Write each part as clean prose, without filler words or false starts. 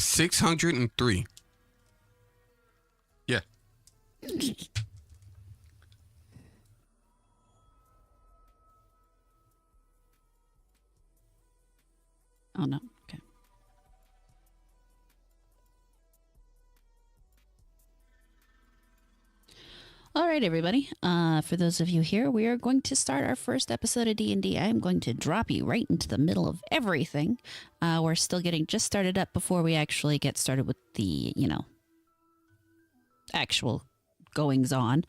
603. Yeah. Oh, no. Okay. All right, everybody. For those of you here, we are going to start our first episode of D&D. I am going to drop you right into the middle of everything. We're still getting just started up before we actually get started with the, actual goings on.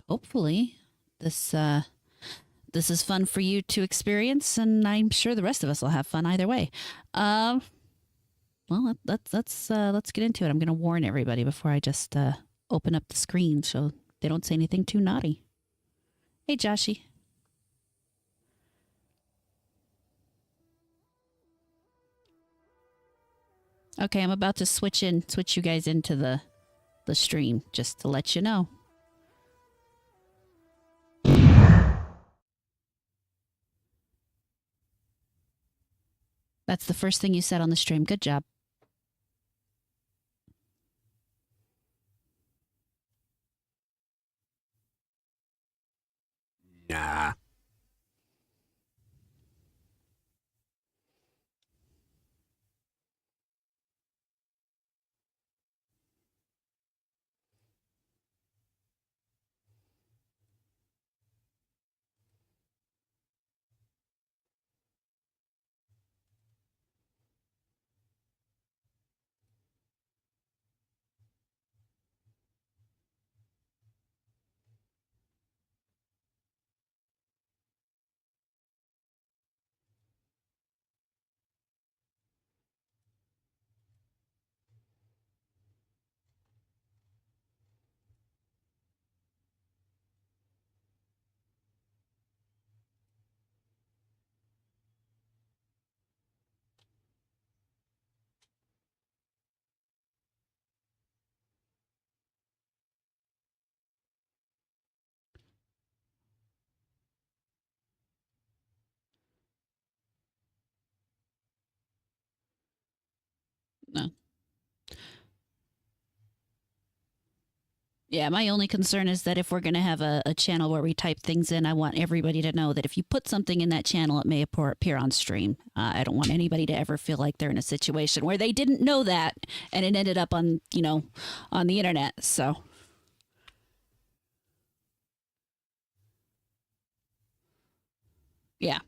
Hopefully, this is fun for you to experience, and I'm sure the rest of us will have fun either way. Well, let's get into it. I'm going to warn everybody before I just open up the screen so they don't say anything too naughty. Hey, Joshy. Okay, I'm about to switch you guys into the stream just to let you know. That's the first thing you said on the stream. Good job. Nah. No. Yeah, my only concern is that if we're going to have a channel where we type things in, I want everybody to know that if you put something in that channel, it may appear on stream. I don't want anybody to ever feel like they're in a situation where they didn't know that and it ended up on, on the internet. So. Yeah.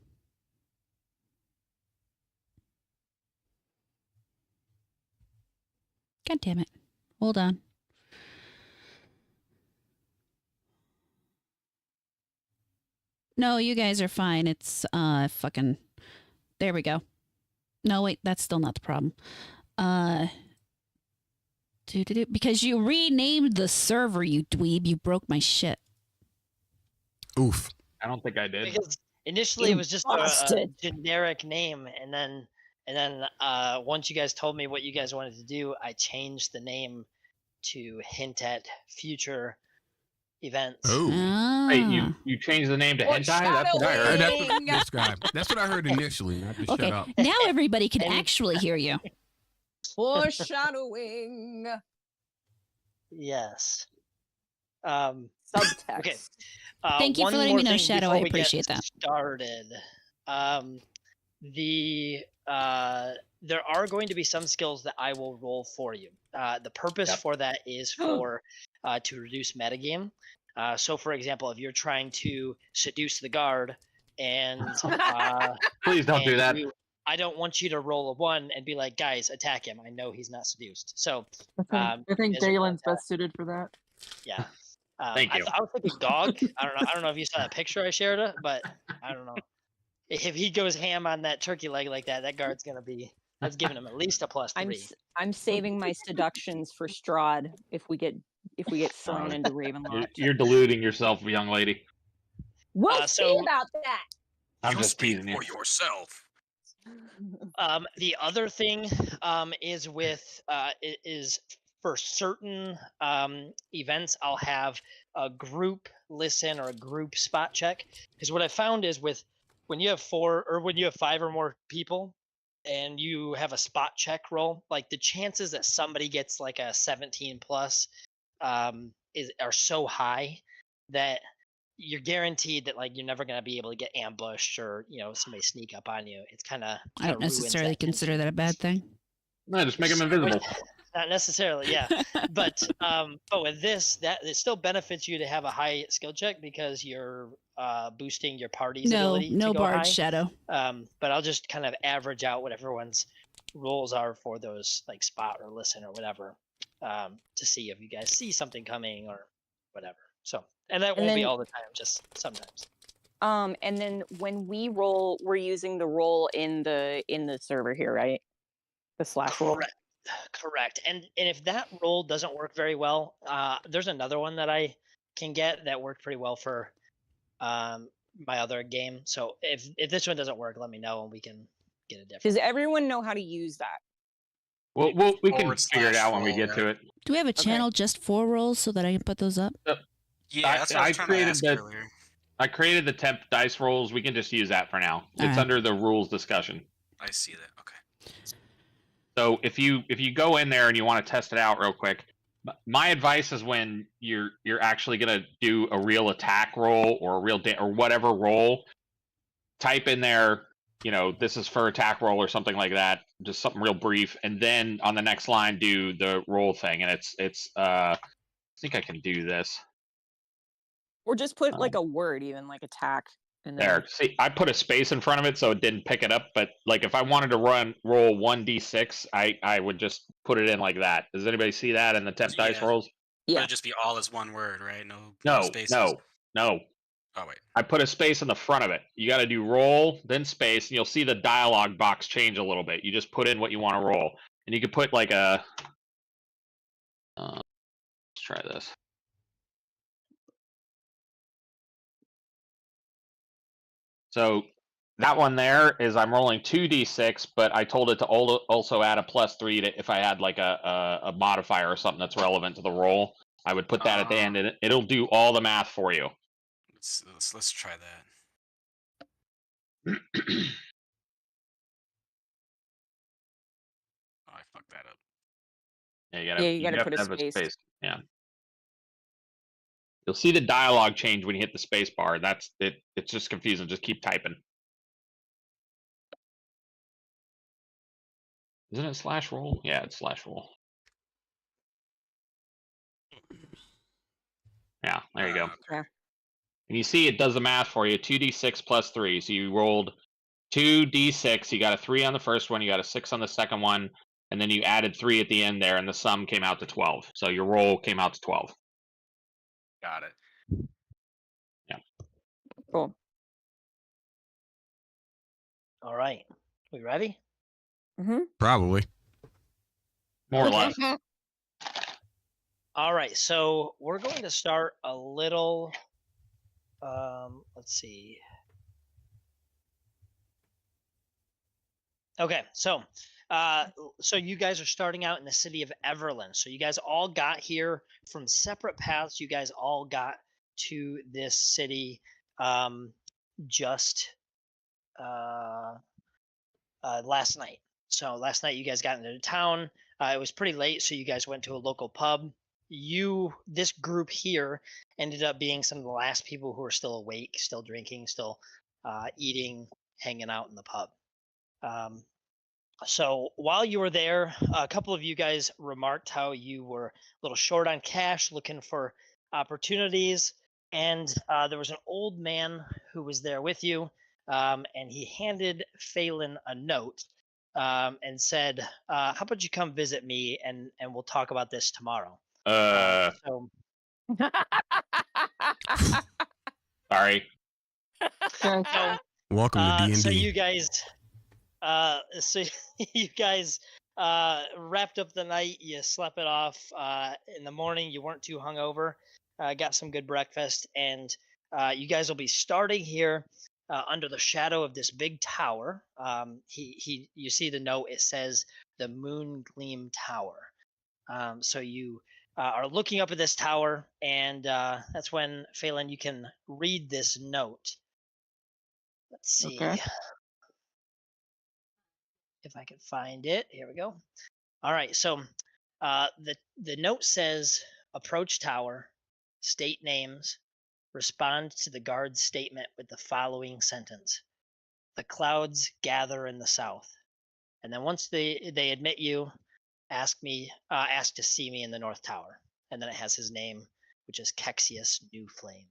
God damn it. Hold on. No, you guys are fine. It's fucking there we go. No, wait, that's still not the problem. Because you renamed the server, you dweeb. You broke my shit. Oof. I don't think I did. Because initially it was just a generic name, and then once you guys told me what you guys wanted to do, I changed the name to hint at future events. Oh. Wait, you changed the name to hentai? That's what I heard. That's what I heard initially. I just Okay, shut up. now everybody can actually hear you. Foreshadowing. Yes. Subtext. Okay. Thank you for letting me know, Shadow. I appreciate that. Started. There are going to be some skills that I will roll for you. The purpose for that is to reduce metagame. So, for example, if you're trying to seduce the guard, and please don't do that. I don't want you to roll a 1 and be like, guys, attack him. I know he's not seduced. So I think Dalen's best suited for that. Yeah. Thank you. I was thinking dog. I don't know if you saw that picture I shared, but I don't know. If he goes ham on that turkey leg like that, that guard's gonna be. That's giving him at least a +3. I'm saving my seductions for Strahd if we get thrown into Ravenloft. You're deluding yourself, young lady. We'll see about that. I'm just teasing you. For yourself. The other thing is for certain events, I'll have a group listen or a group spot check, because what I found is when you have 4 or when you have 5 or more people, and you have a spot check roll, like the chances that somebody gets like a 17 plus are so high that you're guaranteed that like you're never going to be able to get ambushed or somebody sneak up on you. It's kind of I don't necessarily consider that a bad thing. No, just make them invisible. Not necessarily, yeah. But with this, that it still benefits you to have a high skill check because you're boosting your party's ability. No to go barge high. shadow. But I'll just kind of average out what everyone's rolls are for those like spot or listen or whatever, to see if you guys see something coming or whatever. So, and that won't be all the time, just sometimes. And then when we roll, we're using the roll in the server here, right? The slash roll. Correct. And if that roll doesn't work very well, there's another one that I can get that worked pretty well for my other game. So if this one doesn't work, let me know and we can get a different. Does everyone know how to use that? Well, we can figure it out when we get to it. Do we have a channel just for rolls so that I can put those up? Yeah, that's what I was trying to ask earlier. I created the temp dice rolls. We can just use that for now. It's under the rules discussion. I see that. Okay. So if you go in there and you want to test it out real quick, my advice is when you're actually gonna do a real attack roll or a real or whatever roll, type in there, this is for attack roll or something like that, just something real brief, and then on the next line do the roll thing, and it's I think I can do this. Or just put like a word, even like attack. And then... There. See, I put a space in front of it so it didn't pick it up. But like, if I wanted to roll 1d6, I would just put it in like that. Does anybody see that in the temp dice rolls? Yeah. It'd just be all as one word, right? No spaces. No. Oh wait. I put a space in the front of it. You got to do roll, then space, and you'll see the dialogue box change a little bit. You just put in what you want to roll, and you could put like a. Let's try this. So that one there is I'm rolling 2d6, but I told it to also add a +3 if I had like a modifier or something that's relevant to the roll. I would put that at the end, and it'll do all the math for you. Let's try that. Oh, I fucked that up. Yeah, you gotta put a space. Yeah. You'll see the dialogue change when you hit the space bar. That's it. It's just confusing. Just keep typing. Isn't it /roll? Yeah, it's /roll. Yeah, there you go. Yeah. And you see it does the math for you. 2d6 +3. So you rolled 2d6. You got a 3 on the first one. You got a 6 on the second one. And then you added 3 at the end there, and the sum came out to 12. So your roll came out to 12. Got it. Yeah. Cool. All right. We ready? Mm-hmm. Probably. More or less. All right. So we're going to start a little. Let's see. Okay. So you guys are starting out in the city of Everland. So you guys all got here from separate paths. You guys all got to this city just last night. So last night you guys got into town. It was pretty late, so you guys went to a local pub. This group here ended up being some of the last people who are still awake, still drinking, still eating, hanging out in the pub. So while you were there, a couple of you guys remarked how you were a little short on cash, looking for opportunities, and there was an old man who was there with you, and he handed Phelan a note and said, how about you come visit me, and we'll talk about this tomorrow. Sorry. So, Welcome to D&D. So you guys wrapped up the night. You slept it off. In the morning, you weren't too hungover. Got some good breakfast, and you guys will be starting here under the shadow of this big tower. You see the note. It says the Moon Gleam Tower. So you are looking up at this tower, and that's when, Phelan, you can read this note. Let's see. Okay. if I can find it. Here we go. All right. So the note says approach tower, state names, respond to the guard's statement with the following sentence. The clouds gather in the south. And then once they admit you, ask to see me in the north tower. And then it has his name, which is Kexius New Flame.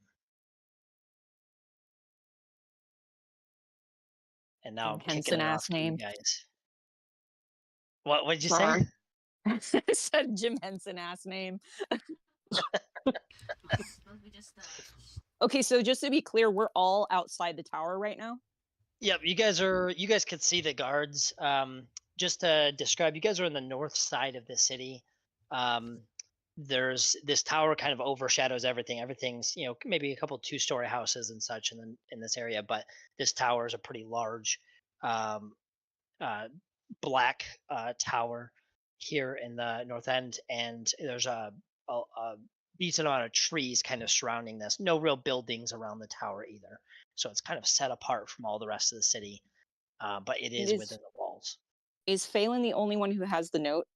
And now I'm kicking Henson it ass off to you name. guys. What did you Sorry. say? I said Jim Henson ass name. Okay, so just to be clear, we're all outside the tower right now. Yep, you guys could see the guards. Just to describe, you guys are on the north side of the city. There's this tower kind of overshadows everything. Everything's, maybe a couple 2-story houses and such in this area, but this tower is a pretty large black tower here in the north end, and there's a decent amount of trees kind of surrounding this. No real buildings around the tower either, so it's kind of set apart from all the rest of the city, but it is within the walls. Is Phelan the only one who has the note?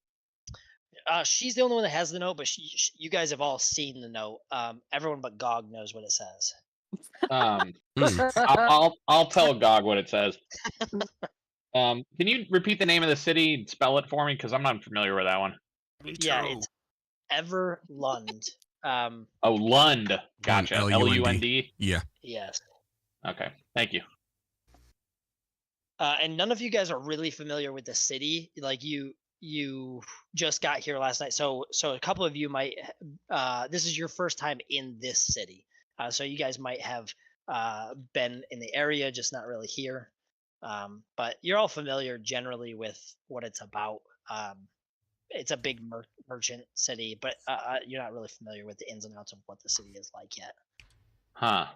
She's the only one that has the note, but you guys have all seen the note. Everyone but Gog knows what it says. I'll tell Gog what it says. Can you repeat the name of the city and spell it for me? Because I'm not familiar with that one. Me Yeah, too. it's Everlund. Oh, Lund. Gotcha. Lund. Yeah. Yes. Okay. Thank you. And none of you guys are really familiar with the city. Like you just got here last night, so a couple of you might. This is your first time in this city, so you guys might have been in the area, just not really here. But you're all familiar generally with what it's about. It's a big merchant city, but you're not really familiar with the ins and outs of what the city is like yet. Huh.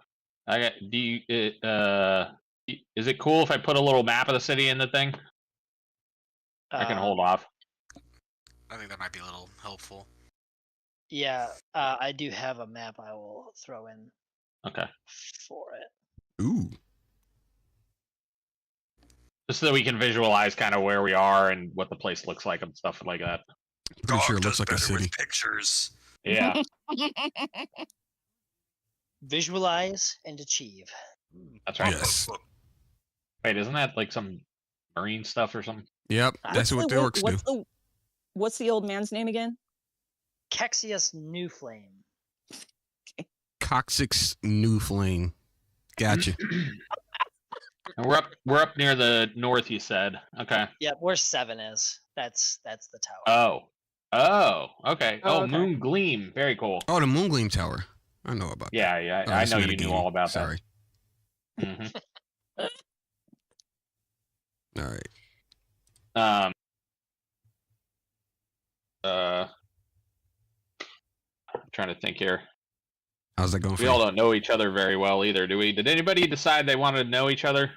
Is it cool if I put a little map of the city in the thing? I can hold off. I think that might be a little helpful. Yeah, I do have a map I will throw in. Okay. For it. Ooh. Just so that we can visualize kind of where we are and what the place looks like and stuff like that. Pretty sure it looks does like a better with city. pictures. Yeah. Visualize and achieve. That's right. Yes. Wait, isn't that like some marine stuff or something? Yep. That's what the orcs do. What's the old man's name again? Kexius New Flame. Coccyx New Flame. Gotcha. And we're up near the north, you said. Okay. Yeah, where 7 is. That's the tower. Oh. Okay. Oh, Oh, okay. Moon Gleam. Very cool. Oh, the Moongleam Tower. I know about that. Yeah. Oh, I that's know another you knew game. all about Sorry. that. Mm-hmm. All right. I'm trying to think here. How's that going for We all you? don't know each other very well either, do we? Did anybody decide they wanted to know each other?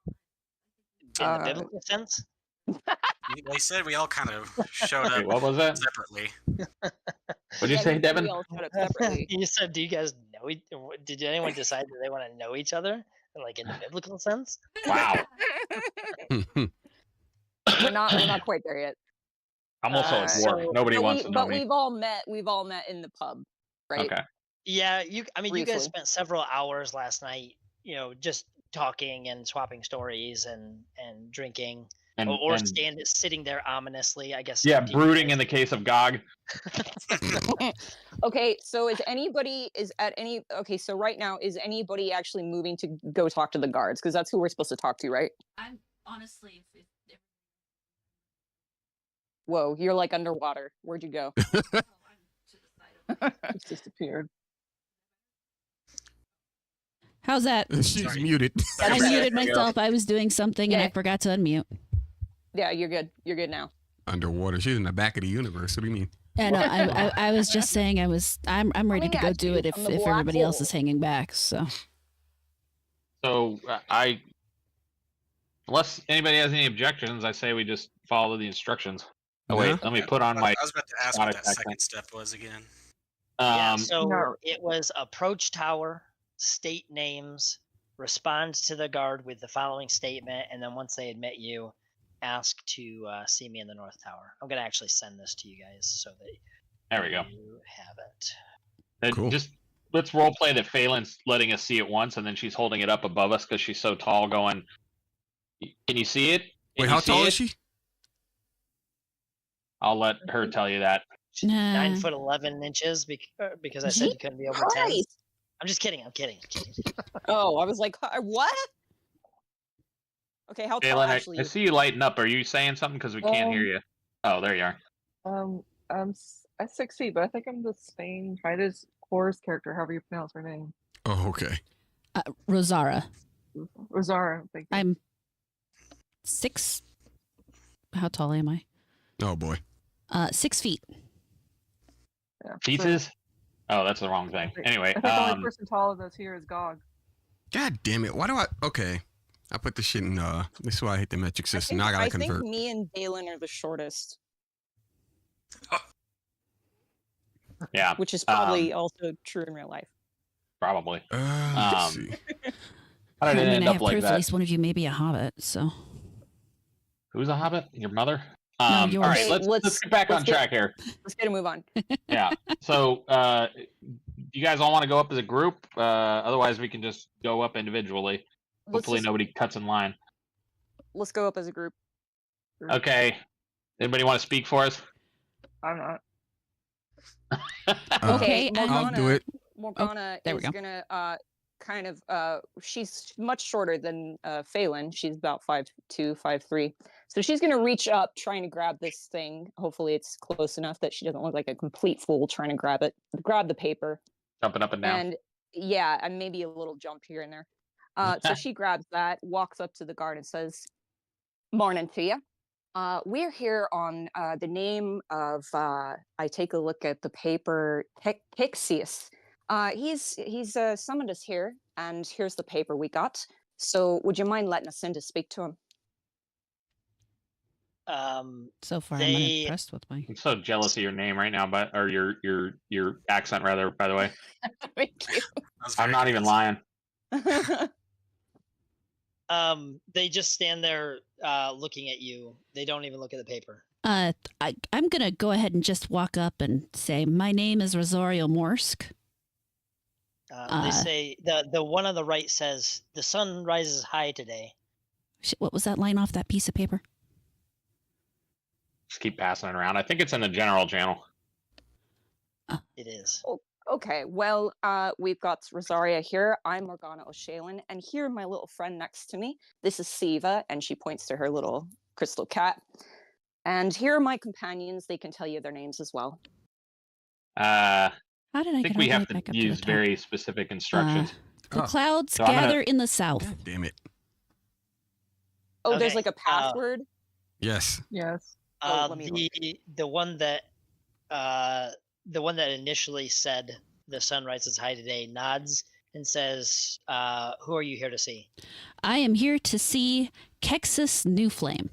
In the biblical sense? They said we all kind of showed up Wait, what was that? separately. What'd you say, Devin? We all showed up separately. You said, do you guys know did anyone decide that they want to know each other? Like in the biblical sense? Wow. We're not quite there yet. I'm also a So- dwarf. Nobody wants to know me. We've all met in the pub, right? Okay. Yeah, you guys Briefly. spent several hours last night, just talking and swapping stories and drinking. Or sitting there ominously, I guess. Yeah, do you brooding guys- in the case of Gog. Okay, so so right now, is anybody actually moving to go talk to the guards? Because that's who we're supposed to talk to, right? I'm honestly, if Whoa, you're like underwater. Where'd you go? I'm to the side of It's disappeared. How's that? She's Sorry. muted. I Sorry. muted myself. I was doing something and I Yeah. forgot to unmute. Yeah, you're good. You're good now. Underwater. She's in the back of the universe. What do you mean? And I was just saying I'm ready to Coming go at do you it if from the black everybody else hole. is hanging back. So So unless anybody has any objections, I say we just follow the instructions. Oh wait, Yeah. let me put on my. I was about to ask Got what it, that back then. second step was again. Yeah, Um, so No. it was approach tower, state names, respond to the guard with the following statement, and then once they admit you, ask to see me in the North Tower. I'm gonna actually send this to you guys so that There we go. you have it. Cool. Just let's role play that Phelan's letting us see it once, and then she's holding it up above us because she's so tall. Going, can you see it? Can Wait, you how see tall it?" is she? I'll let her tell you that. She's Nah. 9 foot 11 inches because I said you couldn't be over 10. Christ! I'm just kidding. I'm kidding. Oh, I was like, what? Okay, how tall Phelan, actually? I see you lighting up. Are you saying something? Because we can't hear you. Oh, there you are. I'm 6 feet, but I think I'm the same height as Cora's character, however you pronounce her name. Oh, okay. Rosara. Rosara, thank you. I'm 6. How tall am I? Oh boy. 6 feet. Yeah. Pizzas? Oh, that's the wrong thing. Anyway, I think the only person taller that's here is Gog. God damn it. Why do I? Okay. I put the shit in. This is why I hate the metric system. Now I gotta think convert. me and Dalen are the shortest, yeah, which is probably also true in real life. probably. Let's see. How did it I end have up like proof at that? least one of you may be a hobbit, so. Who's a hobbit? Your mother? yours. All right, Okay, let's get back on track here. Let's get a move on. Yeah. So, you guys all want to go up as a group? Otherwise, we can just go up individually. Hopefully, nobody cuts in line. Let's go up as a group. Okay. Anybody want to speak for us? I'm not. Okay, I'll do it. Morgana there we is go. gonna kind of she's much shorter than Phelan. She's about 5'2", 5'3". So she's gonna reach up trying to grab this thing. Hopefully it's close enough that she doesn't look like a complete fool trying to grab the paper. Jumping up and down. And yeah, and maybe a little jump here and there. So she grabs that, walks up to the guard and says, "Morning to you. We're here on the name of, I take a look at the paper, Pixius. He's summoned us here, and here's the paper we got. So would you mind letting us in to speak to him?" So far, I'm They- unimpressed with my. I'm so jealous of your name right now, but or your accent rather. By the way, Thank you. That's I'm very not even convincing. lying. They just stand there looking at you. They don't even look at the paper. I'm gonna go ahead and just walk up and say, "My name is Rosario Morsk." They say the one on the right says, "The sun rises high today." What was that line off that piece of paper? Just keep passing it around. I think it's in the general channel. It is. Okay, well, we've got Rosaria here. I'm Morgana O'Shalin, and here my little friend next to me. This is Siva, and she points to her little crystal cat. And here are my companions. They can tell you their names as well. How did I I get think all we the have way to back up use to the top? very specific instructions. The Oh. clouds So I'm gonna- gather in the south. God damn it. Oh, there's Okay, like a password. Yes. Yes. Oh, let me The one that initially said the sun rises high today nods and says, "Who are you here to see?" I am here to see Kexus Newflame.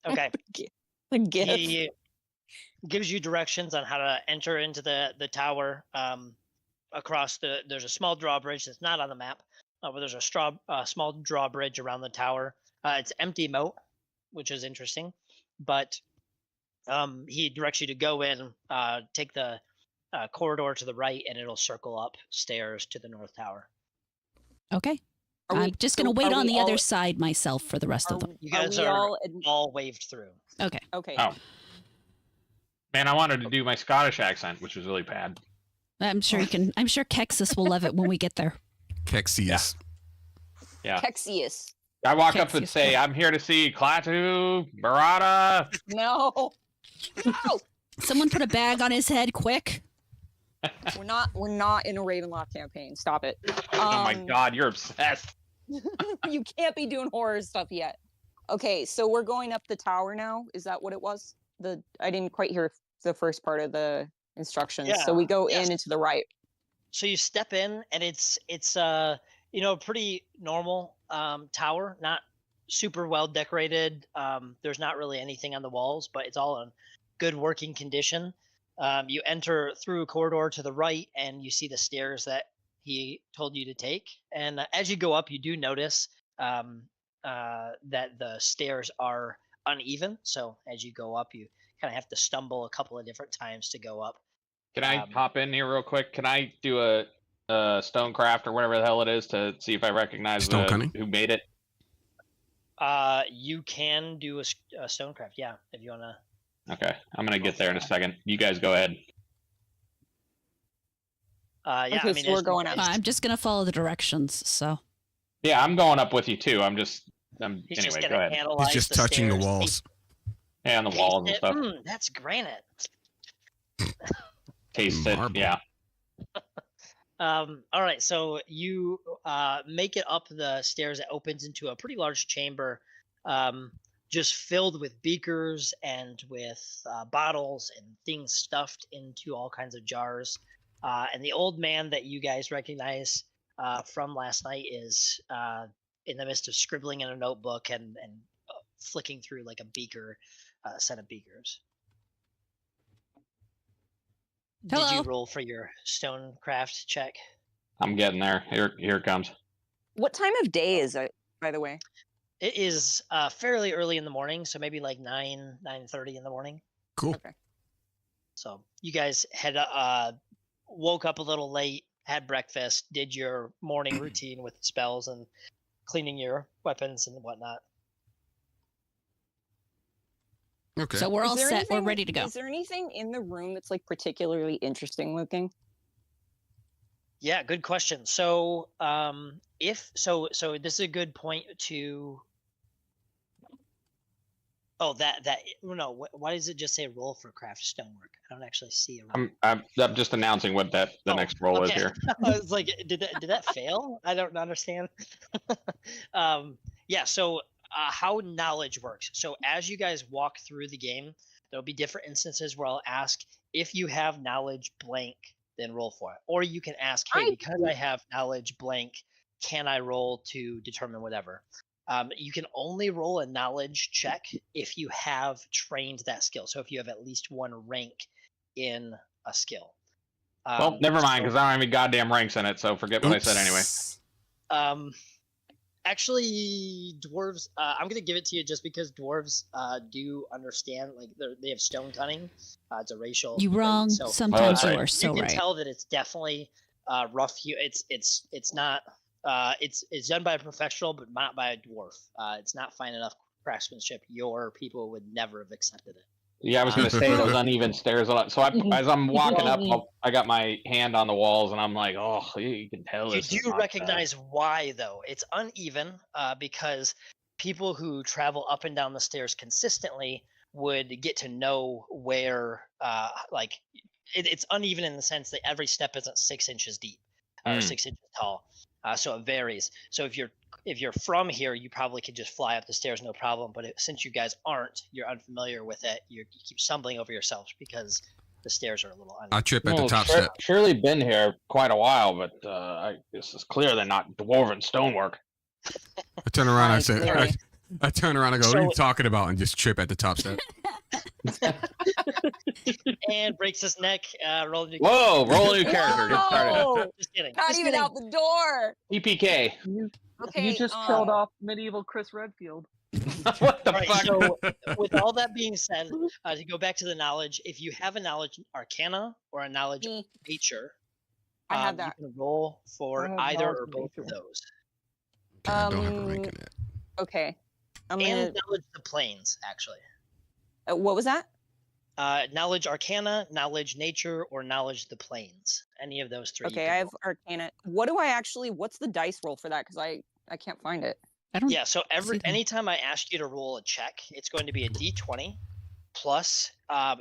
Okay. The gift. He gives you directions on how to enter into the tower. Across there's a small drawbridge that's not on the map, but there's a small drawbridge around the tower. It's empty moat, which is interesting, but he directs you to go in, take the corridor to the right, and it'll circle up stairs to the north tower. Okay. Are I'm we- just so going to wait are on we the other all- side myself for the rest Are, of them. You are guys we are all all waved through. Okay. okay? Oh. Man, I wanted to do my Scottish accent, which was really bad. I'm sure you can. I'm sure Kexus will love it when we get there. Kexius. Yeah. Kexius. I walk up and Kexius. say, "I'm here to see Klaatu, Barada." No. No. Someone put a bag on his head, quick. We're not in a Ravenloft campaign. Stop it. Oh my God, you're obsessed. You can't be doing horror stuff yet. Okay, so we're going up the tower now. Is that what it was? I didn't quite hear the first part of the instructions. So we go in and to the right. So you step in, and it's a pretty normal tower, not super well decorated. There's not really anything on the walls, but it's all in good working condition. You enter through a corridor to the right, and you see the stairs that he told you to take. And as you go up, you do notice that the stairs are uneven. So as you go up, you kind of have to stumble a couple of different times to go up. Can I hop in here real quick? Can I do a stonecraft or whatever the hell it is to see if I recognize Stone cunning? who made it? You can do a stonecraft, yeah, if you wanna. Okay, I'm gonna get there in a second. You guys go ahead. Yeah, Okay, I mean, so we're as- going up. I'm just gonna follow the directions. So Yeah, I'm going up with you too. He's Anyway, just go gonna ahead. analyze He's just the touching the stairs, walls. Yeah, on the taste walls and it. stuff. That's granite. Taste it. Marble. Yeah. All right, so you make it up the stairs. That opens into a pretty large chamber, just filled with beakers and with bottles and things stuffed into all kinds of jars. And the old man that you guys recognize from last night is in the midst of scribbling in a notebook and flicking through like a beaker, set of beakers. Did you Hello. roll for your stonecraft check? I'm getting there. Here it comes. What time of day is it, by the way? It is fairly early in the morning, so maybe like 9:30 in the morning. Cool. Okay. So you guys had woke up a little late, had breakfast, did your morning routine with spells and cleaning your weapons and whatnot. Okay. so we're Is all there set. We're anything- ready to go. Is there anything in the room that's like particularly interesting looking? Yeah, good question. So if so this is a good point to. Oh, no. Why does it just say roll for craft stonework? I don't actually see a roll. I'm just announcing what the Oh, next roll is okay. here. I was like, did that fail? I don't understand. Yeah. So how knowledge works. So as you guys walk through the game, there'll be different instances where I'll ask if you have knowledge blank, then roll for it. Or you can ask, hey, because I have knowledge blank, can I roll to determine whatever? You can only roll a knowledge check if you have trained that skill. So if you have at least one rank in a skill. Well, never mind, so- because I don't have any goddamn ranks in it, so forget what I said anyway. Actually, dwarves. I'm gonna give it to you just because dwarves do understand. Like they have stone cunning. It's a racial. You thing, wrong. so, Sometimes right. you are you so can right. tell that it's definitely rough. It's not. It's done by a professional, but not by a dwarf. It's not fine enough craftsmanship. Your people would never have accepted it. Yeah, I was going to say those uneven stairs. So as I'm walking up, I got my hand on the walls, and I'm like, oh, you can tell You this. is do not recognize why, though. It's uneven because people who travel up and down the stairs consistently would get to know where, it's uneven in the sense that every step isn't 6 inches deep or 6 inches tall. So it varies. So if you're from here, you probably could just fly up the stairs, no problem. But since you guys aren't, you're unfamiliar with it. You keep stumbling over yourselves because the stairs are a little uneven. I trip at the top step. Surely been here quite a while, but this is clear they're not dwarven stonework. I turn around. I say, Clearly. I turn around. I go, what are you So- talking about? And just trip at the top step. And breaks his neck. Roll a new. Whoa, roll a new character. Get started. Whoa! Just kidding. Not just even kidding. out the door. EPK. Okay. You just killed off medieval Chris Redfield. What the All right, fuck? so with all that being said, to go back to the knowledge, if you have a knowledge arcana or a knowledge Me. nature, I have that. you can roll I for have either knowledge or of both of nature. those. Okay, I don't have a rank in that. Okay. I'm And gonna. knowledge the planes, actually. What was that? Knowledge arcana, knowledge nature, or knowledge the planes. Any of those three. you Okay, can I have roll. Arcana. What do I actually? What's the dice roll for that? Because I can't find it. I don't. Yeah, so see that. anytime I ask you to roll a check, it's going to be a d20 plus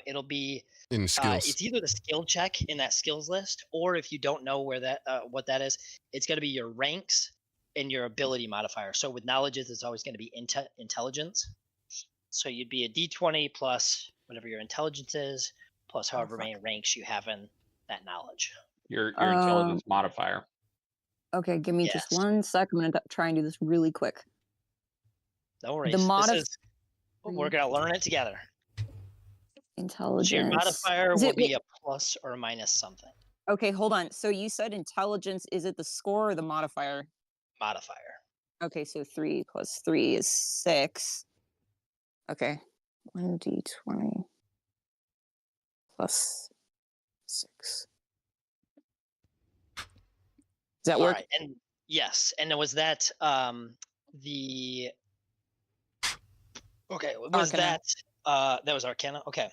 it'll be In skills. it's either the skill check in that skills list, or if you don't know where that what that is, it's going to be your ranks and your ability modifier. So with knowledges, it's always going to be intelligence. So you'd be a d20 plus whatever your intelligence is, plus however many ranks you have in that knowledge. Your intelligence modifier. Okay, give me just Yes. 1 sec. I'm gonna try and do this really quick. No worries. The We're going to learn it together. Intelligence. So your modifier Is will it- be a plus or a minus something. Okay, hold on. So you said intelligence. Is it the score or the modifier? Modifier. Okay, so 3 plus 3 is 6. Okay. 1d20 plus 6. Does that All work? right, and yes, and was that the okay? Was Arcana. that was Arcana? Okay.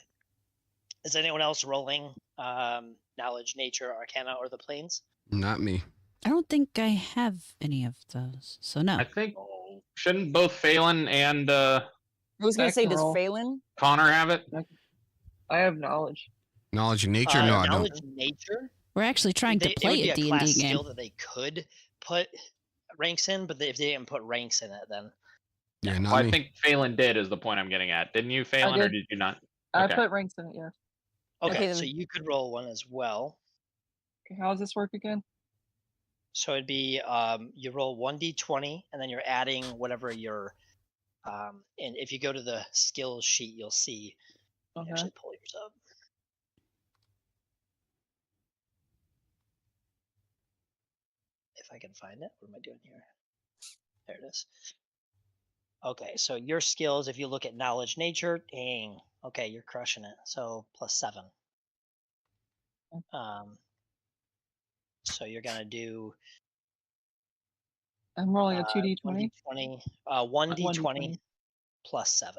Is anyone else rolling knowledge, nature, Arcana, or the planes? Not me. I don't think I have any of those, so no. I think shouldn't both Phelan and I was going I to say, can does roll. Phelan? Connor have it? I have knowledge. Knowledge of nature? No, I don't. Knowledge, nature. We're actually trying to It play would be a a D&D class game. skill that they could put ranks in, but if they didn't put ranks in it, then Yeah, Well, not I me. think Phelan did is the point I'm getting at. Didn't you, Phelan, or did. did you not? I Okay. put ranks in it, yes. okay. Okay, So then. you could roll one as well. Okay, how does this work again? So it'd be you roll 1d20, and then you're adding whatever your and if you go to the skills sheet, you'll see. Okay. Actually, pull yours up. If I can find it, what am I doing here? There it is. Okay, so your skills, if you look at knowledge, nature, dang. Okay, you're crushing it. So +7. So you're gonna do I'm rolling a 2d20. 1d20, 1d20 +7.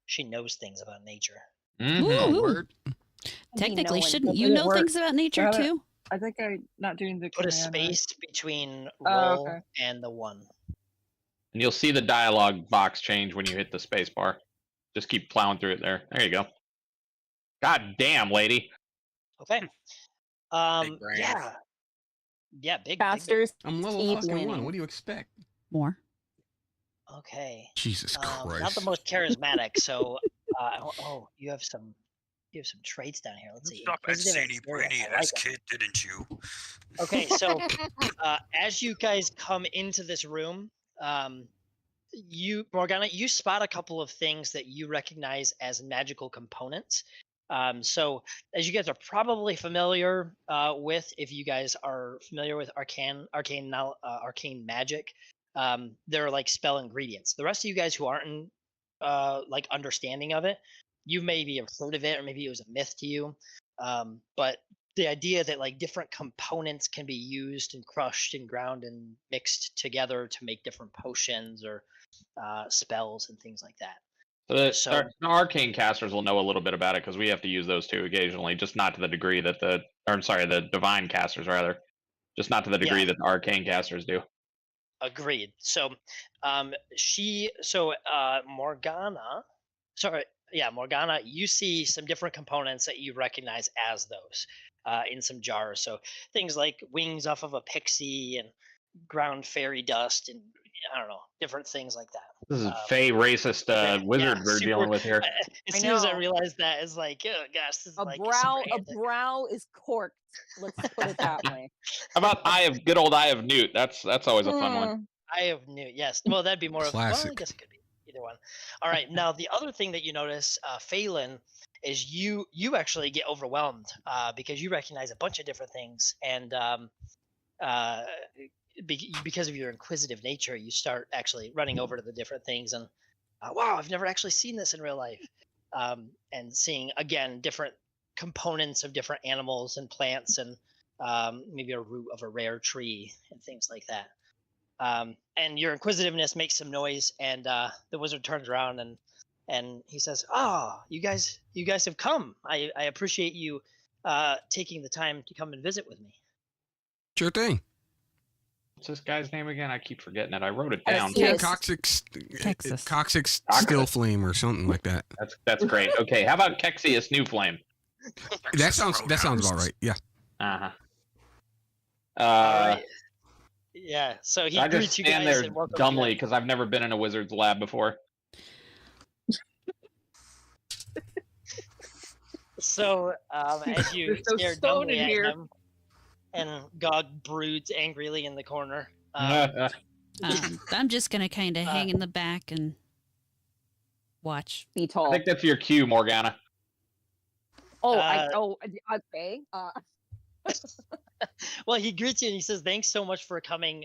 She knows things about nature. Mhm. Ooh. Oh, word. Technically, knowing. shouldn't That you didn't know work. things about nature Got it. too? I think I'm not doing the Put a command right. space between Oh, roll okay. and the 1. And you'll see the dialogue box change when you hit the space bar. Just keep plowing through it there. There you go. God damn, lady. Okay. Big brain. Yeah. Yeah, big. Casters. I'm level Keep fucking 1. winning. What do you expect? More. Okay. Jesus Christ. Not the most charismatic, so you have some traits down here. Let's see. Stuck that Inquisitive and zany curious. brainy I like ass it. kid, didn't you? Okay, so as you guys come into this room, Morgana, you spot a couple of things that you recognize as magical components. So as you guys are probably familiar with, if you guys are familiar with arcane magic, they're like spell ingredients. The rest of you guys who aren't like understanding of it, you maybe have heard of it, or maybe it was a myth to you. But the idea that like different components can be used and crushed and ground and mixed together to make different potions or spells and things like that. So the arcane casters will know a little bit about it because we have to use those too occasionally, just not to the degree that the divine casters rather, just not to the degree that the arcane casters do. Agreed. So, Morgana, Morgana, you see some different components that you recognize as those in some jars. So things like wings off of a pixie and ground fairy dust and I don't know, different things like that. This is fey racist wizard we're super- dealing with here. As I soon as I know. realized that, it's like, oh gosh, this is A like brow is corked. Let's put it that way. How about good old Eye of Newt? That's always a fun one. I have new, yes. Well, that'd be more of well, I Classic. guess it could be either one. All right. Now the other thing that you notice, Phelan, is you actually get overwhelmed because you recognize a bunch of different things, and because of your inquisitive nature, you start actually running over to the different things and wow, I've never actually seen this in real life, and seeing again different components of different animals and plants and maybe a root of a rare tree and things like that. And your inquisitiveness makes some noise, and the wizard turns around and he says, "Oh, you guys have come. I appreciate you taking the time to come and visit with me." Sure thing. What's this guy's name again? I keep forgetting it. I wrote it I down. see Yeah, it. Texas. Coccyx Still Flame or something like that. That's great. Okay, how about Kexius New Flame? That sounds about right. Yeah. Uh-huh. All right. Yeah. So he I just greets you stand guys there and welcomes dumbly you. because I've never been in a wizard's lab before. So as you You're so stare stoned dumbly in at here. him, and Gog broods angrily in the corner. I'm just gonna kind of hang in the back and watch. Be I tall. think that's your cue, Morgana. Okay. Well, he greets you and he says, "Thanks so much for coming."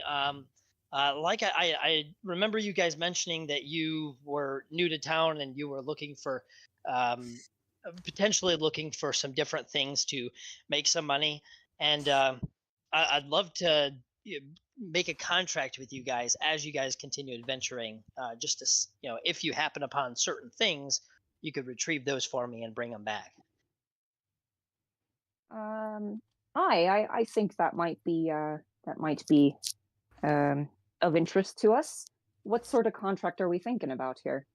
Like I remember you guys mentioning that you were new to town and you were looking for, potentially looking for some different things to make some money, and I'd love to make a contract with you guys as you guys continue adventuring. Just to, if you happen upon certain things, you could retrieve those for me and bring them back. I think that might be of interest to us. What sort of contract are we thinking about here?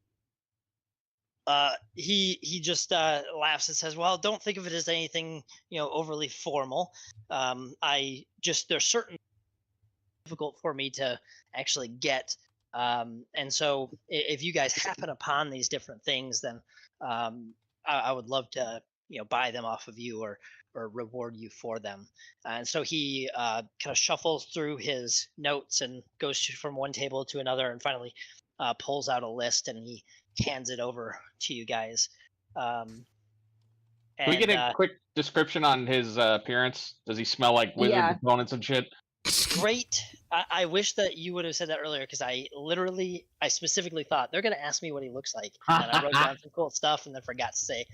He just laughs and says, "Well, don't think of it as anything overly formal. I just there's certain difficult for me to actually get, and so if you guys happen upon these different things, then I would love to buy them off of you or reward you for them." And so he kind of shuffles through his notes and goes from one table to another, and finally pulls out a list and he hands it over to you guys. Can we get a quick description on his appearance? Does he smell like wizard components and shit? Great. I wish that you would have said that earlier, because I specifically thought they're going to ask me what he looks like. And I wrote down some cool stuff and then forgot to say.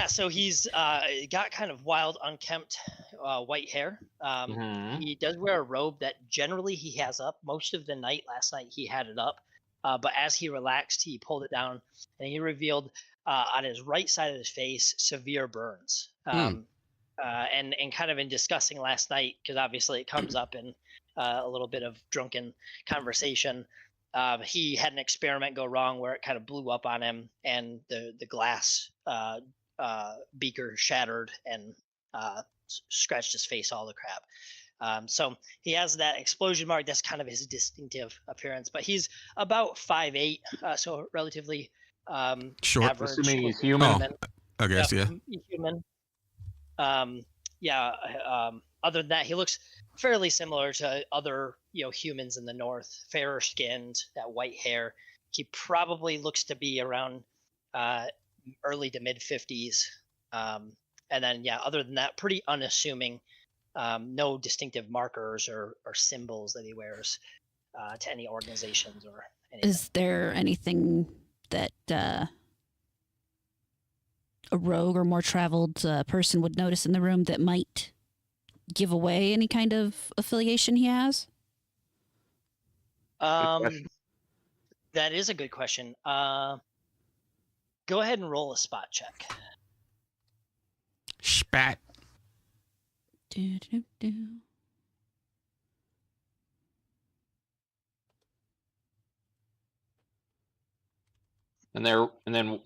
So he's got kind of wild, unkempt white hair. He does wear a robe that generally he has up. Most of the night last night he had it up. But as he relaxed, he pulled it down and he revealed on his right side of his face severe burns. And kind of in discussing last night, because obviously it comes up in a little bit of drunken conversation, he had an experiment go wrong where it kind of blew up on him and the glass beaker shattered and scratched his face all the crap. So he has that explosion mark. That's kind of his distinctive appearance, but he's about 5'8", so relatively short. average. Assuming he's human. I guess, yeah. Human. Other than that, he looks fairly similar to other humans in the north. Fairer skinned, that white hair. He probably looks to be around early to mid 50s. And then other than that, pretty unassuming. No distinctive markers or symbols that he wears to any organizations or anything. Is there anything that a rogue or more traveled person would notice in the room that might give away any kind of affiliation he has? That is a good question. Go ahead and roll a spot check. Spat. Do, do, do. And then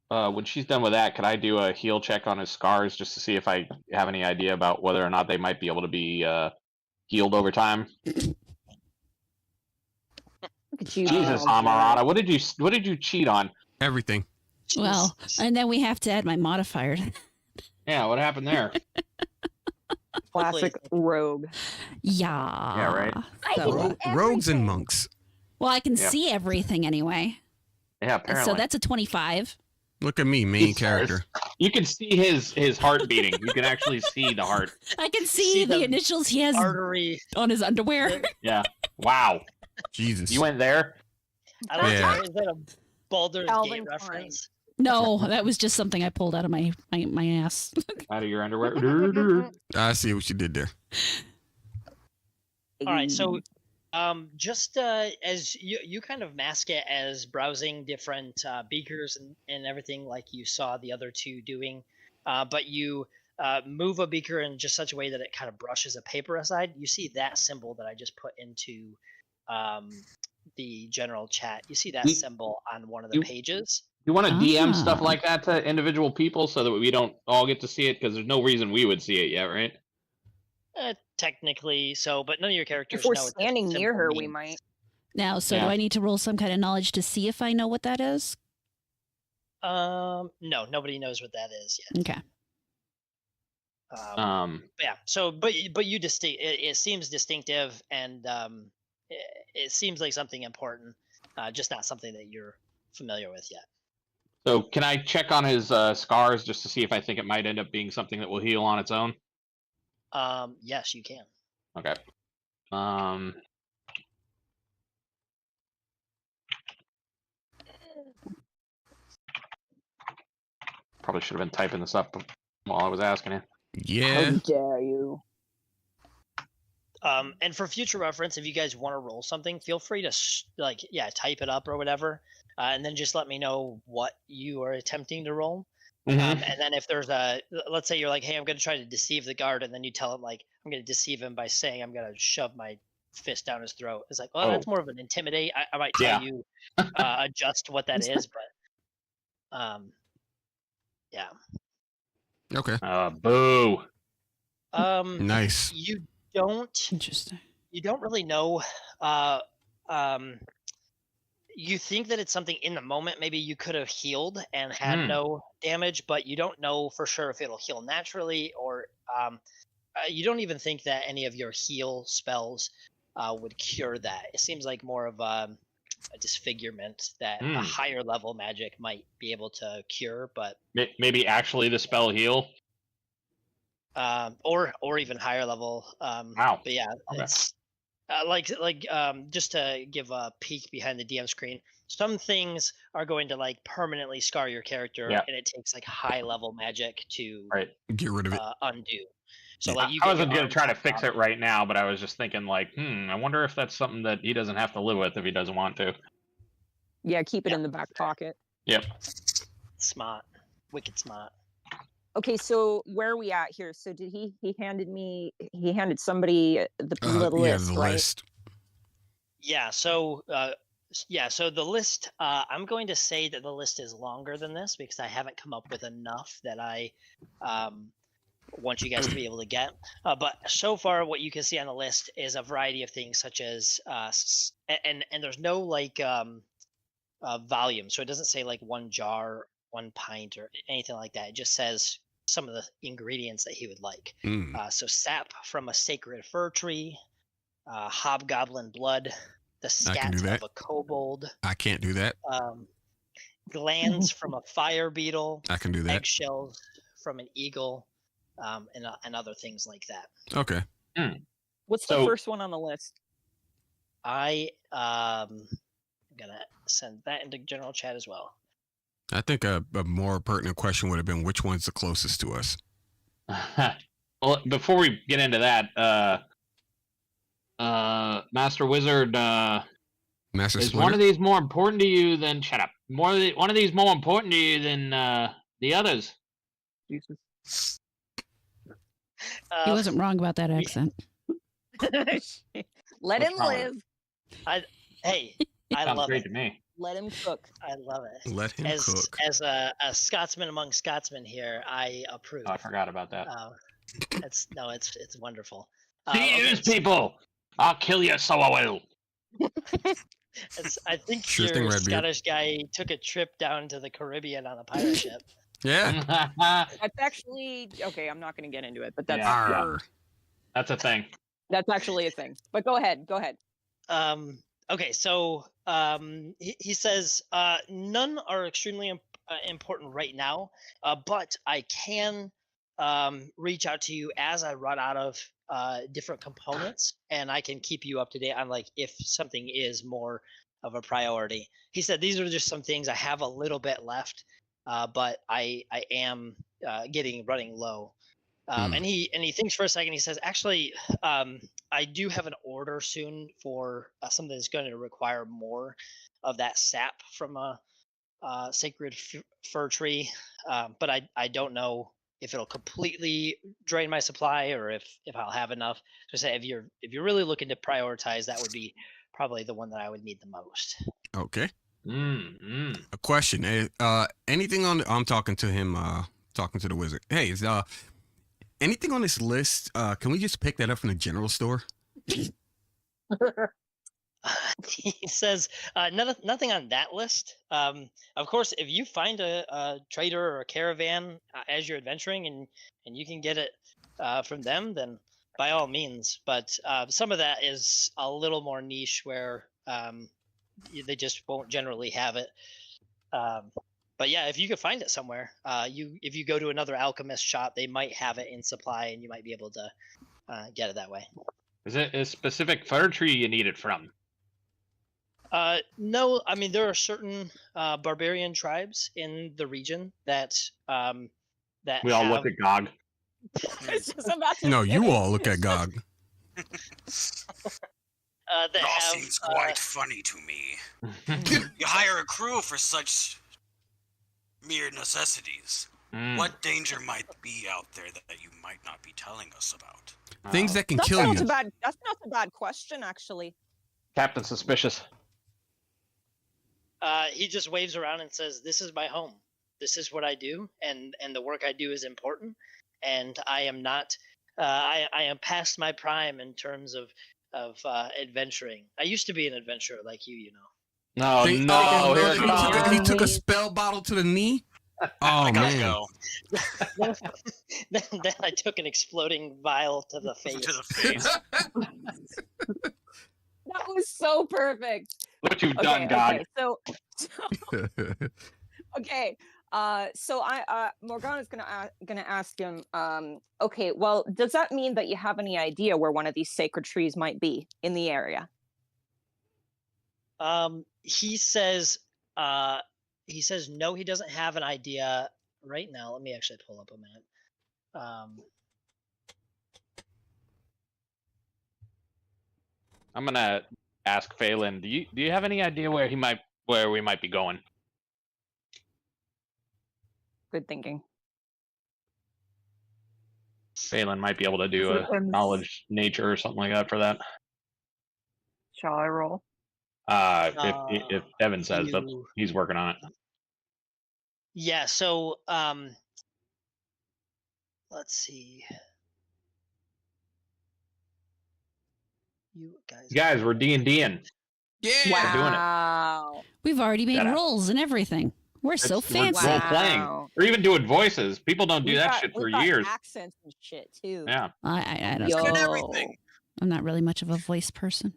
when she's done with that, could I do a heal check on his scars just to see if I have any idea about whether or not they might be able to be healed over time? Jesus, Amarana, what did you cheat on? Everything. Well, and then we have to add my modifier. Yeah, what happened there? Classic rogue. Yeah. Yeah, right. Rogues and monks. Well, I can see everything anyway. Yeah, apparently. So that's a 25. Look at me, main character. You can see his heart beating. You can actually see the heart. I can see the initials he has artery on his underwear. Yeah. Wow. Jesus. You went there? I don't Yeah. know. Is that a Baldur's Calvin Gate reference? No, that was just something I pulled out of my ass. Out of your underwear? I see what you did there. All right, so just as you kind of mask it as browsing different beakers and everything like you saw the other two doing, but you move a beaker in just such a way that it kind of brushes a paper aside. You see that symbol that I just put into the general chat. You see that symbol on one of the pages. You want to DM stuff like that to individual people so that we don't all get to see it? Because there's no reason we would see it yet, right? Technically so, but none of your characters If we're know what the standing near symbol her, we means. might. Now, so do I need to roll some kind of knowledge to see if I know what that is? No, nobody knows what that is yet. Okay. Yeah. So, but you it seems distinctive, and it seems like something important, just not something that you're familiar with yet. So can I check on his scars just to see if I think it might end up being something that will heal on its own? Yes, you can. Okay. Probably should have been typing this up while I was asking you. Yeah. How dare you? And for future reference, if you guys want to roll something, feel free to type it up or whatever, and then just let me know what you are attempting to roll. Mhm. And then if there's let's say you're like, hey, I'm going to try to deceive the guard, and then you tell him like, I'm going to deceive him by saying I'm going to shove my fist down his throat. It's like, well, that's more of an intimidate. I might tell you adjust what that is, but yeah. Okay. Boo. Nice. You don't. Interesting. You don't really know. You think that it's something in the moment. Maybe you could have healed and had no damage, but you don't know for sure if it'll heal naturally, or you don't even think that any of your heal spells would cure that. It seems like more of a disfigurement that a higher level magic might be able to cure, but maybe actually the spell heal. Or even higher level. Wow. But yeah, Okay. it's just to give a peek behind the DM screen. Some things are going to like permanently scar your character, and it takes like high level magic to get rid of it, undo. So Yeah. like you I wasn't going gonna try to fix it right now, but I was just thinking like, I wonder if that's something that he doesn't have to live with if he doesn't want to. Yeah, keep it in the back pocket. Yep. Smart, wicked smart. Okay, so where are we at here? So did he handed somebody the list, the right? list. Yeah, so so the list, I'm going to say that the list is longer than this because I haven't come up with enough that I want you guys to be able to get. But so far what you can see on the list is a variety of things such as and there's no like volume, so it doesn't say like 1 jar, 1 pint, or anything like that. It just says some of the ingredients that he would like. So sap from a sacred fir tree, hobgoblin blood, the scat of a kobold. I can't do that. Glands from a fire beetle. I can do that. Eggshells from an eagle, and other things like that. Okay. What's the first one on the list? I'm gonna send that into general chat as well. I think a more pertinent question would have been which one's the closest to us. Well, before we get into that, Master Wizard, Master is Splinter? one of these more important to you than shut up? One of these more important to you than the others? Jesus. He wasn't wrong about that accent. Let him live. I Sounds love great it. to me. Let him cook. I love it. Let him cook. As a Scotsman among Scotsmen here, I approve. Oh, I forgot about that. It's wonderful. These people! I'll kill you, so I will. I think Sure your thing, Redbeard. Scottish guy took a trip down to the Caribbean on a pirate ship. Yeah. That's actually okay. I'm not going to get into it, but that's Arr. That's a thing. That's actually a thing. But go ahead. Go ahead. Okay, so he says none are extremely important right now, but I can reach out to you as I run out of different components, and I can keep you up to date on like if something is more of a priority. He said these are just some things I have a little bit left, but I am running low. And he thinks for a second. He says, actually, I do have an order soon for something that's going to require more of that sap from a sacred fir tree. But I don't know if it'll completely drain my supply or if I'll have enough. So I say if you're really looking to prioritize, that would be probably the one that I would need the most. Okay. A question. Anything on? I'm talking to him. Talking to the wizard. Hey, is anything on this list? Can we just pick that up from the general store? He says nothing on that list. Of course, if you find a trader or a caravan as you're adventuring and you can get it from them, then by all means. But some of that is a little more niche where they just won't generally have it. But yeah, if you could find it somewhere, if you go to another alchemist shop, they might have it in supply, and you might be able to get it that way. Is it a specific fir tree you need it from? No, I mean there are certain barbarian tribes in the region that We all look at Gog. It's just about to No, you say. all look at Gog. that It all have seems quite funny to me. You hire a crew for such mere necessities. What danger might be out there that you might not be telling us about? Things that can That's kill not you. That's not a bad question, actually. Captain Suspicious. he just waves around and says, "This is my home. This is what I do, and the work I do is important. And I am not. I am past my prime in terms of adventuring. I used to be an adventurer like you know." No, They- no, oh, here it he comes. he took a spell bottle to the knee. Oh I gotta man. go then I took an exploding vial to the face. to the face. That was so perfect. What you've done, Gog. Okay, so Morgana's gonna ask him. Okay, well, does that mean that you have any idea where one of these sacred trees might be in the area? He says no, he doesn't have an idea right now. Let me actually pull up a minute. I'm gonna ask Phelan. Do you have any idea where we might be going? Good thinking. Phelan might be able to do a Depends. knowledge nature or something like that for that. Shall I roll? If Devin says, but you- he's working on it. Yeah, so let's see. You guys We're D&Ding. Yeah. We're doing it. Wow. We've already made Gotta- rolls and everything. We're so It's- we're fancy. role playing. Wow. Or even doing voices. People don't do We've that got- shit for we've got years. Accents and shit too. Yeah. I don't Yo. know. Good at everything. I'm not really much of a voice person.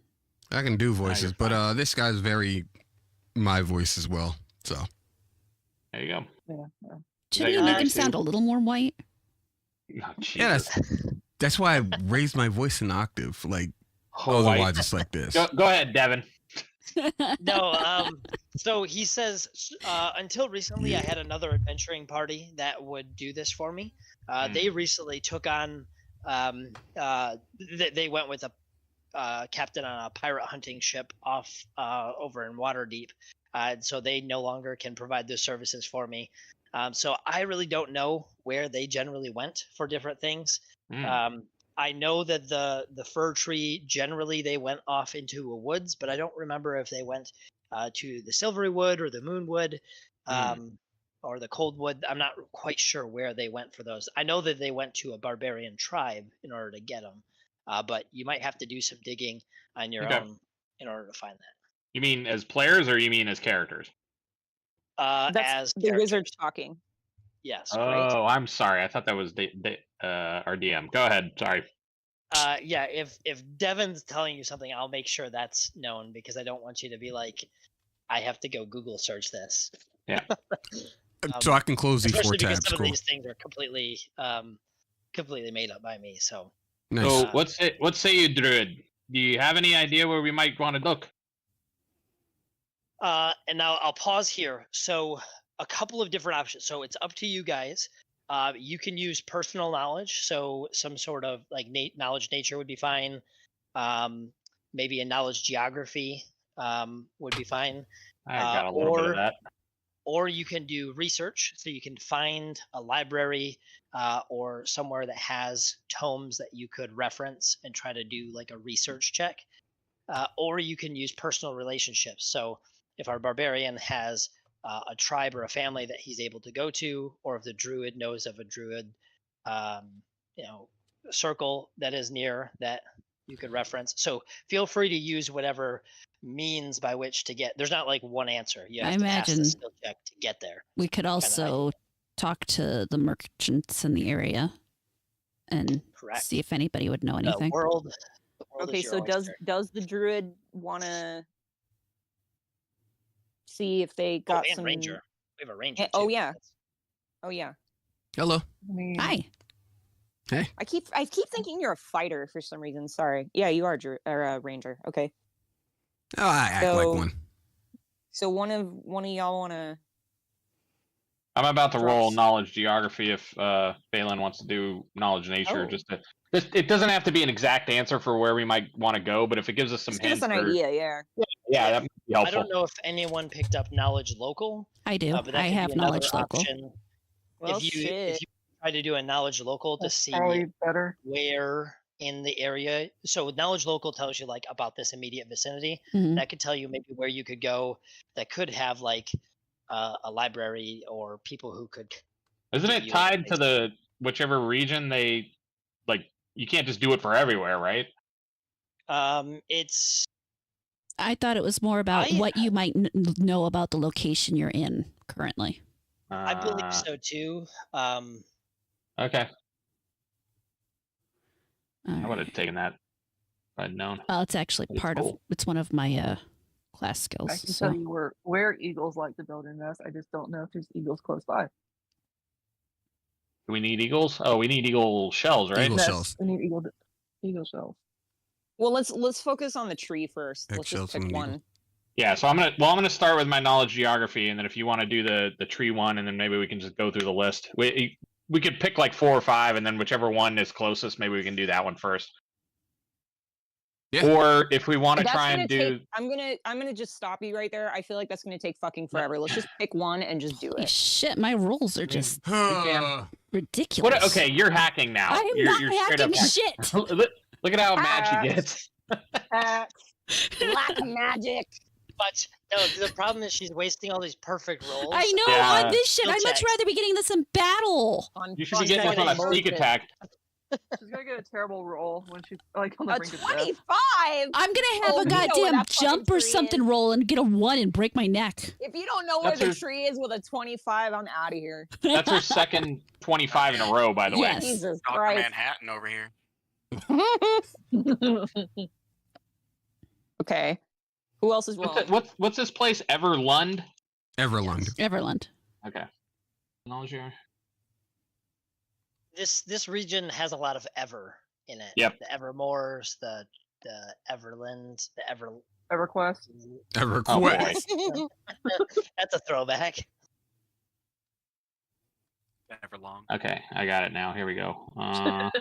I can do voices, you're but this guy's very my voice as well. So There you go. Yeah. Shouldn't your you make him accent? sound a little more white? Oh, yeah, Jesus. that's why I raised my voice an octave. Like Oh, otherwise, it's like this. Go ahead, Devin. No, so he says, until recently, I had another adventuring party that would do this for me. They recently took on, they went with a captain on a pirate hunting ship off over in Waterdeep. So they no longer can provide those services for me. So I really don't know where they generally went for different things. I know that the fir tree, generally they went off into a woods, but I don't remember if they went to the silvery wood or the moon wood or the cold wood. I'm not quite sure where they went for those. I know that they went to a barbarian tribe in order to get them, but you might have to do some digging on your Okay. own in order to find that. You mean as players or you mean as characters? That's As the characters. wizard talking. Yes. Oh, I'm sorry. I thought that was our DM. Go ahead. Sorry. Yeah, if Devin's telling you something, I'll make sure that's known because I don't want you to be like, I have to go Google search this. So I can close these four Especially because tabs. some of Cool. these things are completely made up by me. So Nice. So what say you, Druid? Do you have any idea where we might want to look? and now I'll pause here. So a couple of different options. So it's up to you guys. You can use personal knowledge. So some sort of like knowledge nature would be fine. Maybe a knowledge geography would be fine. I got a little bit of that. Or you can do research. So you can find a library or somewhere that has tomes that you could reference and try to do like a research check. Or you can use personal relationships. So if our barbarian has a tribe or a family that he's able to go to, or if the druid knows of a druid, circle that is near that you could reference. So feel free to use whatever means by which to get. There's not like one answer. You have I to pass the imagine skill check to get there. We could also talk to the merchants in the area and Correct. see if anybody would know anything. The world Okay, is your so oyster. does the druid want to see if they got and some ranger. We have a ranger. Oh too. yeah. Oh yeah. Hello. I mean, Hi. Hey. I keep thinking you're a fighter for some reason. Sorry. Yeah, you are a ranger. Okay. Oh, I act like one. So one of y'all want to? I'm about to roll Drops. knowledge geography if Phelan wants to do knowledge nature. Oh. It doesn't have to be an exact answer for where we might want to go, but if it gives us some Just give us hints, an idea. Yeah. that might be I helpful. don't know if anyone picked up knowledge local. I do. But that I could be have another knowledge local. option. Well, if you shit. try to do a knowledge local to that's see probably better. where in the area, so knowledge local tells you like about this immediate vicinity. Mhm. That could tell you maybe where you could go. That could have like a library or people who could. Isn't give it you tied to information. the whichever region they like? You can't just do it for everywhere, right? It's I thought it was more about what you might know about the location you're in currently. I believe so too. Okay, All I would have right. taken that if I'd known. Well, it's actually It's part cool. of. It's one of my class I skills. can So tell you where eagles like to build their nest. I just don't know if there's eagles close by. Do we need eagles? Oh, we need eagle shells, right? Eagle Nests, shells. We need eagle shells. Well, let's focus on the tree first. Let's Eggshells just pick and an one. eagle. Yeah, so I'm gonna start with my knowledge geography, and then if you want to do the tree one, and then maybe we can just go through the list. We could pick like 4 or 5, and then whichever one is closest, maybe we can do that one first. Yeah. Or if we want to That's try gonna and do, I'm gonna just stop you right there. I feel like that's gonna take fucking forever. Let's just pick one and just do holy it. shit, my rolls are just can. ridiculous. what? Okay, you're hacking now. I am you're, not you're straight hacking up shit. Look at how mad she gets. Black magic. but no, the problem is she's wasting all these perfect rolls. I know Yeah. on this shit. Skill I'd much checks. rather be getting this in battle. On You should be fun getting this on a fucking sneak bullshit. attack. She's gonna get a terrible roll when she's like on the A brink of death. 25. I'm gonna have Oh, a you know where goddamn that fucking jump or tree something is. roll and get a 1 and break my neck. If you don't know where That's the her- tree is with a 25, I'm out of here. That's her second 25 in a row, by the Yes. way. Jesus Dr. Christ. Manhattan over here. Okay. Who else is rolling? What's this place? Everlund? Everlund. Everland. Okay. Knowledge here. This region has a lot of ever in it. Yep. The Evermores, the Everland, the EverQuest. EverQuest. That's a throwback. Never long. Okay, I got it now. Here we go. Everlong.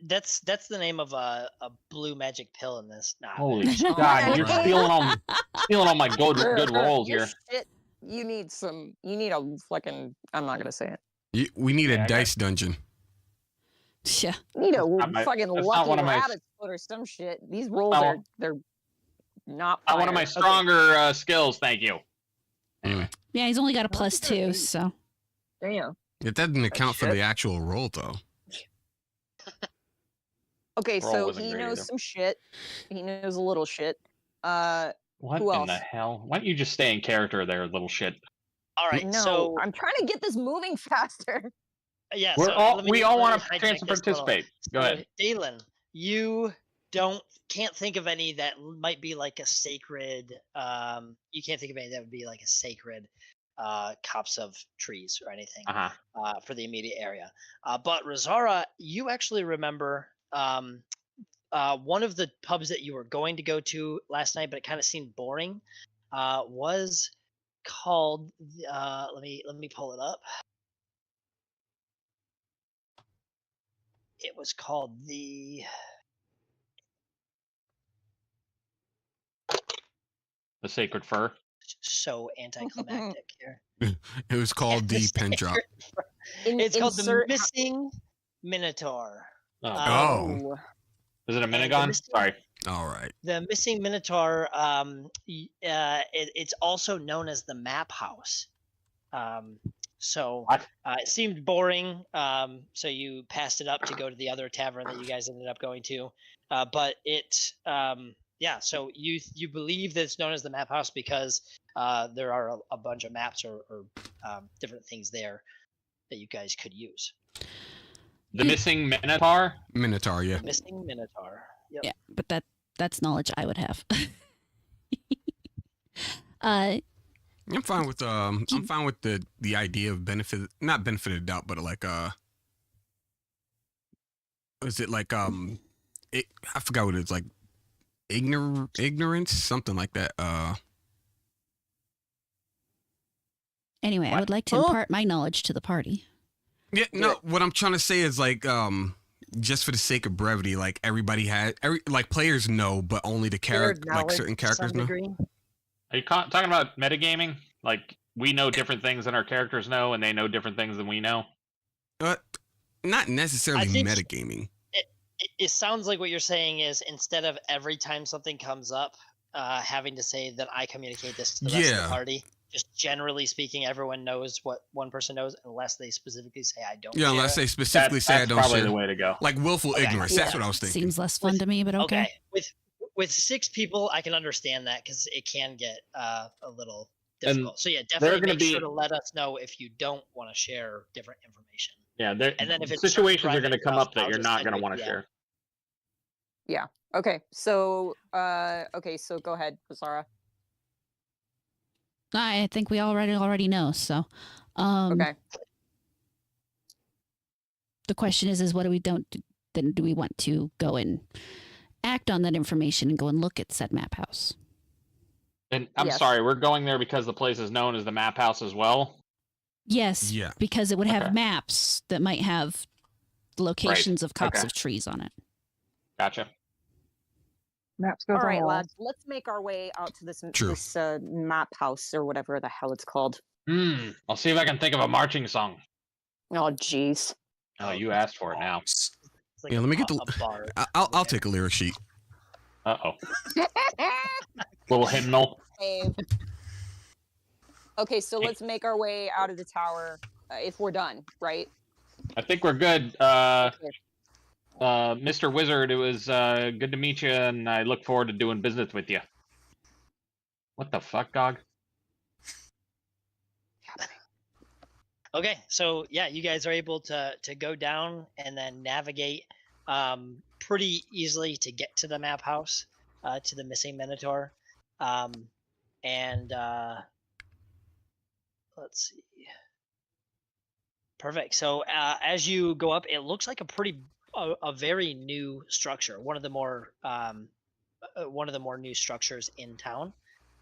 That's the name of a blue magic pill in this. Nah, Holy Oh, God, you're man. stealing all my good rolls Your here. shit, you need a fucking, I'm not gonna say it. We need Yeah, I a got dice dungeon. Yeah. You need a not my- fucking that's not lucky one of my- rabbit's foot or some shit. These rolls Not are, one- they're not Not one of my fire. Okay. stronger skills, thank you. Anyway, Yeah, he's only got a Well, plus that's a good 2, eight. so. Damn. It doesn't account for shit. the actual roll, though. Okay, Roll so wasn't he great knows either. some shit. He knows a little shit. what Who in else? the hell? Why don't you just stay in character there, little shit? All right, No, so I'm trying to get this moving faster. yeah, We're so all let me- we all let me want a hijack chance to this a little. participate. Go So, ahead. Dalen, you can't think of any that might be like a sacred. You can't think of any that would be like a sacred copse of trees or anything Uh-huh. for the immediate area. But Razara, you actually remember one of the pubs that you were going to go to last night, but it kind of seemed boring. Was called. Let me pull it up. It was called the. The sacred fur. So anticlimactic here. It was called the pen drop. It's called the Insert- Missing Minotaur. Oh, Oh. is it a the Minigon? missing- Sorry. All right. The Missing Minotaur. It's also known as the Map House. So What? it seemed boring. So you passed it up to go to the other tavern that you guys ended up going to. But it. Yeah, so you believe that it's known as the Map House because there are a bunch of maps or different things there that you guys could use. The missing Minotaur. Minotaur, yeah. Missing Minotaur. Yep. Yeah, but that's knowledge I would have. I'm fine with the idea of not benefit of doubt, but like is it like I forgot what it's like ignorance, something like that. Anyway, I would like to impart my knowledge to the party. Yeah, no, what I'm trying to say is like just for the sake of brevity, like like players know, but only the like certain characters know. Are you talking about metagaming? Like we know different things than our characters know, and they know different things than we know. Not necessarily metagaming. It sounds like what you're saying is instead of every time something comes up, having to say that I communicate this to the rest of the party. Just generally speaking, everyone knows what one person knows, unless they specifically say I don't. Yeah, unless they specifically say I don't. That's probably the way to go. Like willful ignorance. That's what I was thinking. Seems less fun to me, but okay. With 6 people, I can understand that because it can get a little difficult. So yeah, definitely make sure to let us know if you don't want to share different information. Yeah, and then if situations are going to come up that you're not going to want to share. Yeah. Okay. So go ahead, Bazara. I think we already know. So, okay. The question is what do we want to go and act on that information and go and look at said map house? And I'm sorry, we're going there because the place is known as the map house as well. Yes. Yeah. Because it would have maps that might have locations of cups of trees on it. Gotcha. Maps goes all right, on. lads. Let's make our way out to this map house or whatever the hell it's called. I'll see if I can think of a marching song. Oh, jeez. Oh, you asked for it now. Like let me get the. I'll take a lyric sheet. Little hymnal. Okay, so let's make our way out of the tower if we're done, right? I think we're good. Mr. Wizard, it was good to meet you, and I look forward to doing business with you. What the fuck, dog? Okay, so yeah, you guys are able to go down and then navigate pretty easily to get to the map house, to the missing Minotaur. Let's see. Perfect. So as you go up, it looks like a very new structure. One of the more new structures in town.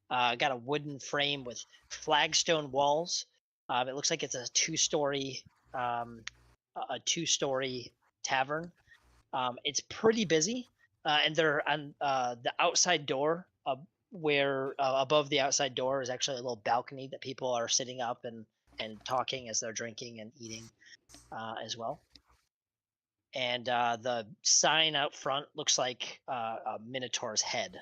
Got a wooden frame with flagstone walls. It looks like it's a two-story tavern. It's pretty busy, and they're on the outside door. Where above the outside door is actually a little balcony that people are sitting up and talking as they're drinking and eating as well. And the sign out front looks like a Minotaur's head.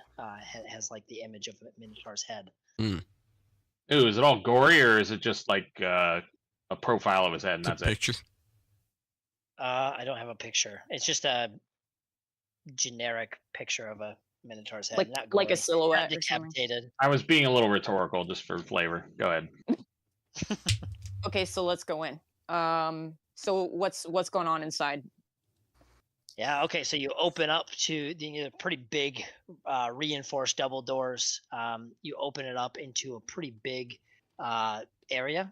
Has like the image of a Minotaur's head. Ooh, is it all gory, or is it just like a profile of his head and that's picture? I don't have a picture. It's just a generic picture of a Minotaur's head. Not gory, like a silhouette. Not decapitated. I was being a little rhetorical just for flavor. Go ahead. Okay, so let's go in. So what's going on inside? Yeah, okay, so you open up to the pretty big reinforced double doors. You open it up into a pretty big area.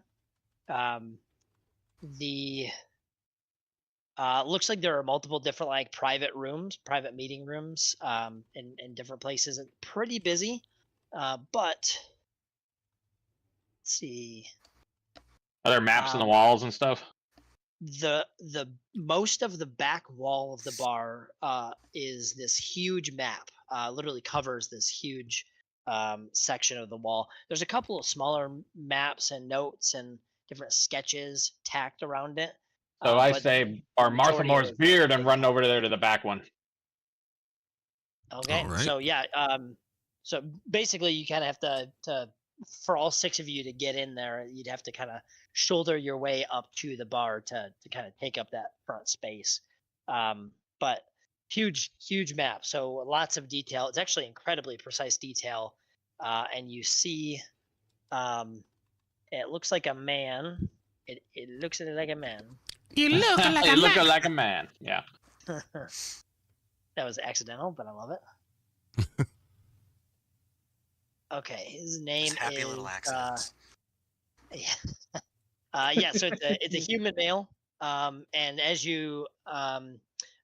Looks like there are multiple different like private meeting rooms in different places. It's pretty busy, but let's see. Are there maps on the walls and stuff? The most of the back wall of the bar is this huge map. Literally covers this huge section of the wall. There's a couple of smaller maps and notes and different sketches tacked around it. So I say our Martha Moore's beard and run over there to the back one. Okay, right. So yeah, so basically you kind of have to for all 6 of you to get in there, you'd have to kind of shoulder your way up to the bar to kind of take up that front space. But huge map, so lots of detail. It's actually incredibly precise detail, and you see, it looks like a man. It looks like a man. You look like a man. You look like a man. Yeah. That was accidental, but I love it. Okay, his name Just happy is little accidents. yeah. So it's a human male. And as you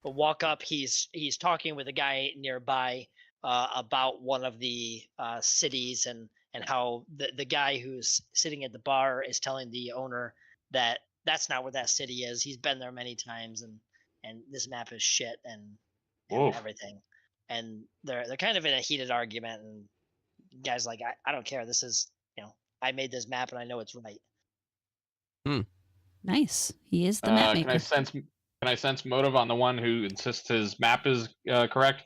walk up, he's talking with a guy nearby about one of the cities and how the guy who's sitting at the bar is telling the owner that that's not where that city is. He's been there many times, and this map is shit and Oof. everything. And they're kind of in a heated argument, and the guy's like, I don't care. This is, I made this map and I know it's right. Nice. He is the map maker. Can I sense motive on the one who insists his map is correct?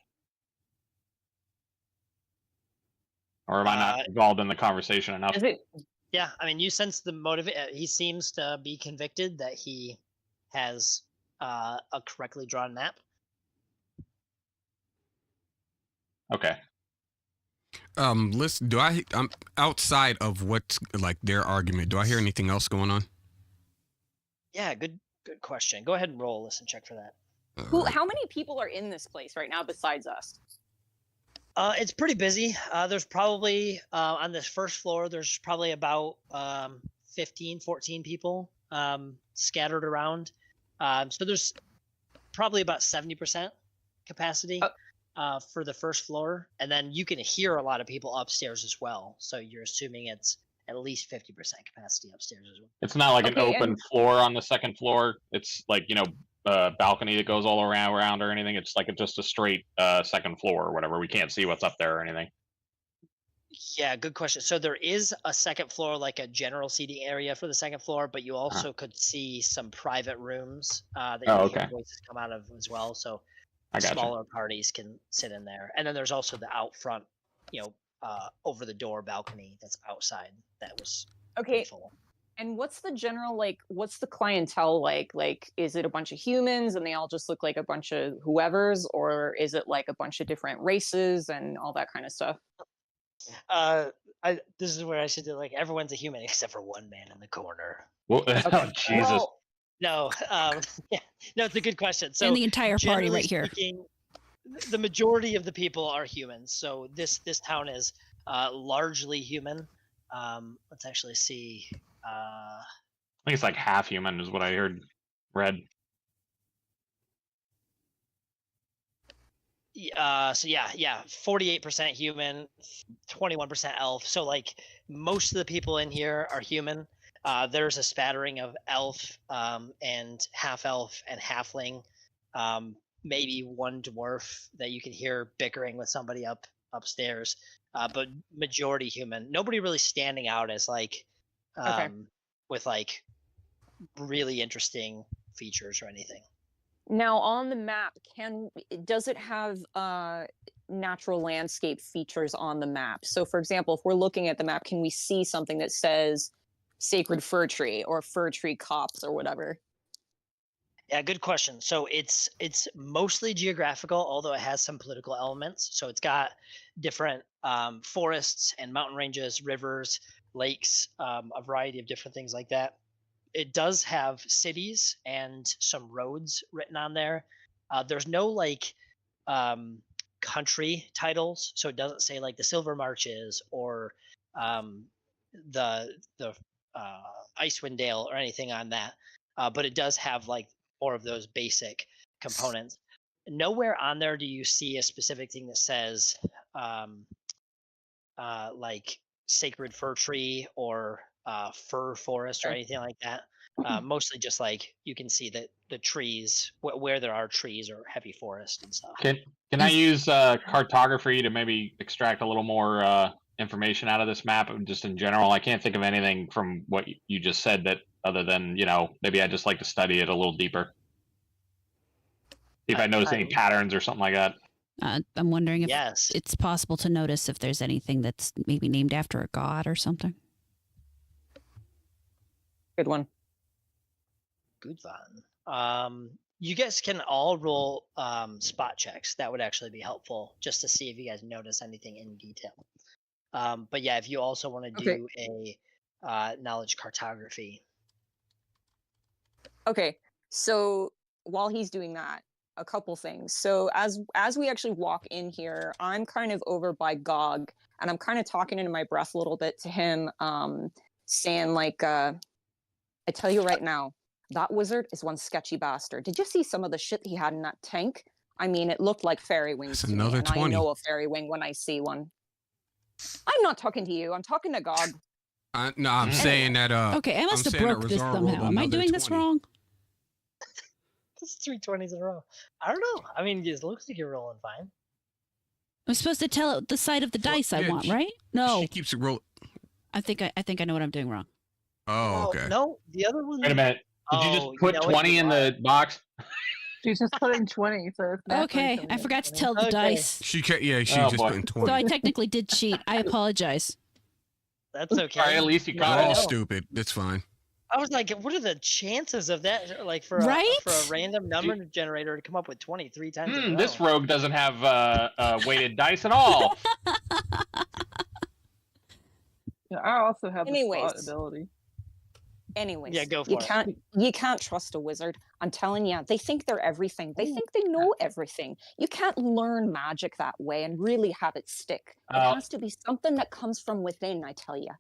Or am I not involved in the conversation enough? Is it? Yeah, I mean, you sense the motive. He seems to be convicted that he has a correctly drawn map. Okay. Listen, I'm outside of what's like their argument. Do I hear anything else going on? Yeah, good question. Go ahead and roll a listen check for that. How many people are in this place right now besides us? It's pretty busy. There's probably on this first floor, there's probably about 15, 14 people scattered around. So there's probably about 70% capacity for the first floor. And then you can hear a lot of people upstairs as well. So you're assuming it's at least 50% capacity upstairs as well. It's not like an open floor on the second floor. It's like, balcony that goes all around or anything. It's like just a straight second floor or whatever. We can't see what's up there or anything. Yeah, good question. So there is a second floor, like a general seating area for the second floor, but you also could see some private rooms that you hear voices come out of as well. So smaller parties can sit in there. And then there's also the out front, over the door balcony that's outside that was full. And what's the general, what's the clientele like? Like, is it a bunch of humans and they all just look like a bunch of whoever's, or is it like a bunch of different races and all that kind of stuff? This is where I should do, like, everyone's a human except for one man in the corner. Well, oh, Jesus. Well, no, yeah, no, it's a good question. So and the entire party right here. The majority of the people are humans. So this town is largely human. Let's actually see. I think it's like half human is what I read. So yeah, 48% human, 21% elf. So like most of the people in here are human. There's a spattering of elf and half elf and halfling. Maybe one dwarf that you can hear bickering with somebody upstairs. But majority human. Nobody really standing out as like with like really interesting features or anything. Now on the map, does it have natural landscape features on the map? So for example, if we're looking at the map, can we see something that says sacred fir tree or fir tree copse or whatever? Yeah, good question. So it's mostly geographical, although it has some political elements. So it's got different forests and mountain ranges, rivers, lakes, a variety of different things like that. It does have cities and some roads written on there. There's no like country titles, so it doesn't say like the Silver Marches or the Icewind Dale or anything on that. But it does have like more of those basic components. Nowhere on there do you see a specific thing that says like sacred fir tree or fir forest or anything like that. Mostly just like you can see that the trees where there are trees or heavy forest and stuff. Can I use cartography to maybe extract a little more information out of this map just in general? I can't think of anything from what you just said that other than, maybe I'd just like to study it a little deeper. See if I notice any patterns or something like that. I'm wondering if it's possible to notice if there's anything that's maybe named after a god or something. Good one. Good one. You guys can all roll spot checks. That would actually be helpful just to see if you guys notice anything in detail. But yeah, if you also want to do a knowledge cartography. Okay, so while he's doing that, a couple things. So as we actually walk in here, I'm kind of over by Gog, and I'm kind of talking into my breath a little bit to him, saying like, I tell you right now, that wizard is one sketchy bastard. Did you see some of the shit he had in that tank? I mean, it looked like fairy wings That's to me, another and 20. I know a fairy wing when I see one. I'm not talking to you. I'm talking to Gog. No, I'm saying that. Okay, I must have saying that broke this Rizar rolled somehow. Am I another doing this 20. wrong? This is 3 20s in a row. I don't know. I mean, it looks like you're rolling fine. I'm supposed to tell it the side of the Well, dice I yeah, want, right? No, She keeps it roll. I think I know what I'm doing wrong. Oh, okay. No, the other one. Wait a minute. Did you just put 20 in the box? She's just putting 20, so it's naturally Okay, coming I in forgot to 20. tell the Okay. dice. She just Oh, putting boy. 20. So I technically did cheat. I apologize. That's okay. All right, at least you No, caught We're it. all no. stupid. It's fine. I was like, what are the chances of that? Like for Right? a random number generator to come up with 23 times in a row. This rogue doesn't have weighted dice at all. Yeah, I also have the Anyways. spot ability. Anyways, Yeah, go you for it. you can't trust a wizard. I'm telling you, they think they're everything. They think they know everything. You can't learn magic that way and really have it stick. It Oh. has to be something that comes from within, I tell you.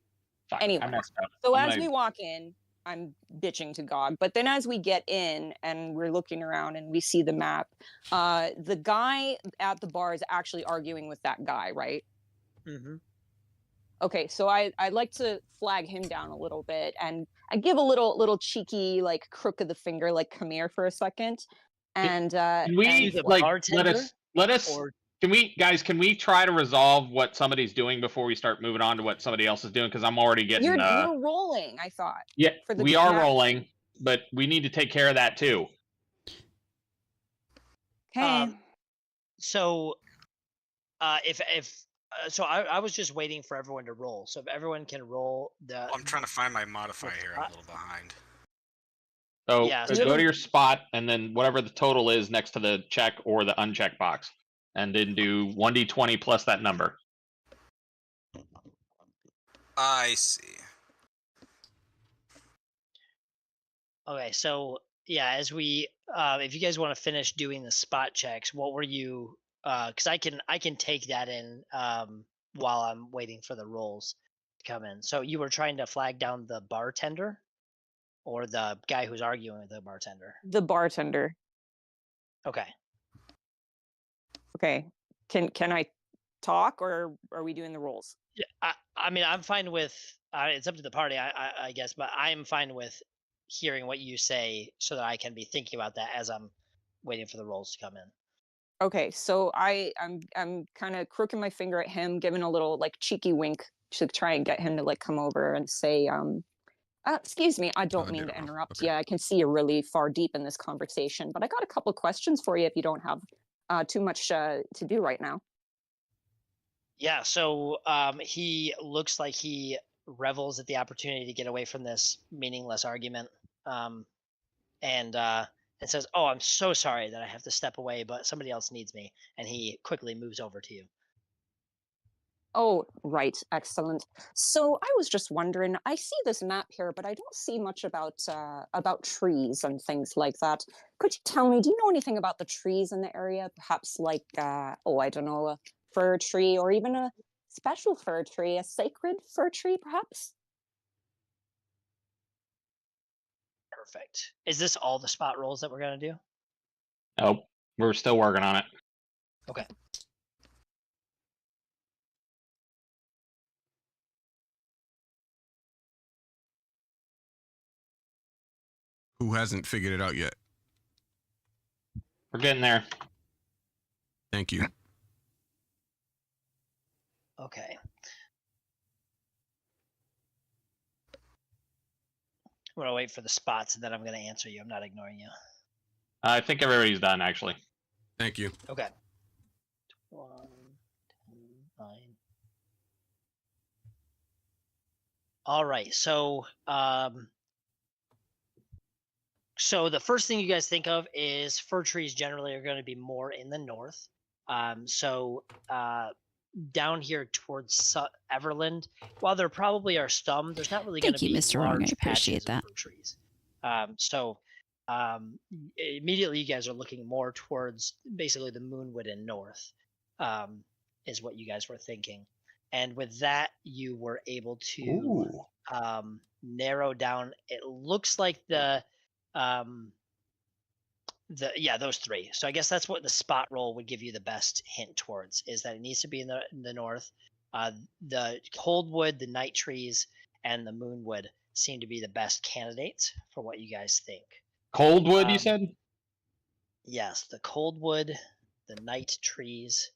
Fuck, Anyway, I messed up. So I'm as gonna- we walk in, I'm bitching to Gog, but then as we get in and we're looking around and we see the map, the guy at the bar is actually arguing with that guy, right? Mm-hmm. Okay, so I'd like to flag him down a little bit, and I give a little cheeky like crook of the finger, like come here for a second, and Can we the like bartender, let us or can we try to resolve what somebody's doing before we start moving on to what somebody else is doing? Because I'm already getting you're rolling. I thought. yeah, for the we are map. rolling, but we need to take care of that too. Okay. so if so I was just waiting for everyone to roll. So if everyone can roll the I'm trying to find my modifier here. I'm a little behind. So Yeah, go so- to your spot and then whatever the total is next to the check or the unchecked box, and then do 1d20 plus that number. I see. Okay, so yeah, as we if you guys want to finish doing the spot checks, what were you because I can take that in while I'm waiting for the rolls to come in. So you were trying to flag down the bartender or the guy who's arguing with the bartender. The bartender. Okay. Okay. Can I talk, or are we doing the rolls? Yeah, I mean I'm fine with it's up to the party I guess, but I'm fine with hearing what you say so that I can be thinking about that as I'm waiting for the rolls to come in. Okay, so I'm kind of crooking my finger at him, giving a little like cheeky wink to try and get him to like come over and say, excuse me, I don't mean to interrupt. Okay. Yeah, I can see you're really far deep in this conversation, but I got a couple questions for you if you don't have too much to do right now. Yeah, so he looks like he revels at the opportunity to get away from this meaningless argument, and says, "Oh, I'm so sorry that I have to step away, but somebody else needs me." And he quickly moves over to you. Oh, right, excellent. So I was just wondering, I see this map here, but I don't see much about trees and things like that. Could you tell me, do you know anything about the trees in the area? Perhaps like, oh, I don't know, a fir tree, or even a special fir tree, a sacred fir tree, perhaps? Perfect. Is this all the spot rolls that we're gonna do? Nope, we're still working on it. Okay. Who hasn't figured it out yet? We're getting there. Thank you. Okay. I'm gonna wait for the spots and then I'm gonna answer you. I'm not ignoring you. I think everybody's done actually. Thank you. Okay. 1, 10, 9. All right. So so the first thing you guys think of is fir trees generally are going to be more in the north. So down here towards Everland, while there probably are some, there's not really going Thank to you, be Mr. Wrong. I large appreciate patches of that. fir trees. So immediately you guys are looking more towards basically the Moonwood and north, is what you guys were thinking. And with that, you were able to narrow down. It looks like those three. So I guess that's what the spot roll would give you the best hint towards, is that it needs to be in the north. The Coldwood, the Night Trees, and the Moonwood seem to be the best candidates for what you guys think. Coldwood, you said? Yes, the Coldwood, the Night Trees,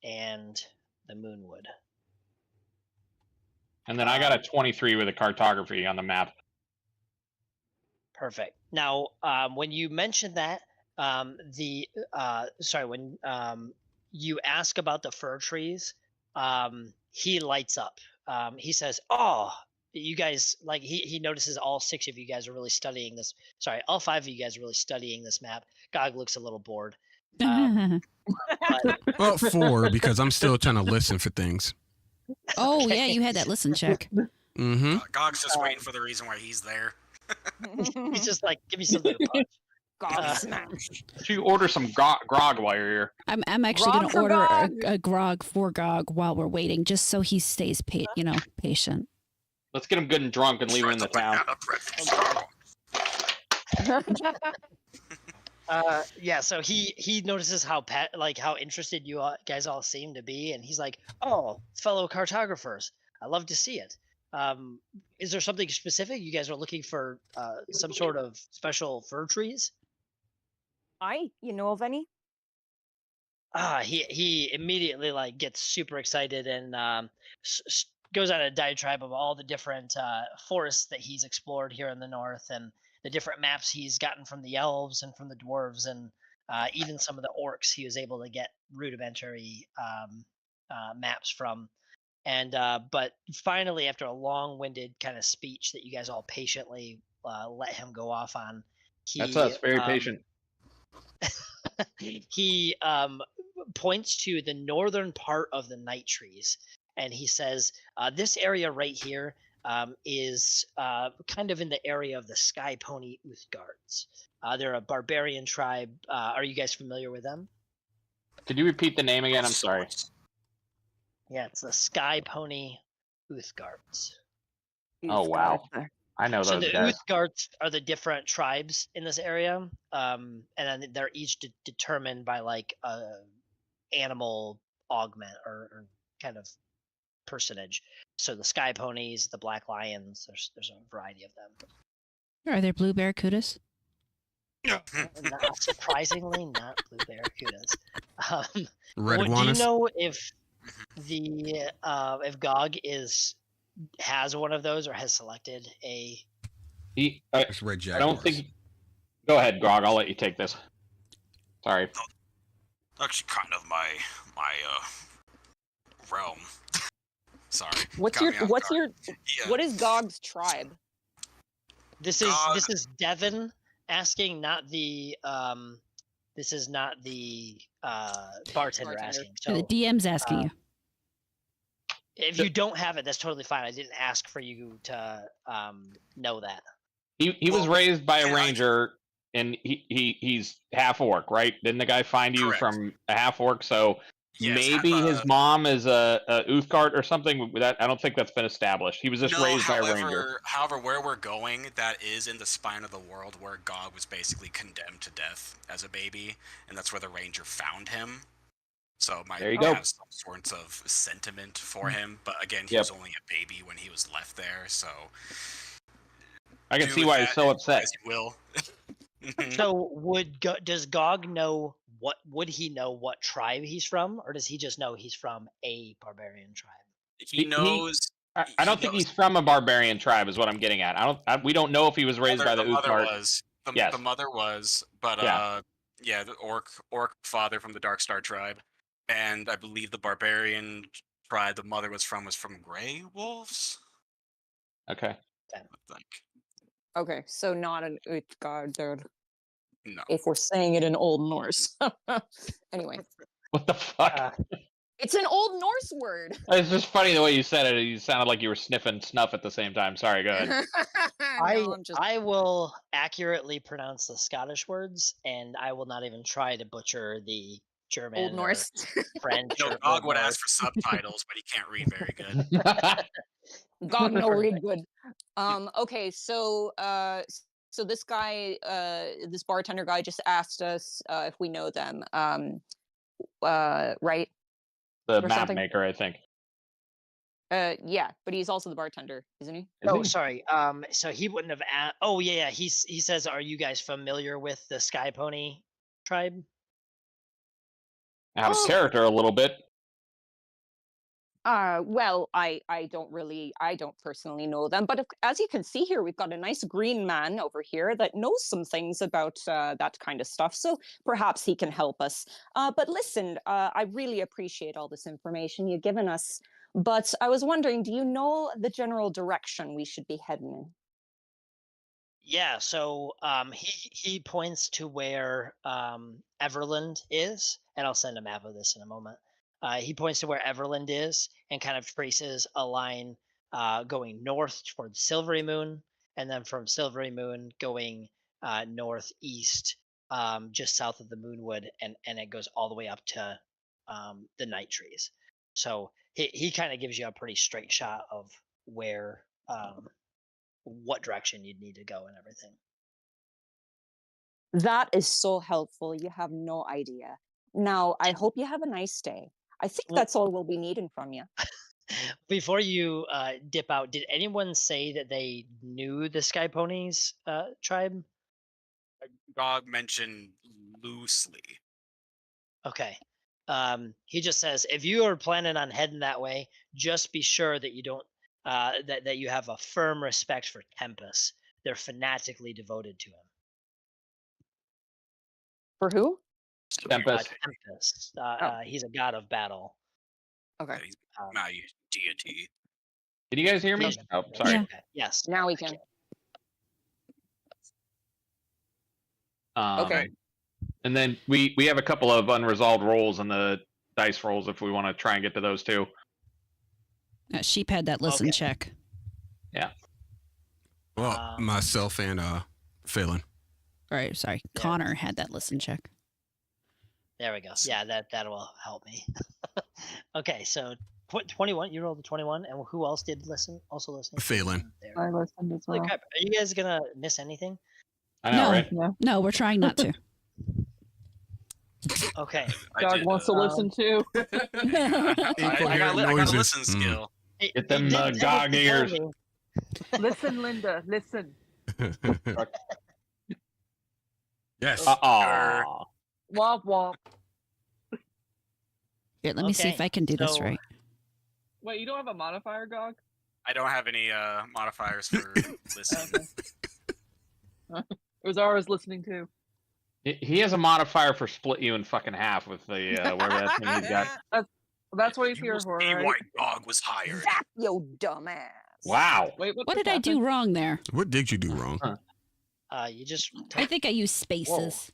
and the Moonwood. And then I got a 23 with a cartography on the map. Perfect. Now, when you mentioned that, when you ask about the fir trees, he lights up. He says, "Oh, you guys, like he notices all 6 of you guys are really studying this. Sorry, all 5 of you guys are really studying this map." Gog looks a little bored. But, Well, 4 because I'm still trying to listen for things. Oh yeah, you had that listen check. Mm-hmm. Gog's just waiting for the reason why he's there. he's just like, "Give me something to punch." Gog smash. You order some grog while you're here. I'm actually Grog going to for order Gog. a grog for Gog while we're waiting, just so he stays patient. Let's get him good and drunk and leave him in the town. Yeah, so he notices how how interested you guys all seem to be, and he's like, "Oh, fellow cartographers, I love to see it. Is there something specific you guys are looking for? Some sort of special fir trees?" You know of any? He immediately gets super excited and goes on a diatribe of all the different forests that he's explored here in the north, and the different maps he's gotten from the elves and from the dwarves, and even some of the orcs he was able to get rudimentary maps from. And but finally, after a long-winded kind of speech that you guys all patiently let him go off on, That's us, very patient. he points to the northern part of the Night Trees, and he says, "This area right here is kind of in the area of the Sky Pony Uthgards. They're a barbarian tribe. Are you guys familiar with them?" Could you repeat the name again? I'm sorry. Yeah, it's the Sky Pony Uthgards. Oh, wow. I know So those the guys. Uthgards are the different tribes in this area, and then they're each determined by a animal augment or kind of personage. So the Sky Ponies, the Black Lions, there's a variety of them. Are there blue barracudas? Not surprisingly, not blue barracudas. Red Do you iguanas. know if Gog has one of those or has selected a? It's red I jaguars. don't think. Go ahead, Grog. I'll let you take this. Sorry. Actually, kind of my realm. Sorry. What's got your me off what's guard. your Yeah. what is Gog's tribe? This Gog. is Devin asking, not the this is not the bartender Bartender. asking. The So DM's asking you. if you don't have it, that's totally fine. I didn't ask for you to know that. He was raised by a yeah, ranger, and he's half orc, right? Didn't the guy find you Correct. from a half orc? So Yes, maybe his mom is a Uthgard or something. That I don't think that's been established. He was just No, raised by a ranger. however, where we're going, that is in the spine of the world where Gog was basically condemned to death as a baby, and that's where the ranger found him. So might There you go. have some sorts of sentiment for him, but again, he Yep. was only a baby when he was left there, so I can do see with why he's that so upset. as you will. So does Gog know would he know what tribe he's from, or does he just know he's from a barbarian tribe? He knows. I don't think he's from a barbarian tribe, is what I'm getting at. We don't know if he was raised by the mother Uthgard. was. Yes. The mother was, but Yeah. the orc father from the Darkstar tribe, and I believe the barbarian tribe the mother was from Grey Wolves. Okay. I think. Okay, so not an Uthgarder, No. if we're saying it in Old Norse. Anyway, What the fuck? It's an Old Norse word. It's just funny the way you said it. You sounded like you were sniffing snuff at the same time. Sorry, go ahead. I will accurately pronounce the Scottish words, and I will not even try to butcher the German Old Norse. French. Gog would ask for subtitles, but he can't read very good. God no read good. Okay, so so this guy, this bartender guy just asked us if we know them. Right? The Or map something? maker, I think. Yeah, but he's also the bartender, isn't he? Is Oh, he? sorry. So he wouldn't have. Oh, yeah. He says, "Are you guys familiar with the Sky Pony tribe?" Out of character a little bit. Well, I don't personally know them, but as you can see here, we've got a nice green man over here that knows some things about that kind of stuff. So perhaps he can help us. But listen, I really appreciate all this information you've given us. But I was wondering, do you know the general direction we should be heading in? Yeah. So he points to where Everland is, and I'll send a map of this in a moment. He points to where Everland is and kind of traces a line going north towards Silvery Moon, and then from Silvery Moon going northeast, just south of the Moonwood, and it goes all the way up to the Night Trees. So he kind of gives you a pretty straight shot of where what direction you'd need to go and everything. That is so helpful. You have no idea. Now, I hope you have a nice day. I think Well- that's all we'll be needing from you. Before you dip out, did anyone say that they knew the Sky Ponies tribe? Gog mentioned loosely. Okay. He just says, if you are planning on heading that way, just be sure that you don't that you have a firm respect for Tempest. They're fanatically devoted to him. For who? Tempest. Tempest. Oh. He's a god of battle. Okay. He's Um, my deity. Can you guys hear me? Yes. Oh, sorry. Yeah. Okay, yes. Now we can. Okay. And then we have a couple of unresolved rolls in the dice rolls if we want to try and get to those too. Sheep had that listen Okay. check. Well, myself and Phelan. Right, sorry. Yeah. Connor had that listen check. There we go. Yeah, that will help me. Okay, so 21. You rolled a 21, and who else did listen? Also listening. Phelan. There. I listened as Holy well. crap! Are you guys gonna miss anything? I know, No. right? Yeah. No, we're trying not to. Okay. Dog wants to listen too. I got a listen skill. Get them gog ears. Listen, Linda. Listen. Yes. Aw. Womp womp. Here, let me see if Okay, I can do this so- right. Wait, you don't have a modifier, Gog? I don't have any modifiers for listen. Ozara's listening too. He has a modifier for split you in fucking half with the where that thing he's got. That's what he's You here will for, see right? why Gog was hired. Zap, yo dumbass. Wow. Wait, What did I do wrong there? What did you do wrong? You just. I think I used spaces.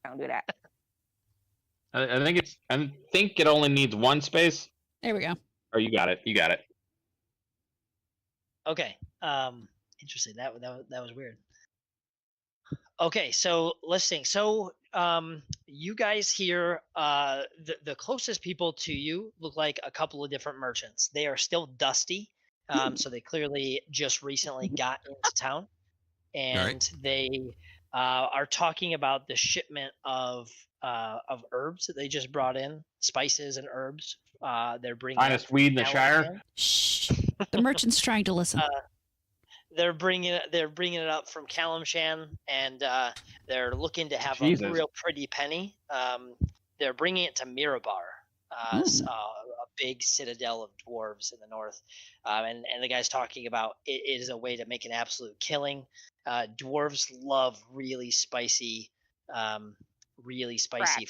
Don't do that. I think it only needs one space. There we go. Oh, you got it. You got it. Okay. Interesting. That was weird. Okay, so let's think. So you guys here, the closest people to you look like a couple of different merchants. They are still dusty, so they clearly just recently got into town, and they are talking about the shipment of herbs that they just brought in, spices and herbs. They're bringing Minus weed in the Shire. Shh. The merchant's trying to listen. They're bringing it up from Calamshan, and they're looking to have Jesus. a real pretty penny. They're bringing it to Mirabar, a big citadel of dwarves in the north. And the guy's talking about it is a way to make an absolute killing. Dwarves love really spicy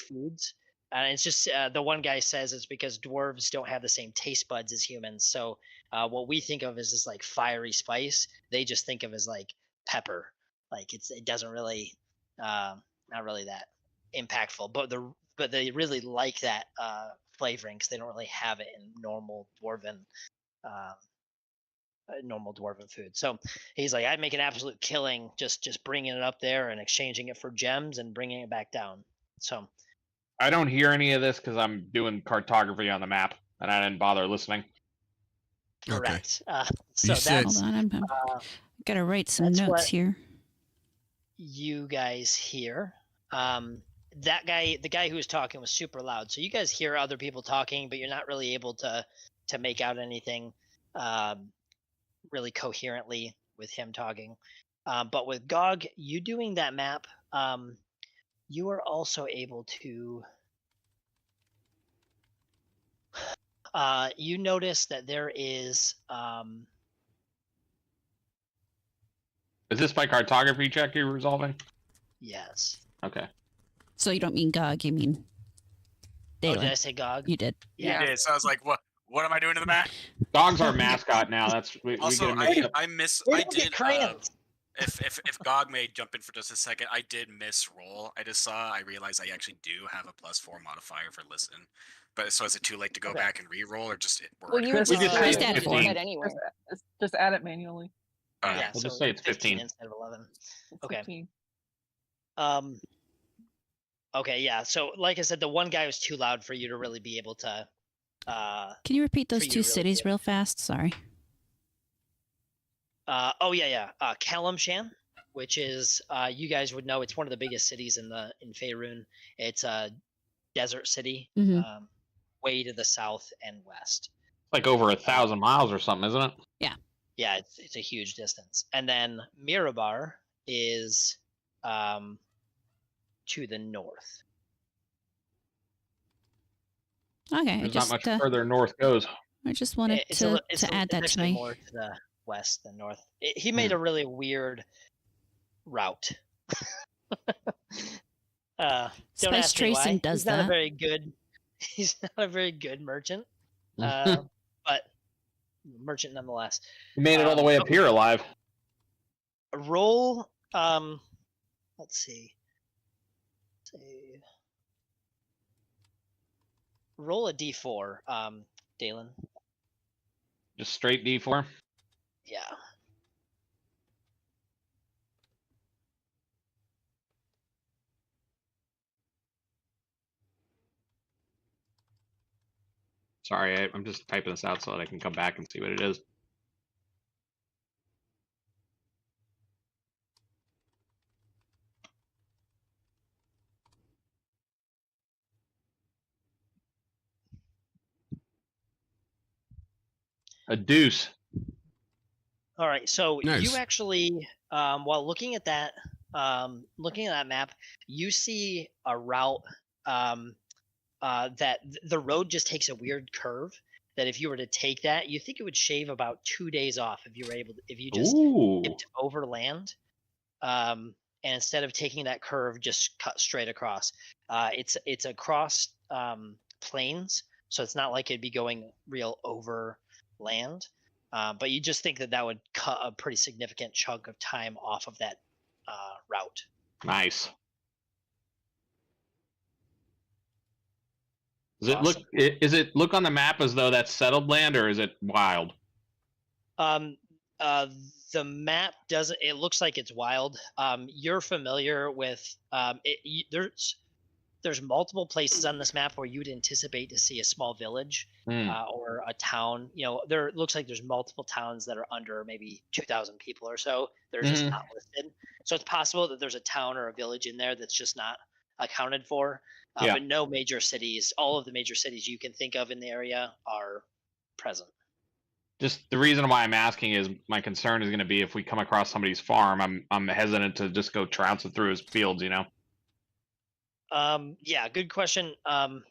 foods. And it's just the one guy says it's because dwarves don't have the same taste buds as humans. So what we think of as this like fiery spice, they just think of as like pepper. Like it doesn't really, not really that impactful. But but they really like that flavoring because they don't really have it in normal dwarven food. So he's like, I'd make an absolute killing just bringing it up there and exchanging it for gems and bringing it back down. So I don't hear any of this because I'm doing cartography on the map and I didn't bother listening. correct. You said- Hold on, I'm gotta write some that's notes what- here. you guys hear. That guy, the guy who was talking, was super loud. So you guys hear other people talking, but you're not really able to make out anything really coherently with him talking. But with Gog, you doing that map, you are also able to. You notice that there is. Is this my cartography check you're resolving? Yes. Okay. So you don't mean Gog, you mean Oh, Dalen. did I say Gog? You did. Yeah. You did. So I was like, what am I doing to the map? Dog's our mascot now. That's we Also, get a mix up. I miss. Where I did we get did. crayons? If Gog may jump in for just a second, I did miss roll. I realized I actually do have a +4 modifier for listen. But so is it too late to go Okay. back and re-roll, or just Well, you Chris, would just say just it's add 15. it anyway. Just add it manually. Yeah, We'll so just say it's 15. instead of 11. It's Okay. 15. Okay, yeah. So, like I said, the one guy was too loud for you to really be able to. Can you repeat For those you two to really cities do it. real fast? Sorry. Oh yeah. Kalimshan, which is you guys would know, it's one of the biggest cities in Faerun. It's a desert city, Mhm. way to the south and west. Like over 1,000 miles or something, isn't it? Yeah, it's a huge distance. And then Mirabar is to the north. Okay, I There's just not much further north goes. I just wanted It's to it's add that to actually my. more to the west than north. He made a really weird route. Don't Spice ask me why. tracing does He's not that. a very good. He's not a very good merchant, Mm-hmm. but merchant nonetheless. We made it all the way up here alive. Roll. Let's see. Roll a d4, Dalen. Just straight D4. Yeah. Sorry, I'm just typing this out so that I can come back and see what it is. A deuce. All right. So Nice. you actually, while looking at that map, you see a route that the road just takes a weird curve. That if you were to take that, you think it would shave about 2 days off if you were able to, if you just Ooh. dipped overland, and instead of taking that curve, just cut straight across. It's across plains, so it's not like it'd be going real over land. But you just think that would cut a pretty significant chunk of time off of that route. Nice. Awesome. Is it look on the map as though that's settled land, or is it wild? The map doesn't. It looks like it's wild. You're familiar with there's multiple places on this map where you'd anticipate to see a small village or a town. You know, it looks like there's multiple towns that are under maybe 2,000 people or so. They're just not listed. So it's possible that there's a town or a village in there that's just not accounted for. But no major cities. All of the major cities you can think of in the area are present. Just the reason why I'm asking is my concern is going to be if we come across somebody's farm, I'm hesitant to just go trouncing through his fields, you know. Yeah, good question. I'm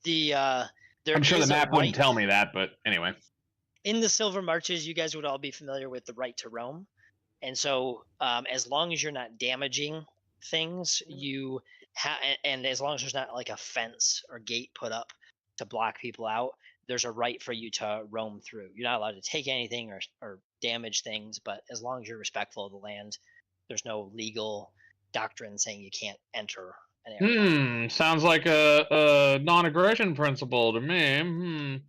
sure the map wouldn't tell me that, but anyway. In the Silver Marches, you guys would all be familiar with the right to roam, and so as long as you're not damaging things, and as long as there's not like a fence or gate put up to block people out, there's a right for you to roam through. You're not allowed to take anything or damage things, but as long as you're respectful of the land, there's no legal doctrine saying you can't enter an area. Sounds like a non-aggression principle to me.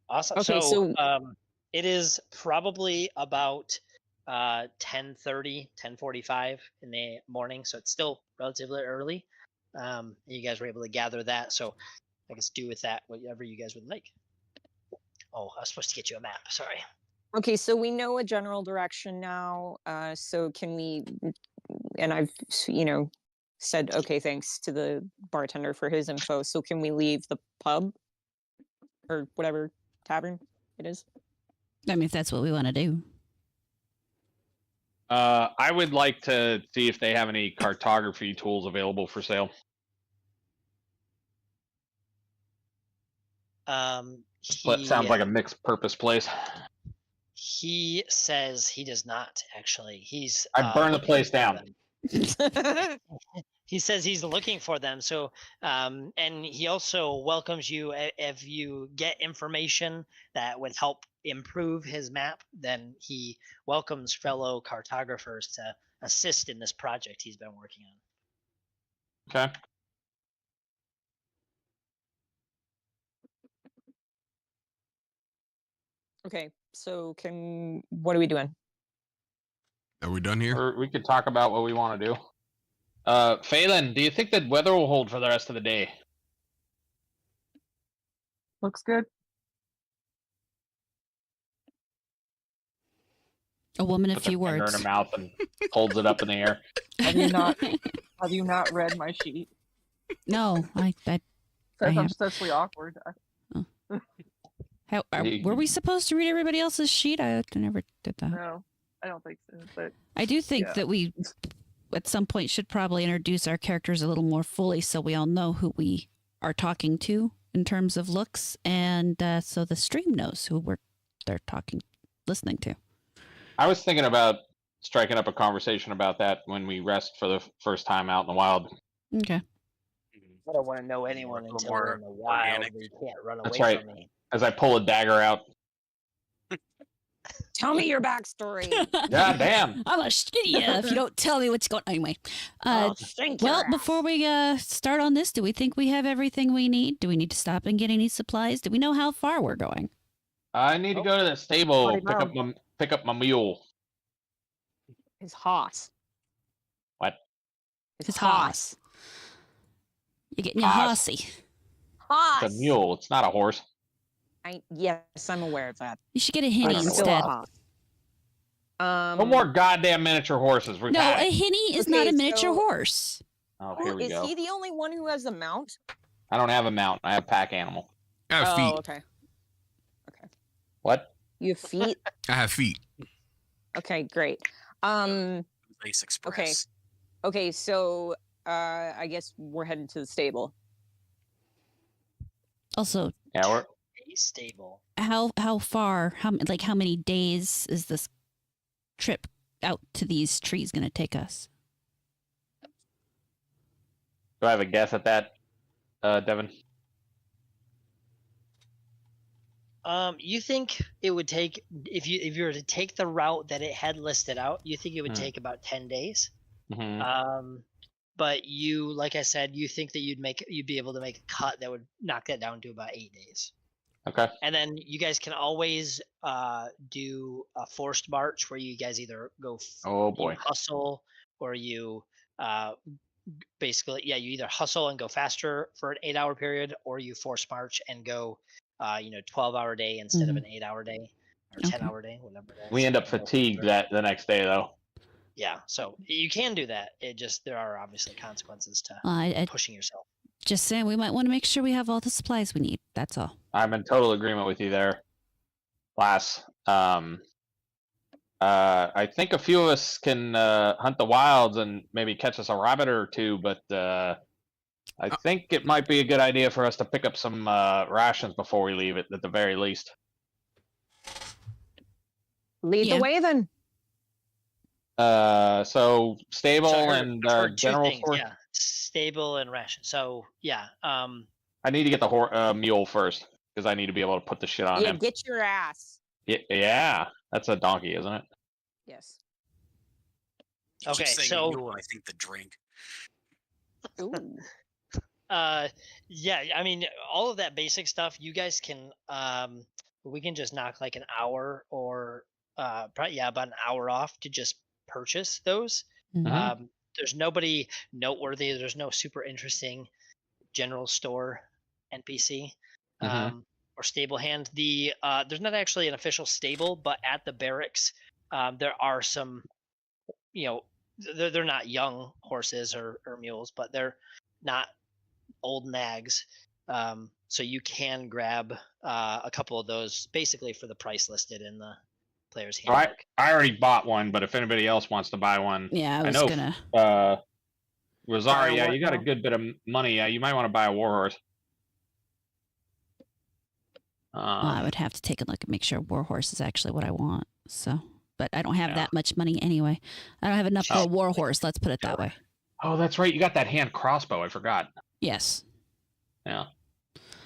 Awesome. Okay, so it is probably about 10:30, 10:45 in the morning, so it's still relatively early. You guys were able to gather that, so I guess do with that whatever you guys would like. Oh, I was supposed to get you a map. Sorry. Okay, so we know a general direction now. So can we? And I've said okay, thanks to the bartender for his info. So can we leave the pub or whatever tavern it is? I mean, if that's what we want to do. I would like to see if they have any cartography tools available for sale. Sounds like a mixed purpose place. He says he does not actually. I burn the place down. He says he's looking for them. So, and he also welcomes you if you get information that would help improve his map. Then he welcomes fellow cartographers to assist in this project he's been working on. Okay. Okay, so what are we doing? Are we done here? Or we could talk about what we want to do. Phelan, do you think that weather will hold for the rest of the day? Looks good. A woman, a Puts few her finger words. in her mouth and holds it up in the air. Have you not read my sheet? No, I Says I'm have- especially awkward. were we supposed to read everybody else's sheet? I never did that. No, I don't think so. But I do think Yeah. that we, at some point, should probably introduce our characters a little more fully so we all know who we are talking to in terms of looks, and so the stream knows who they're listening to. I was thinking about striking up a conversation about that when we rest for the first time out in the wild. Okay. I don't want to know anyone little until more we're in the wild. organic. You can't run That's away right. from me. As I pull a dagger out. Tell me your backstory. God damn. I'm gonna shit you if you don't tell me what's going on. Anyway, I'll sink your well, ass. before we start on this, do we think we have everything we need? Do we need to stop and get any supplies? Do we know how far we're going? I need to go to the stable, Buddy, pick up my mule. His hoss. What? His hoss. You're getting your Hoss. hossy. Hoss. It's a mule. It's not a horse. Yes, I'm aware of that. You should get a hinny Still instead. No more goddamn miniature horses. We've No, had a it. hinny is Okay, not a miniature so- horse. Oh, here we Is go. he the only one who has a mount? I don't have a mount. I have pack animal. I have Oh, feet. okay. What? You have feet? I have feet. Okay, great. Lace Express. Okay, so I guess we're heading to the stable. Also, Yeah, we're He's stable. how far? How many days is this trip out to these trees going to take us? Do I have a guess at that, Devin? You think it would take if you were to take the route that it had listed out, you think it would take about 10 days. Mm-hmm. But you, like I said, you think that you'd be able to make a cut that would knock that down to about 8 days. Okay. And then you guys can always do a forced march where you guys either go Oh you boy. hustle or you basically you either hustle and go faster for an 8-hour period, or you force march and go 12-hour day instead of an 8-hour day or Okay. 10-hour day, whatever it is. We end up fatigued the next day though. Yeah, so you can do that. It just there are obviously consequences to I pushing yourself. just saying we might want to make sure we have all the supplies we need. That's all. I'm in total agreement with you there, Lass. I think a few of us can hunt the wilds and maybe catch us a rabbit or two, but I think it might be a good idea for us to pick up some rations before we leave it, at the very least. Lead Yeah. the way then. So stable So I and heard two general things, store. yeah, stable and ration. So yeah, I need to get the mule first because I need to be able to put the shit on Yeah, him. get your ass. Yeah, that's a donkey, isn't it? Yes. You Okay, keep saying so mule, and I think the drink. Ooh. yeah, I mean, all of that basic stuff, you guys can, we can just knock like an hour or, probably, yeah, about an hour off to just purchase those. Mhm. There's nobody noteworthy. There's no super interesting general store NPC, or stable hand. There's not actually an official stable, but at the barracks, there are some, you know, they're not young horses or mules, but they're not old nags. So you can grab a couple of those basically for the price listed in the player's So I, handbook. I already bought one, but if anybody else wants to buy one, Yeah, I was know gonna. Rosaria, Buy a you got a what good bit of money. You might want to buy a warhorse. Well, I would have to take a look and make sure Warhorse is actually what I want. So, but I don't have Yeah. that much money anyway. I don't have enough for a Warhorse. Let's put it that way. Oh, that's right. You got that hand crossbow. I forgot. Yes. Yeah.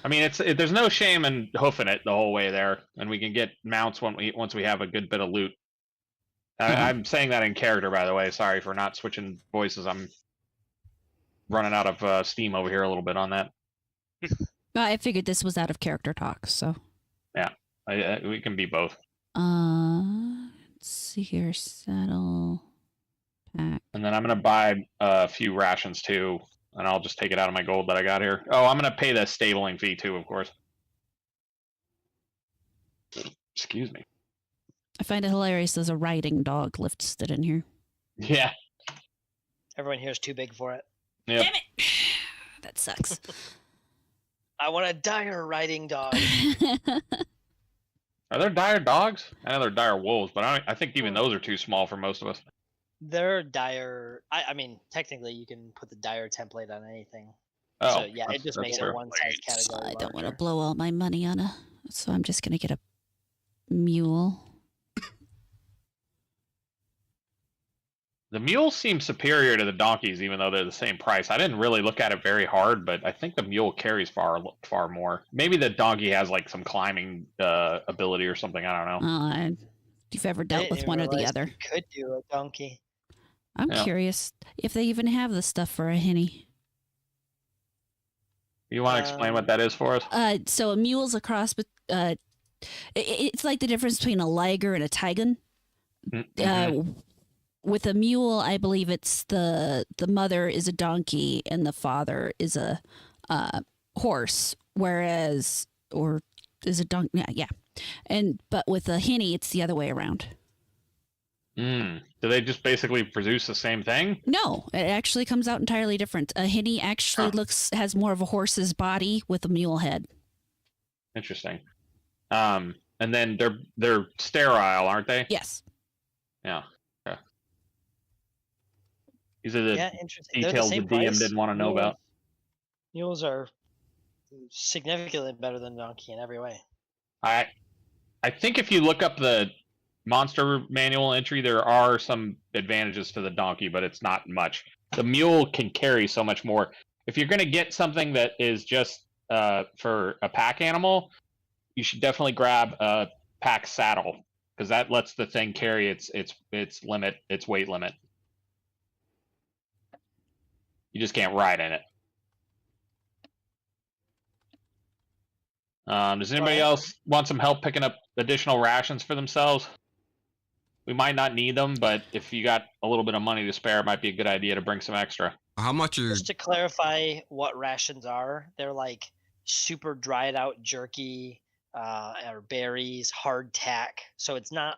I mean, there's no shame in hoofing it the whole way there, and we can get mounts once we have a good bit of loot. I'm saying that in character, by the way. Sorry for not switching voices. I'm running out of steam over here a little bit on that. Well, I figured this was out of character talk, so. Yeah, we can be both. Let's see here. Saddle pack. And then I'm gonna buy a few rations too, and I'll just take it out of my gold that I got here. Oh, I'm gonna pay the stabling fee too, of course. Excuse me. I find it hilarious there's a riding dog listed in here. Yeah. Everyone here is too big for it. Yep. Damn it! That sucks. I want a dire riding dog. Are there dire dogs? I know they're dire wolves, but I think even those are too small for most of us. They're dire. I mean, technically, you can put the dire template on anything. Oh, So yeah, it just makes true. it one size category. I don't want to larger. blow all my money on so I'm just gonna get a mule. The mules seem superior to the donkeys, even though they're the same price. I didn't really look at it very hard, but I think the mule carries far more. Maybe the donkey has like some climbing ability or something. I don't know. If you've ever I dealt didn't with even one or the realize other, you could do a donkey. I'm Yeah. curious if they even have the stuff for a henny. You want to explain what that is for us? So a mule's a cross, but it's like the difference between a liger and a tigan. With a mule, I believe it's the mother is a donkey and the father is a horse, whereas or is a donkey. Yeah. But with a henny, it's the other way around. Do they just basically produce the same thing? No, it actually comes out entirely different. A henny actually has more of a horse's body with a mule head. Interesting. And then they're sterile, aren't they? Yes. Yeah. Okay. These are the interesting. They're the details the same DM price. didn't want to know about. Mules are significantly better than donkey in every way. I think if you look up the monster manual entry, there are some advantages to the donkey, but it's not much. The mule can carry so much more. If you're going to get something that is just for a pack animal, you should definitely grab a pack saddle, because that lets the thing carry its weight limit. You just can't ride in it. Does anybody else want some help picking up additional rations for themselves? We might not need them, but if you got a little bit of money to spare, it might be a good idea to bring some extra. How much are... Just to clarify what rations are, they're like super dried out jerky, or berries, hard tack. So it's not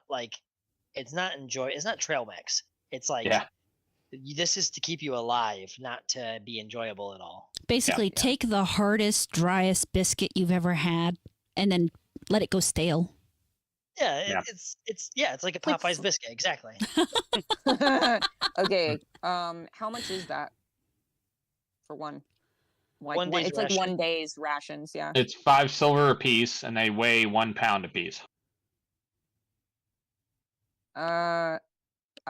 trail mix. It's like, this is to keep you alive, not to be enjoyable at all. Basically, take the hardest, driest biscuit you've ever had and then let it go stale. Yeah, it's like a Popeye's biscuit, exactly. Okay, how much is that for one? It's like 1 day's rations, yeah. It's 5 silver a piece, and they weigh 1 pound a piece. I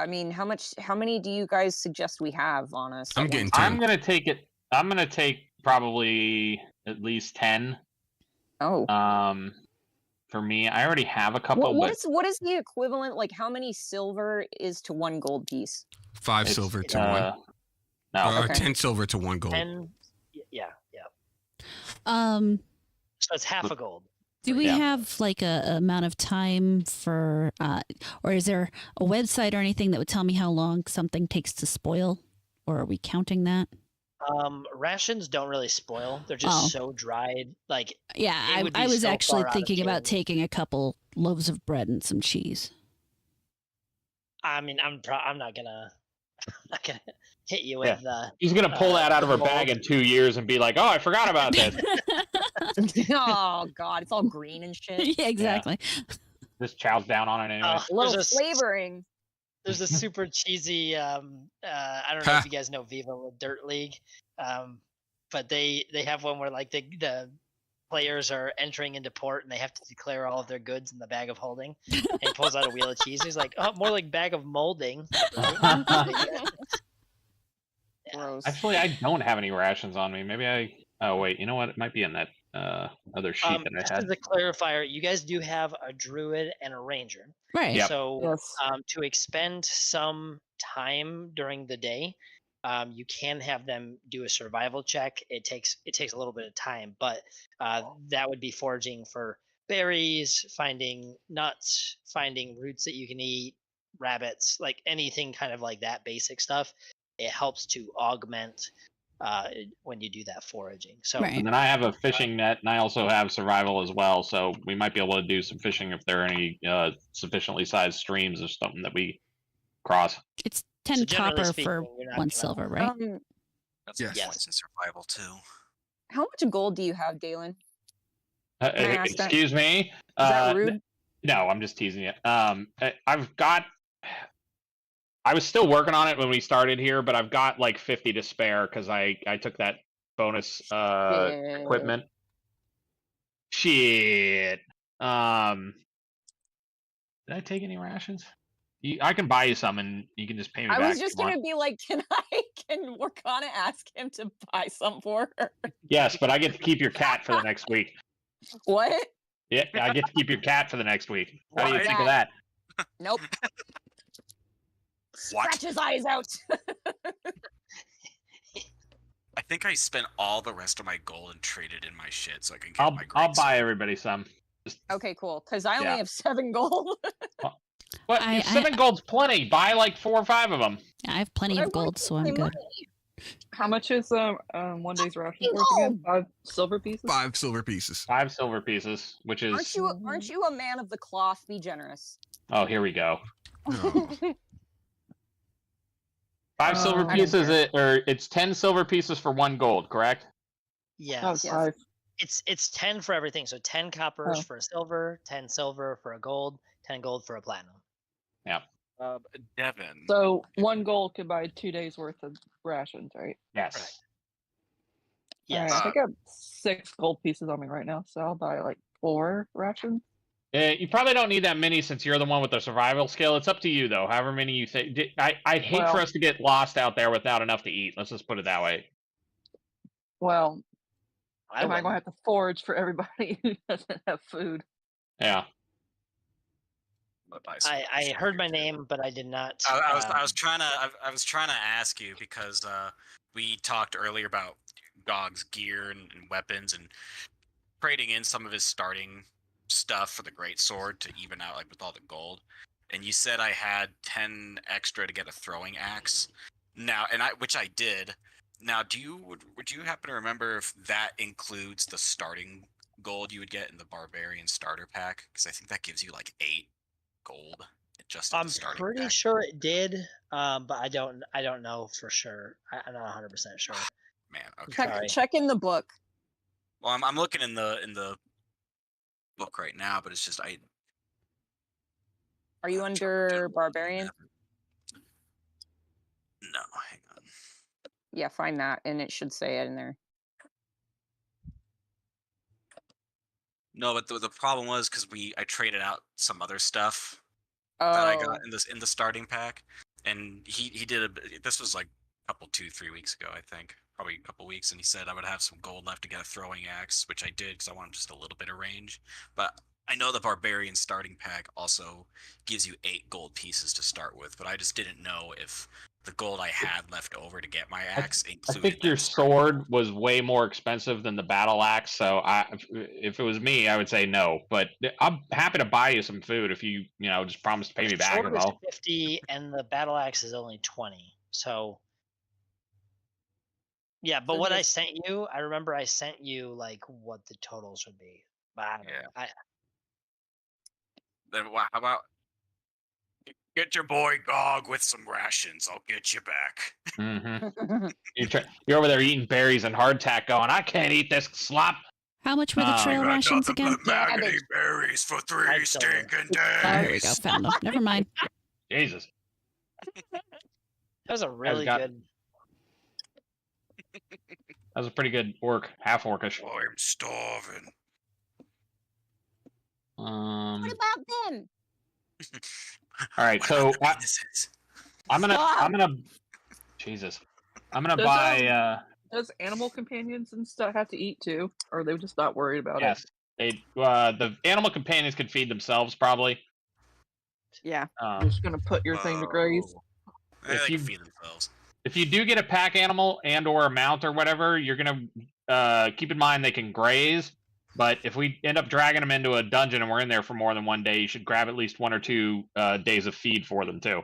mean, how many do you guys suggest we have on us? I'm getting 10. I'm gonna take probably at least 10. Oh. for me. I already have a couple, What is the equivalent? Like, how many silver is to 1 gold piece? 5 it's, silver to 1. No, Okay. 10 silver to 1 gold. 10, yeah. Um, So it's half a gold. do we Yeah. have like a amount of time for, or is there a website or anything that would tell me how long something takes to spoil? Or are we counting that? Rations don't really spoil. They're just Oh. so dried. Like, Yeah, It would I be was so actually far out of thinking about tune. taking a couple loaves of bread and some cheese. I mean, I'm not gonna hit you with. he's gonna pull that out of her gold. bag in 2 years and be like, "Oh, I forgot about this." Oh God, it's all green and shit. Yeah, exactly. Just chows down on it anyway. A little There's a- flavoring. There's a super cheesy. I don't know if you guys know Viva La Dirt League, but they have one where like the players are entering into port and they have to declare all of their goods in the bag of holding. And he pulls out a wheel of cheese. He's like, "Oh, more like bag of molding." Gross. Actually, I don't have any rations on me. Maybe I. Oh wait, you know what? It might be in that other sheet that Just I as had. a clarifier, you guys do have a druid and a ranger. Right. Yep. So Yes. to expend some time during the day, you can have them do a survival check. It takes a little bit of time, but that would be foraging for berries, finding nuts, finding roots that you can eat, rabbits, like anything kind of like that basic stuff. It helps to augment when you do that foraging. So Right. And then I have a fishing net, and I also have survival as well. So we might be able to do some fishing if there are any sufficiently sized streams or something that we cross. It's 10 So generally copper speaking, for you're not 1 gonna- silver, right? That's Yes. good points in survival too. How much gold do you have, Galen? I ask that? Excuse me. Is that rude? No, I'm just teasing you. I've got. I was still working on it when we started here, but I've got like 50 to spare because I took that bonus Shit. equipment. Shit. Did I take any rations? I can buy you some, and you can just pay me back. I was if just you want. gonna be like, can Morgana ask him to buy some for her? Yes, but I get to keep your cat for the next week. What? Yeah, I get to keep your cat for the next week. How do you Why? think of that? Nope. What? Scratch his eyes out. I think I spent all the rest of my gold and traded in my shit so I can get I'll my I'll great buy everybody some. Okay, cool. Because I only Yeah. have 7 gold. What? 7 gold's plenty. Buy like 4 or 5 of them. I have plenty I of gold, want so I'm my good. money. How much is 1 day's ration worth again? 5 silver pieces? 5 silver pieces. 5 silver pieces, which is. Aren't you a man of the cloth? Be generous. Oh, here we go. Oh. 5 silver I don't pieces, or it's 10 silver pieces for 1 gold, correct? yes. Oh, 5. It's 10 for everything. So 10 coppers Oh. for a silver, 10 silver for a gold, 10 gold for a platinum. Devin. So 1 gold could buy 2 days worth of rations, right? Yes. Yes. Alright, I think I have 6 gold pieces on me right now, so I'll buy like 4 rations. You probably don't need that many since you're the one with the survival skill. It's up to you, though. However many you think. I'd hate for Well- us to get lost out there without enough to eat. Let's just put it that way. Well, I am I wouldn't. going to have to forage for everybody who doesn't have food? Yeah. But buy some I sugar heard my too. name, but I did not. I was trying to ask you because we talked earlier about Gog's gear and weapons and trading in some of his starting stuff for the great sword to even out like with all the gold. And you said I had 10 extra to get a throwing axe. Now, which I did. Now, would you happen to remember if that includes the starting gold you would get in the barbarian starter pack? Because I think that gives you like 8 gold just in I'm the starting pretty pack. sure it did, but I don't know for sure. I'm not 100% sure. Man, okay. Sorry. Check in the book. Well, I'm looking in the book right now, but it's just Are you under barbarian? No, hang on. Yeah, find that, and it should say it in there. No, but the problem was because I traded out some other stuff Oh, that I got in the starting pack, and he did this was like a couple 2-3 weeks ago, I think, probably a couple weeks, and he said I would have some gold left to get a throwing axe, which I did because I wanted just a little bit of range. But I know the barbarian starting pack also gives you 8 gold pieces to start with, but I just didn't know if the gold I had left over to get my axe I included. think your that starting sword gold. was way more expensive than the battle axe, so if it was me, I would say no. But I'm happy to buy you some food if you just promise to pay me The back sword and is all. 50, and the battle axe is only 20. So yeah, but So what I yes. sent you, I remember I sent you like what the totals would be. But I don't Yeah. know. Then how about get your boy Gog with some rations? I'll get you back. Mm-hmm. You're over there eating berries and hardtack, going, "I can't eat this slop." How much were the Um, trail You got rations nothing again? but maggoty Cabbage. berries for 3 5 silver. stinking Oh, here we go. days. Found them. Never mind. Jesus, That was a really got- good. that was a pretty good half orcish. I'm starving. What about them? All right, What so about the penises? I'm Stop. gonna, Jesus, I'm gonna Does, buy. Does animal companions and stuff have to eat too, or are they just not worried about Yes, the animal companions can feed themselves probably. Yeah. it? Um, You're just gonna put your thing to graze. They If can you- feed themselves. if you do get a pack animal and or a mount or whatever, you're gonna keep in mind they can graze. But if we end up dragging them into a dungeon and we're in there for more than one day, you should grab at least 1 or 2 days of feed for them too.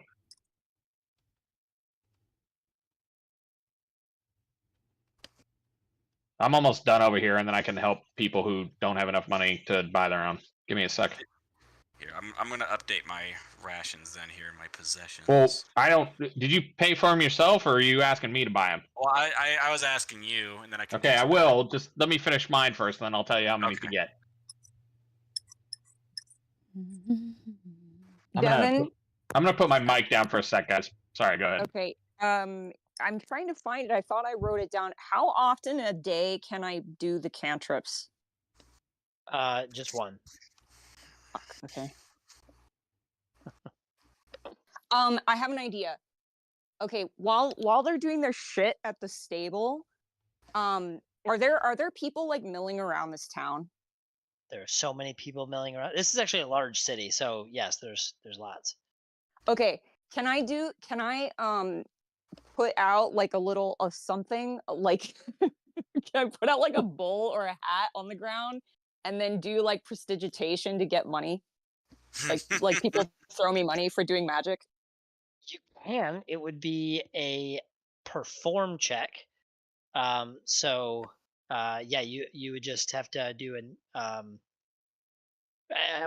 I'm almost done over here, and then I can help people who don't have enough money to buy their own. Give me a sec. Here, I'm gonna update my rations then here, my possessions. Well, I don't. Did you pay for them yourself, or are you asking me to buy them? Well, I was asking you, and then I can. Okay, I will. Just let me finish mine first, and then I'll tell you how many to Okay. get. Devin. I'm gonna put my mic down for a sec, guys. Sorry, go ahead. Okay. I'm trying to find it. I thought I wrote it down. How often a day can I do the cantrips? Just one. Okay. I have an idea. Okay, while they're doing their shit at the stable, are there people like milling around this town? There are so many people milling around. This is actually a large city, so yes, there's lots. Okay, can I put out like a little of something like can I put out like a bowl or a hat on the ground and then do like prestidigitation to get money? Like people throw me money for doing magic? You can. It would be a perform check. So yeah, you would just have to do an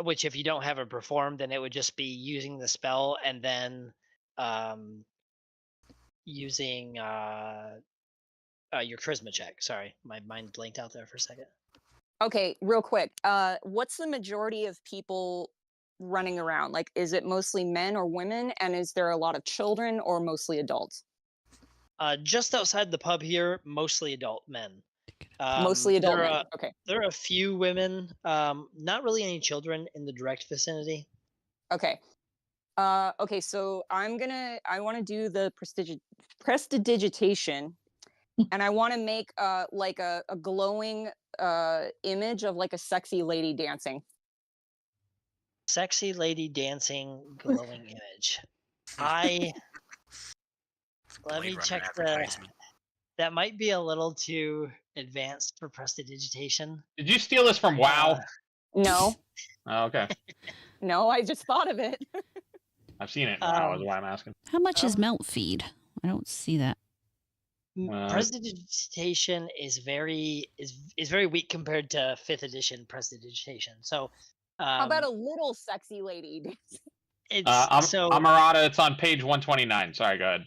which if you don't have it performed, then it would just be using the spell and then using your charisma check. Sorry, my mind blanked out there for a second. Okay, real quick. What's the majority of people running around? Like, is it mostly men or women? And is there a lot of children or mostly adults? Just outside the pub here, mostly adult men. Mostly adult there men. are, Okay. There are a few women. Not really any children in the direct vicinity. Okay. Okay, so I want to do the prestidigitation, and I want to make like a glowing image of like a sexy lady dancing. Sexy lady dancing glowing image. Let me check that might be a little too advanced for prestidigitation. Did you steal this from WoW? No. Oh, okay. No, I just thought of it. I've seen it in WoW, is why I'm asking. How much is melt feed? I don't see that. Prestidigitation is very weak compared to 5th edition prestidigitation. So how about a little sexy lady dancing? Amarada, it's on page 129. Sorry, go ahead.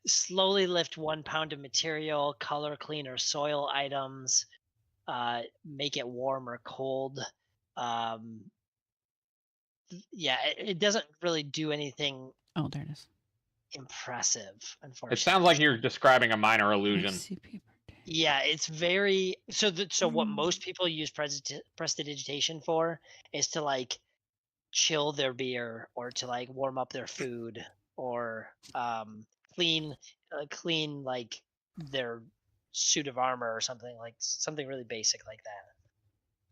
Slowly lift 1 pound of material, color cleaner soil items, make it warm or cold. Yeah, it doesn't really do anything. Oh, there it is. Impressive, unfortunately. It sounds like you're describing a minor illusion. Yeah, it's very so what most people use prestidigitation for is to like chill their beer or to like warm up their food or clean like their suit of armor or something really basic like that.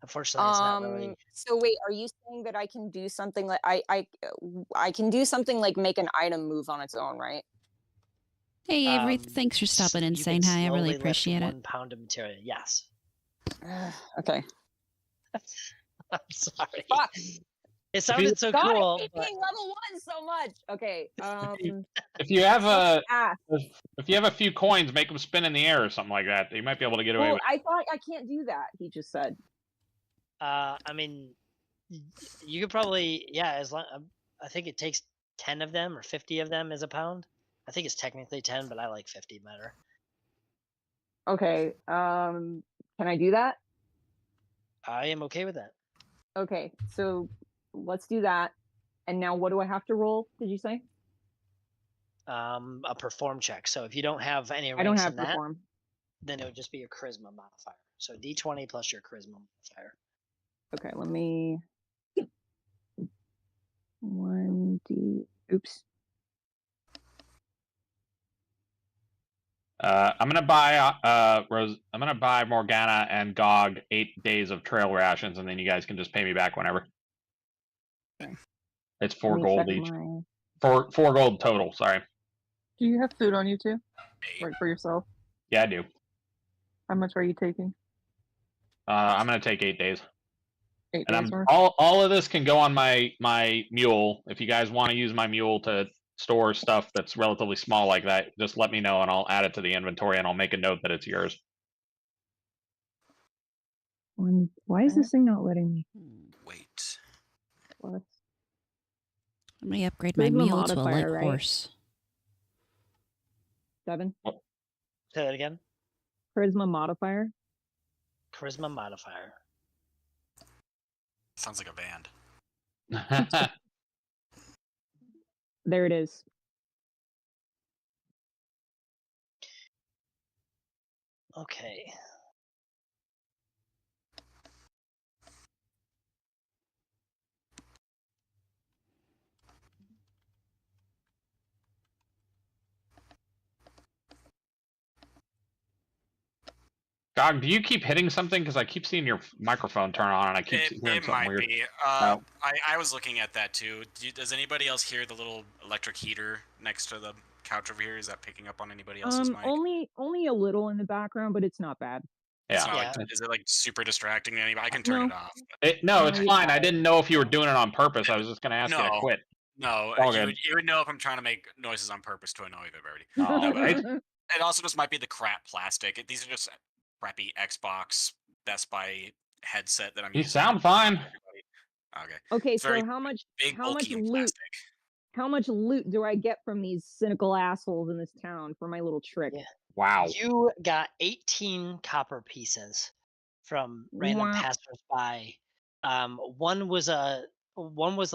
Unfortunately, it's not really. So wait, are you saying that I can do something like I can do something like make an item move on its own, right? Hey, Avery, thanks for stopping in You saying can hi. I really slowly lift appreciate it. 1 pound of material. Yes. Okay. I'm sorry. Fuck. It sounded so God, cool. I hate being level 1 so much. Okay. If you have ah. if you have a few coins, make them spin in the air or something like that. You might be able to get away Well, with. I thought I can't do that. He just said. I mean, you could probably, yeah. As long, I think it takes 10 of them or 50 of them is a pound. I think it's technically 10, but I like 50 better. Okay. Can I do that? I am okay with that. Okay. So let's do that. And now, what do I have to roll? Did you say? A perform check. So if you don't have any ranks I don't have in that, perform. then it would just be your charisma modifier. So D20 plus your charisma modifier. Okay, let me 1D. Oops. I'm gonna buy I'm gonna buy Morgana and Gog 8 days of trail rations, and then you guys can just pay me back whenever. Okay. It's Let 4 me gold check each. my- 4 gold total. Sorry. Do you have food on you too? Right, for yourself? Yeah, I do. How much are you taking? I'm gonna take 8 days. 8 And days worth? all of this can go on my mule. If you guys want to use my mule to store stuff that's relatively small like that, just let me know and I'll add it to the inventory and I'll make a note that it's yours. Why is this thing not letting me? Wait. What? Let me upgrade my Charisma mule to a light modifier, right? horse. 7. Say that again. Charisma modifier. Charisma modifier. Sounds like a band. There it is. Okay. Gog, do you keep hitting something? Because I keep seeing your microphone turn on and I keep hearing It something might weird. be. Oh. I was looking at that too. Does anybody else hear the little electric heater next to the couch over here? Is that picking up on anybody else's mic? Only a little in the background, but it's not bad. Yeah. It's not Yeah. like, is it like super distracting to anybody? I can turn No. it off. No, it's fine. I didn't know if you were doing it on purpose. I was just going to ask you to No. quit. No, All you good. would know if I'm trying to make noises on purpose to annoy everybody. Oh, No, but right. it also just might be the crap plastic. These are just crappy Xbox Best Buy headset that I'm You using. sound fine. Okay. Okay, It's very so how much big, bulky, and loot? plastic. How much loot do I get from these cynical assholes in this town for my little trick? Yeah. Wow. You got 18 copper pieces from random Wow. passersby. One was a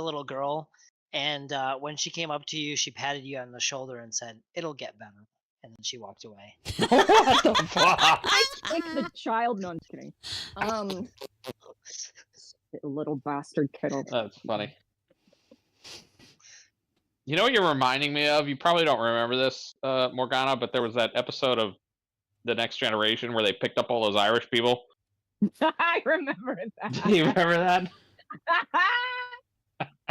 little girl, and when she came up to you, she patted you on the shoulder and said, "It'll get better," and then she walked away. What the fuck? I kicked the child. No, I'm just kidding. Little bastard kiddo. That's funny. You know what you're reminding me of? You probably don't remember this, Morgana, but there was that episode of The Next Generation where they picked up all those Irish people. I remember that. Do you remember that?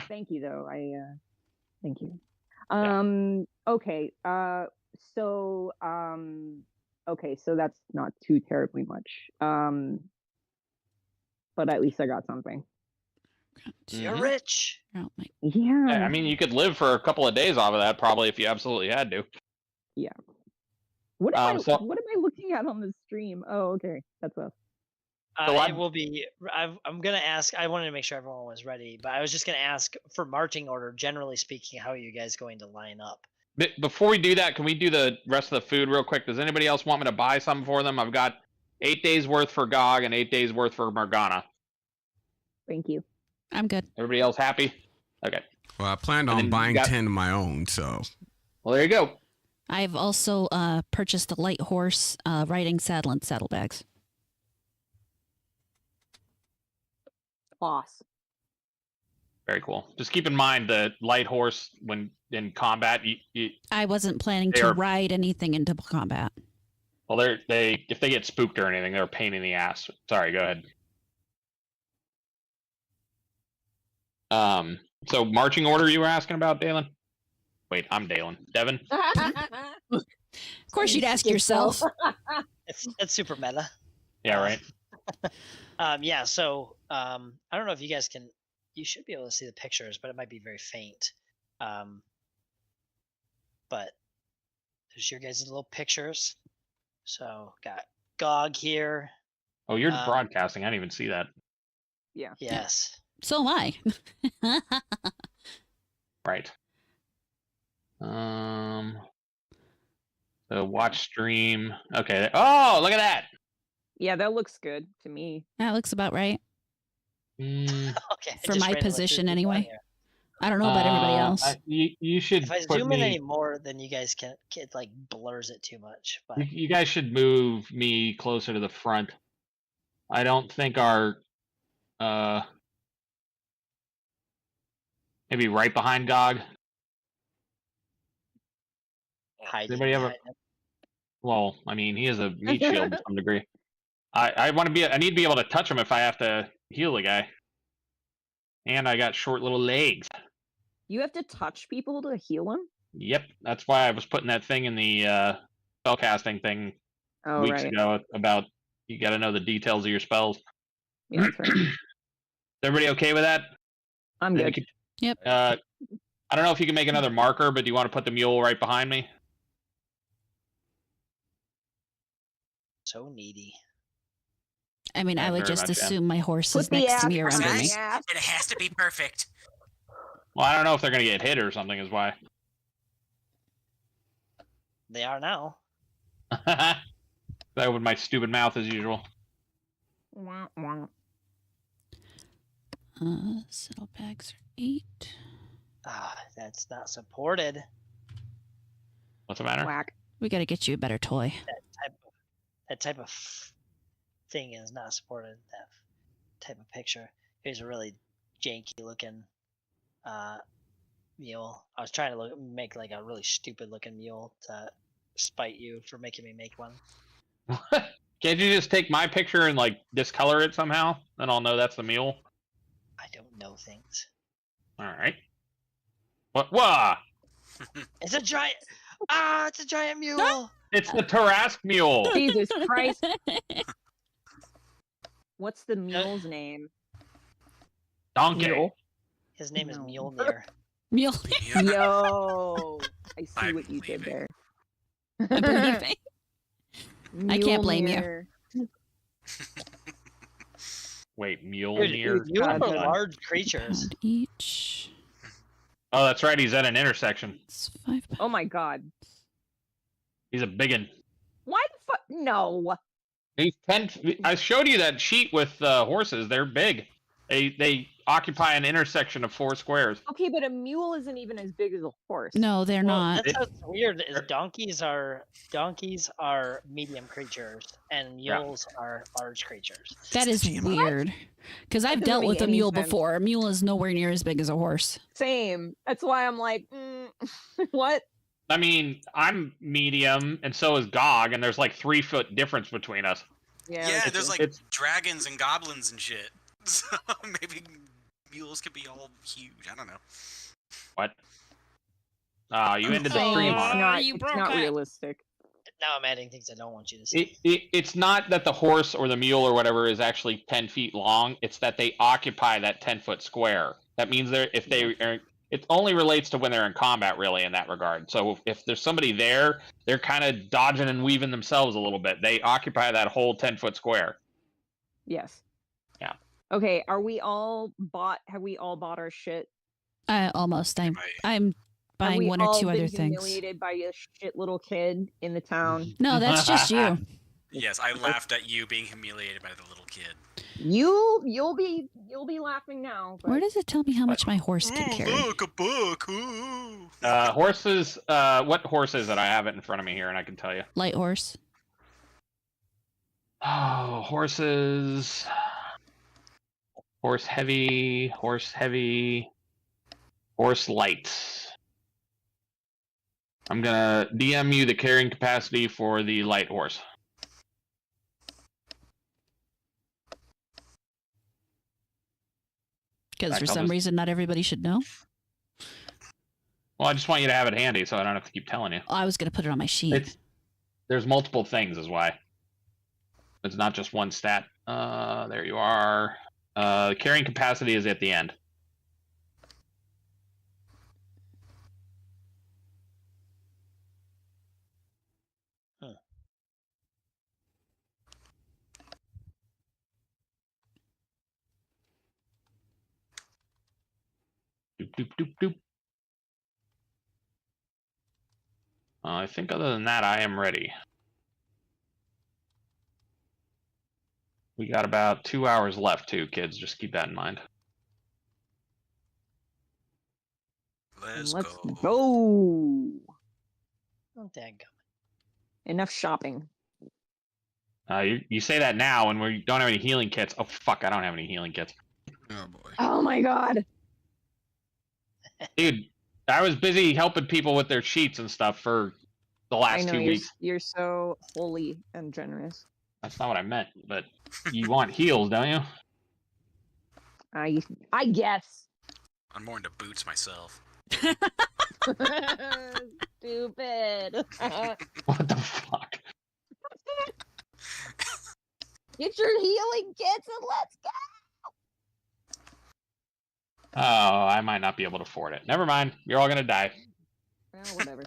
Thank you, though. Thank you. Yeah. Okay. Okay. So that's not too terribly much. But at least I got something. You're rich. Oh, my. Yeah. I mean, you could live for a couple of days off of that, probably, if you absolutely had to. Yeah. What am so- I looking at on the stream? Oh, okay. That's us. It will be. I'm gonna ask. I wanted to make sure everyone was ready, but I was just gonna ask for marching order. Generally speaking, how are you guys going to line up? Before we do that, can we do the rest of the food real quick? Does anybody else want me to buy some for them? I've got 8 days worth for Gog and 8 days worth for Morgana. Thank you. I'm good. Everybody else happy? Okay. Well, I planned on buying 10 of my own, so. Well, there you go. I've also purchased a light horse riding saddle and saddlebags. Boss. Very cool. Just keep in mind the light horse when in combat. I wasn't planning They to are- ride anything into combat. Well, if they get spooked or anything, they're a pain in the ass. Sorry, go ahead. So marching order you were asking about, Dalen? Wait, I'm Dalen. Devin? Of course, you'd ask yourself. It's super meta. Yeah, right. Yeah. So I don't know if you guys can. You should be able to see the pictures, but it might be very faint. But there's your guys' little pictures. So got Gog here. Oh, you're broadcasting. I didn't even see that. Yeah. Yes. So am I. Right. So watch stream. Okay. Oh, look at that. Yeah, that looks good to me. That looks about right. Mm, Okay. I For just my ran like position 3 people on anyway. here. I don't know about everybody else. You should If I put zoom in me. anymore, then you guys can it like blurs it too much. But You guys should move me closer to the front. I don't think our maybe right behind Gog. hiding Anybody ever? behind them. Well, I mean, he has a meat shield to some degree. I want to be. I need to be able to touch him if I have to heal the guy. And I got short little legs. You have to touch people to heal them? Yep, that's why I was putting that thing in the spellcasting thing weeks ago about you got to know the details of your spells. Yeah, that's right. Is everybody okay with that? I'm good. Yep. I don't know if you can make another marker, but do you want to put the mule right behind me? So needy. I mean, Yeah, I would very just much, yeah. assume my horse Put is the next to me or ass under on me. the ass. It has to be perfect. Well, I don't know if they're going to get hit or something is why. They are now. That with my stupid mouth as usual. Wah, wah. Saddlebags are 8. That's not supported. What's the matter? Whack. We got to get you a better toy. That type of thing is not supported. That type of picture. Here's a really janky looking mule. I was trying to make like a really stupid looking mule to spite you for making me make one. Can't you just take my picture and like discolor it somehow? Then I'll know that's the mule. I don't know things. All right. What? Wah! It's a giant. It's a giant mule. It's the Tarask mule. Jesus Christ. What's the mule's name? Donkey. Mule. His name is No. Mjolnir. Mule. Yo, I see I'm what you did leaving. there. I believe it. I can't blame you. Mjolnir. Wait, Dude, Mjolnir. mules are God. large creatures. Pound each. Oh, that's right. He's at an intersection. It's 5 Oh my god. He's a biggin. Why the fuck? No. He's 10. I showed you that sheet with horses. They're big. They occupy an intersection of 4 squares. Okay, but a mule isn't even as big as a horse. No, they're Well, not. that's what's weird. Is donkeys are medium creatures and mules are large creatures. That is weird. Because I've doesn't dealt make with a any mule sense. before. A mule is nowhere near as big as a horse. Same. That's why I'm like, what? I mean, I'm medium, and so is Gog, and there's like 3 foot difference between us. Yeah, there's like it's- dragons and goblins and shit. So maybe mules could be all huge. I don't know. What? You ended the Saying stream it's on it. not, you it's broke not it. realistic. Now I'm adding things I don't want you to see. It's not that the horse or the mule or whatever is actually 10 feet long. It's that they occupy that 10-foot square. That means it only relates to when they're in combat, really, in that regard. So if there's somebody there, they're kind of dodging and weaving themselves a little bit. They occupy that whole 10-foot square. Yes. Yeah. Okay, have we all bought our shit? Almost. I'm Have buying we 1 or all 2 other been things. humiliated by a shit little kid in the town? No, that's just you. Yes, I laughed at you being humiliated by the little kid. You'll be laughing now. But Where does it tell me how much my horse can carry? Look, a book. Ooh. Horses. What horse is it? I have it in front of me here, and I can tell you. Light horse. Oh, horses. Horse heavy. Horse light. I'm gonna DM you the carrying capacity for the light horse. Because for some reason, not everybody should know. Well, I just want you to have it handy, so I don't have to keep telling you. Oh, I was going to put it on my sheet. There's multiple things, is why. It's not just one stat. There you are. Carrying capacity is at the end. Doop, doop, doop, doop. I think other than that, I am ready. We got about 2 hours left, too, kids. Just keep that in mind. Let's Let's go. go. Oh, dang. Enough shopping. You say that now, and we don't have any healing kits. Oh, fuck, I don't have any healing kits. Oh boy. Oh my god. Dude, I was busy helping people with their sheets and stuff for the last 2 weeks. You're so holy and generous. That's not what I meant, but you want heals, don't you? I guess. I'm more into boots myself. Stupid. What the fuck? Get your healing kits and let's go. Oh, I might not be able to afford it. Never mind. You're all gonna die. Well, whatever.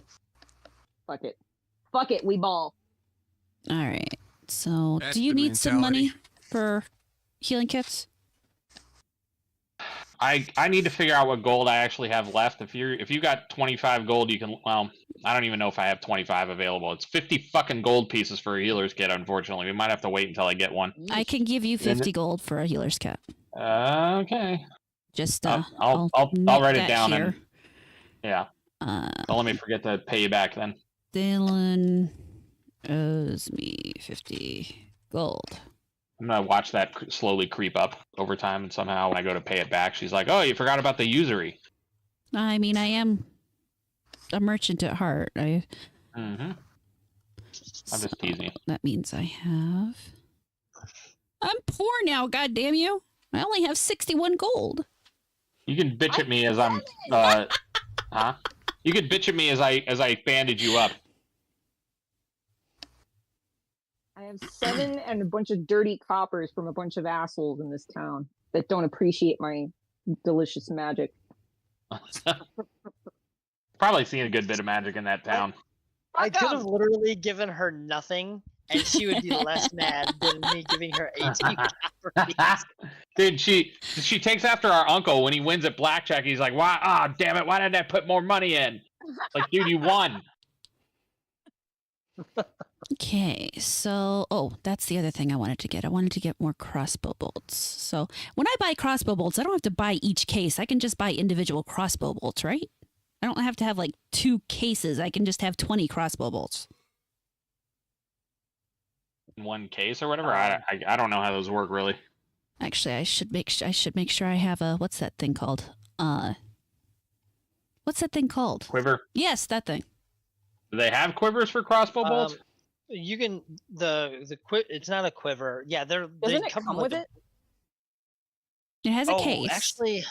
Fuck it. Fuck it. We ball. All right. So, That's do you the need some mentality. money for healing kits? I need to figure out what gold I actually have left. If you got 25 gold, you can. Well, I don't even know if I have 25 available. It's 50 fucking gold pieces for a healer's kit. Unfortunately, we might have to wait until I get one. I can give you 50 gold for a healer's kit. Okay. Just I'll note write it that down here. and yeah. Don't let me forget to pay you back then. Dylan owes me 50 gold. I'm gonna watch that slowly creep up over time, and somehow when I go to pay it back, she's like, "Oh, you forgot about the usury." I mean, I am a merchant at heart. I'm just teasing you. That means I have. I'm poor now. God damn you! I only have 61 gold. You can bitch at me as I'm. Huh? You can bitch at me as I bandage you up. I have 7 and a bunch of dirty coppers from a bunch of assholes in this town that don't appreciate my delicious magic. Probably seen a good bit of magic in that town. I could have literally given her nothing, and she would be less mad than me giving her 18 properties. Dude, she takes after our uncle when he wins at blackjack. He's like, "Why? Ah, damn it! Why didn't I put more money in?" Like, dude, you won. Okay, so that's the other thing I wanted to get. I wanted to get more crossbow bolts. So when I buy crossbow bolts, I don't have to buy each case. I can just buy individual crossbow bolts, right? I don't have to have like 2 cases. I can just have 20 crossbow bolts. In one case or whatever. I don't know how those work really. Actually, I should make sure I have a what's that thing called? What's that thing called? Quiver. Yes, that thing. Do they have quivers for crossbow bolts? You can it's not a quiver. Yeah, Doesn't they it come with it? It has a case. Actually,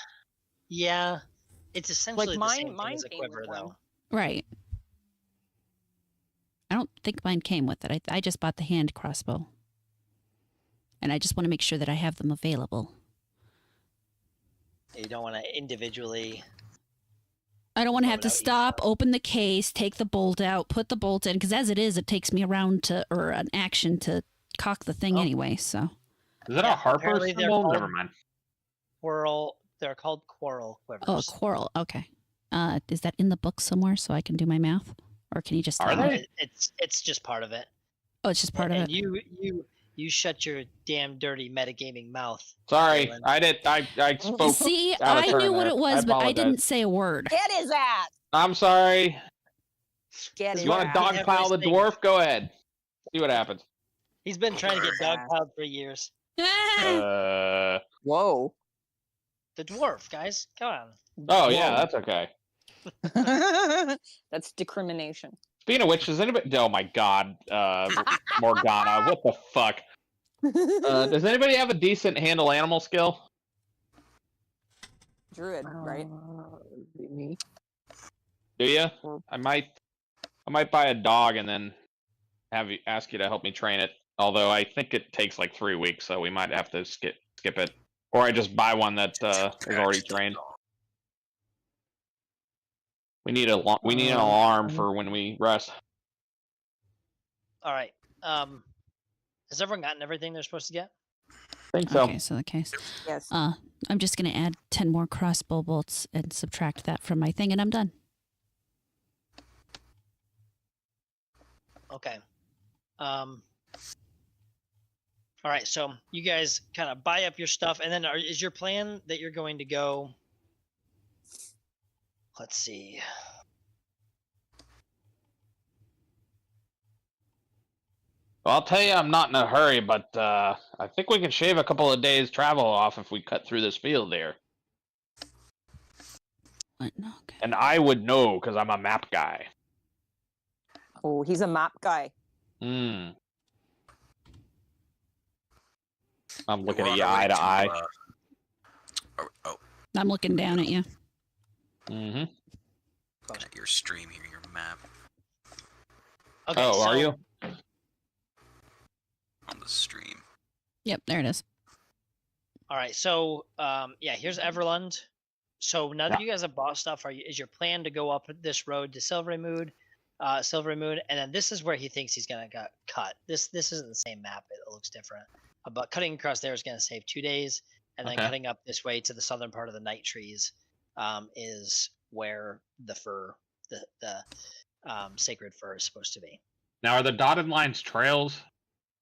yeah, it's essentially Like the same thing mine as a came with quiver, one. though. Right. I don't think mine came with it. I just bought the hand crossbow. And I just want to make sure that I have them available. You don't want to individually. I don't want to have to Blow it out each stop, time. open the case, take the bolt out, put the bolt in, because as it is, it takes me around or an action to cock the thing Oh. anyway, so. Is that Yeah, a Harper apparently they're symbol? called- Never mind. They're called quarrel quivers. Oh, a quarrel. Okay. Is that in the book somewhere so I can do my math? Or can you just Are tell me? they? It's just part of it. Oh, it's just part of and it. you shut your damn dirty metagaming mouth. Sorry, Dylan. I spoke. See, out of I turn knew what there. it was, I but I didn't apologize. say a word. Get his ass. I'm sorry. Get his You want to ass. dogpile the Everything. dwarf? Go ahead. See what happens. He's been trying to get Yeah. dogpiled for years. Whoa. The dwarf, guys, come on. Oh yeah, that's okay. That's discrimination. Speaking of which, does anybody? Oh my God, Morgana, what the fuck? Does anybody have a decent handle animal skill? druid, right? Me. Do you? Well- I might buy a dog and then ask you to help me train it. Although I think it takes like 3 weeks, so we might have to skip it. Or I just buy one that is already trained. We need an alarm for when we rest. All right. Has everyone gotten everything they're supposed to get? I think so. Okay, so the case. Yes. I'm just going to add 10 more crossbow bolts and subtract that from my thing, and I'm done. Okay. All right, so you guys kind of buy up your stuff, and then is your plan that you're going to go? Let's see. Well, I'll tell you, I'm not in a hurry, but I think we can shave a couple of days' travel off if we cut through this field here. What? No, okay. And I would know because I'm a map guy. Oh, he's a map guy. Hmm. I'm looking We're at you on our way eye to eye. Oh, I'm looking down at you. Mm-hmm. looking at your stream here, your map Okay, Oh, so, are you? on the stream. Yep, there it is. All right, so yeah, here's Everlund. So now that you guys have bought stuff, is your plan to go up this road to Silvery Moon, and then this is where he thinks he's gonna get cut. This isn't the same map; it looks different. But cutting across there is gonna save 2 days, and then Okay. cutting up this way to the southern part of the Night Trees is where the fur, the sacred fur, is supposed to be. Now, are the dotted lines trails?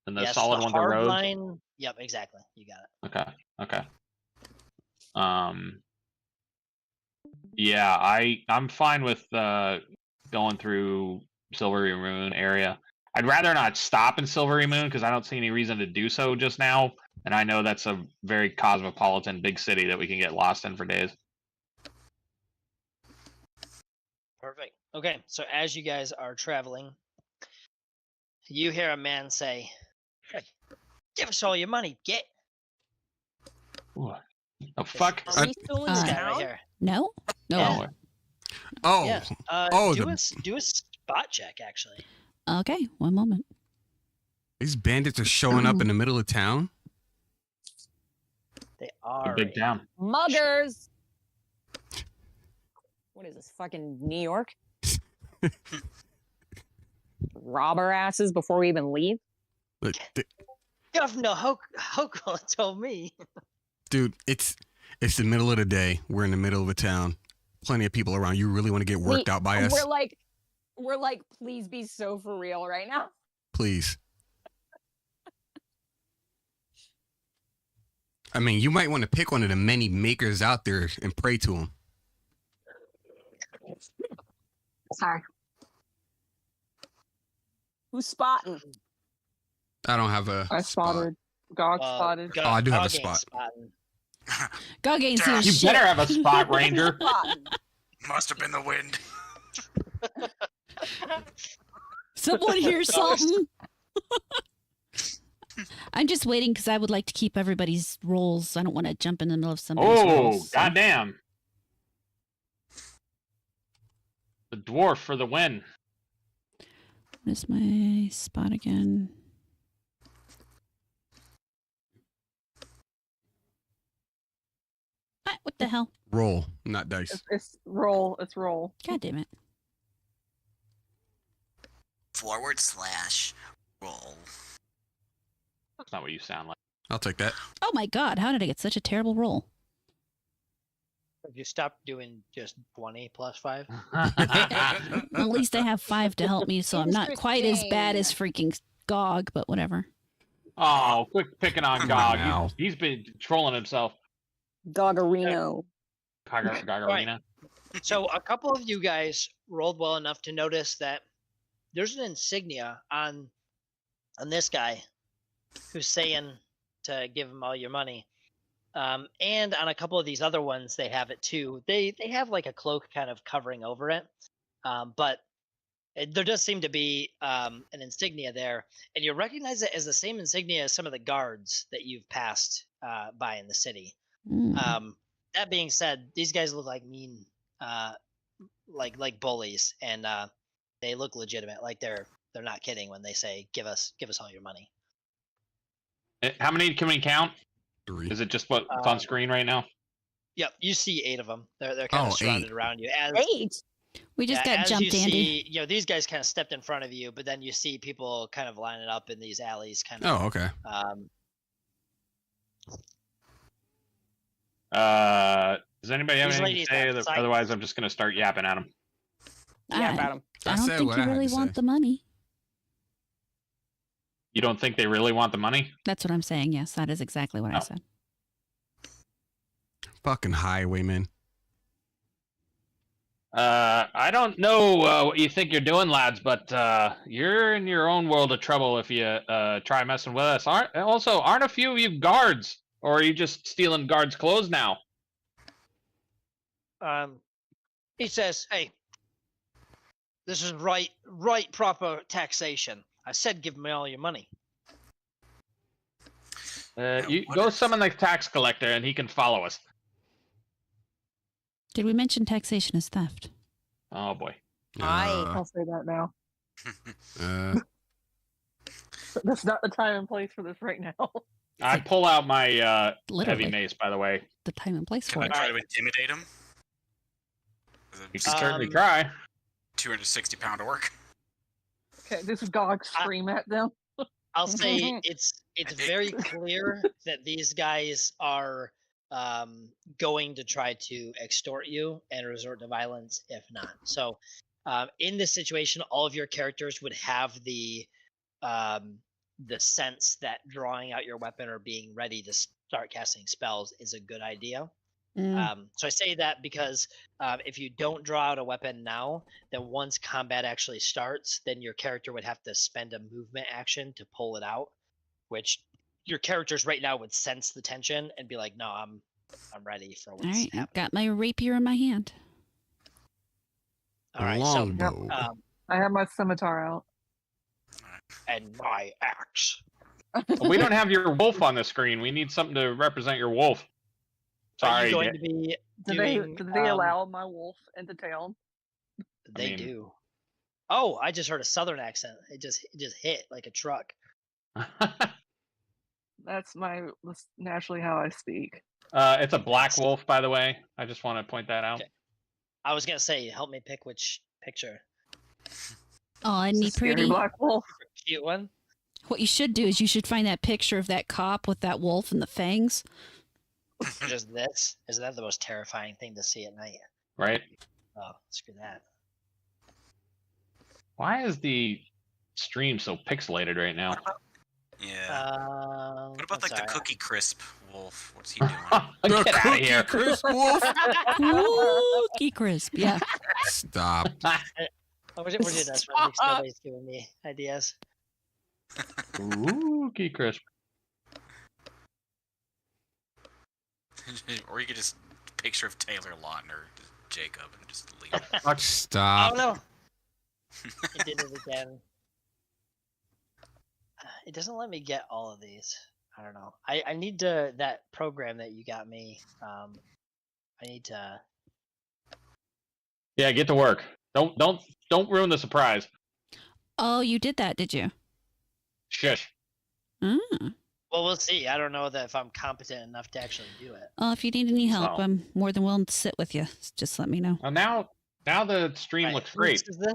And the Yes, solid the ones are hard roads? line. Yep, exactly. You got it. Okay. Yeah, I'm fine with going through Silvery Moon area. I'd rather not stop in Silvery Moon because I don't see any reason to do so just now, and I know that's a very cosmopolitan big city that we can get lost in for days. Perfect. Okay, so as you guys are traveling, you hear a man say, "Hey, give us all your money, get." Ooh. The fuck? Are we still in Uh, This the guy right town? here. No? No. Yeah. Oh, Yeah. oh, Do a spot check, actually. Okay, one moment. these bandits are showing up in the middle of town. They The are big town. Muggers. What is this, fucking New York? Rob our asses before we even leave? Look, Governor Hochul told me. dude, it's the middle of the day. We're in the middle of a town. Plenty of people around. You really want to get worked out by us? We're like, please be so for real right now. Please. I mean, you might want to pick one of the many makers out there and pray to them. Sorry. Who's spotting? I don't have a I spot. spotted. Gog spotted. Oh, I do have a Gog ain't spot. spotting. Gog ain't seen You shit. better have a spot, Ranger. Spotting. Must have been the wind. Someone hear something? I'm just waiting because I would like to keep everybody's rolls. I don't want to jump in the middle of somebody's Oh, rolls. so- goddamn. The dwarf for the win. What is my spot again? Ah, what the hell? Roll, not dice. It's roll. It's roll. God damn it. /roll. That's not what you sound like. I'll take that. Oh my god, how did I get such a terrible roll? If you stop doing just 20 plus 5. At least I have 5 to help me, so I'm not quite as bad as freaking Gog, but whatever. Oh, quit picking on Come Gog. on now. He's been trolling himself. Doggerino. Gagarina. So a couple of you guys rolled well enough to notice that there's an insignia on this guy who's saying to give him all your money. And on a couple of these other ones, they have it too. They have like a cloak kind of covering over it. But there does seem to be an insignia there. And you recognize it as the same insignia as some of the guards that you've passed by in the city. Mm. That being said, these guys look like mean, like bullies, and they look legitimate. Like they're not kidding when they say, "Give us all your money." How many can we count? 3. Is it just what's on screen right now? Yep, you see 8 of them. They're kind of surrounded 8. around you. 8. We just got as jumped, you Andy. see, these guys kind of stepped in front of you, but then you see people kind of lining up in these alleys, kind Oh, of. okay. Does anybody have These anything to ladies say? have Otherwise, I'm just going to start yapping at them. Yeah, about him. I don't said think what you I had really to want say. the money. You don't think they really want the money? That's what I'm saying. Yes, that is exactly what I Oh. said. Fucking highwayman. I don't know what you think you're doing, lads, but you're in your own world of trouble if you try messing with us. Aren't a few of you guards, or are you just stealing guards' clothes now? He says, "Hey, this is right proper taxation. I said give me all your money." You go summon the tax collector, and he can follow us. Did we mention taxation is theft? Oh boy. I'll say that now. That's not the time and place for this right now. I pull out my heavy Literally. mace, by the way. The time and place Can for I it. try to intimidate him? You can certainly try. 260-pound orc. Okay, this is Gog scream at them. I'll say it's very clear that these guys are going to try to extort you and resort to violence if not. So in this situation, all of your characters would have the sense that drawing out your weapon or being ready to start casting spells is a good idea. So I say that because if you don't draw out a weapon now, then once combat actually starts, then your character would have to spend a movement action to pull it out, which your characters right now would sense the tension and be like, "No, I'm ready for what's All right, I've happening." got my rapier in my hand. All right, so Longbow. I have my scimitar out. and my axe. We don't have your wolf on the screen. We need something to represent your wolf. Are Sorry. you going to be doing? Did they allow my wolf into town? They do. Oh, I just heard a southern accent. It just hit like a truck. That's naturally how I speak. It's a black wolf, by the way. I just want to point that out. Okay. I was gonna say, help me pick which picture. Oh, isn't he Scary pretty? black wolf. Cute one. What you should do is you should find that picture of that cop with that wolf and the fangs. Just this. Isn't that the most terrifying thing to see at night? Right? Oh, screw that. Why is the stream so pixelated right now? Yeah. What about I'm the sorry. Cookie Crisp wolf? What's he doing? Get out of here. Crisp wolf. Cookie crisp. Yeah. Stop. We're doing this one because nobody's giving me ideas. Ooh, key crisp. Or you could just picture of Taylor Lautner, Jacob, and just leave. Stop. Oh no! It did it again. It doesn't let me get all of these. I don't know. I need to that program that you got me. I need to. Yeah, get to work. Don't ruin the surprise. Oh, you did that, did you? Shush. Mm. Well, we'll see. I don't know that if I'm competent enough to actually do it. Oh, if you need any help, So- I'm more than willing to sit with you. Just let me know. Well, now the stream Right, looks whose great. is this?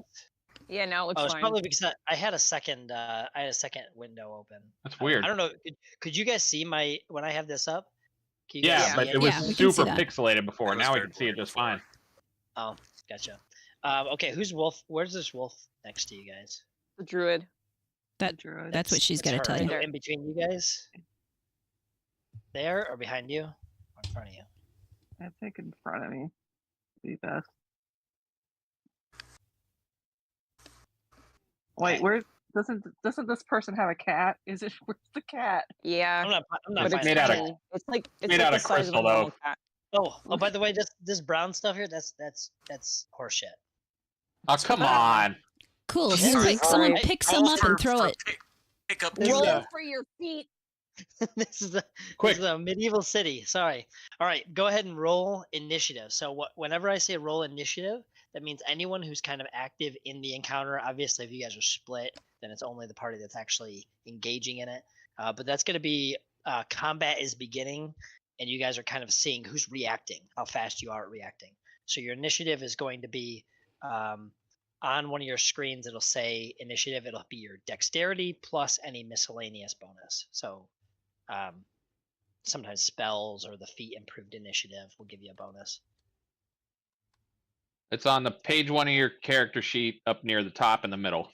Yeah, now it looks Oh, it's fine. probably because I had a second. I had a second window open. That's weird. I don't know. Could you guys see my when I have this up? Can you guys Yeah, see but it? it was Yeah, we can see super that. pixelated before. It was Now we third can see it quarter just before. fine. Oh, gotcha. Okay, who's wolf? Where's this wolf next to you guys? The druid. Druid. That's what she's It's got to her, tell you. In between you guys. There or behind you? Or in front of you? I think in front of me. Be best. Wait, Okay. where doesn't this person have a cat? Where's the cat? Yeah. I'm not but it's made out of- tiny. It's like made like out the of size of a crystal, normal though. cat. Oh, by the way, this brown stuff here, that's horseshit. Oh, come on. Cool. Sorry. Someone Alright. pick some up and throw it. Pick up There's Roll a- for your feet. This is a Quick. This is a medieval city. Sorry. All right, go ahead and roll initiative. So whenever I say roll initiative, that means anyone who's kind of active in the encounter. Obviously, if you guys are split, then it's only the party that's actually engaging in it. But that's going to be combat is beginning, and you guys are kind of seeing who's reacting, how fast you are at reacting. So your initiative is going to be on one of your screens. It'll say initiative. It'll be your dexterity plus any miscellaneous bonus. So sometimes spells or the feat improved initiative will give you a bonus. It's on the page 1 of your character sheet up near the top in the middle.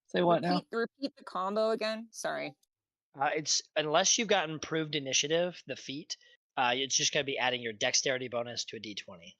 Say what now? Repeat the combo again. Sorry. It's unless you've got improved initiative, the feat, it's just going to be adding your dexterity bonus to a d20.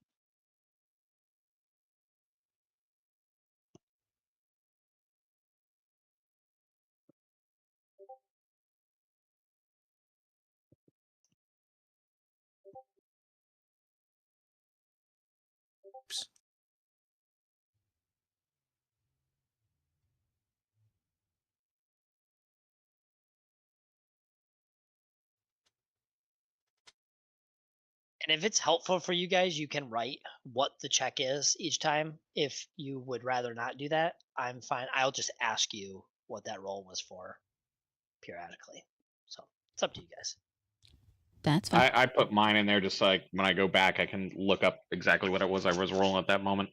And if it's helpful for you guys, you can write what the check is each time. If you would rather not do that, I'm fine. I'll just ask you what that roll was for periodically. So it's up to you guys. That's fine. I put mine in there just so when I go back, I can look up exactly what it was I was rolling at that moment.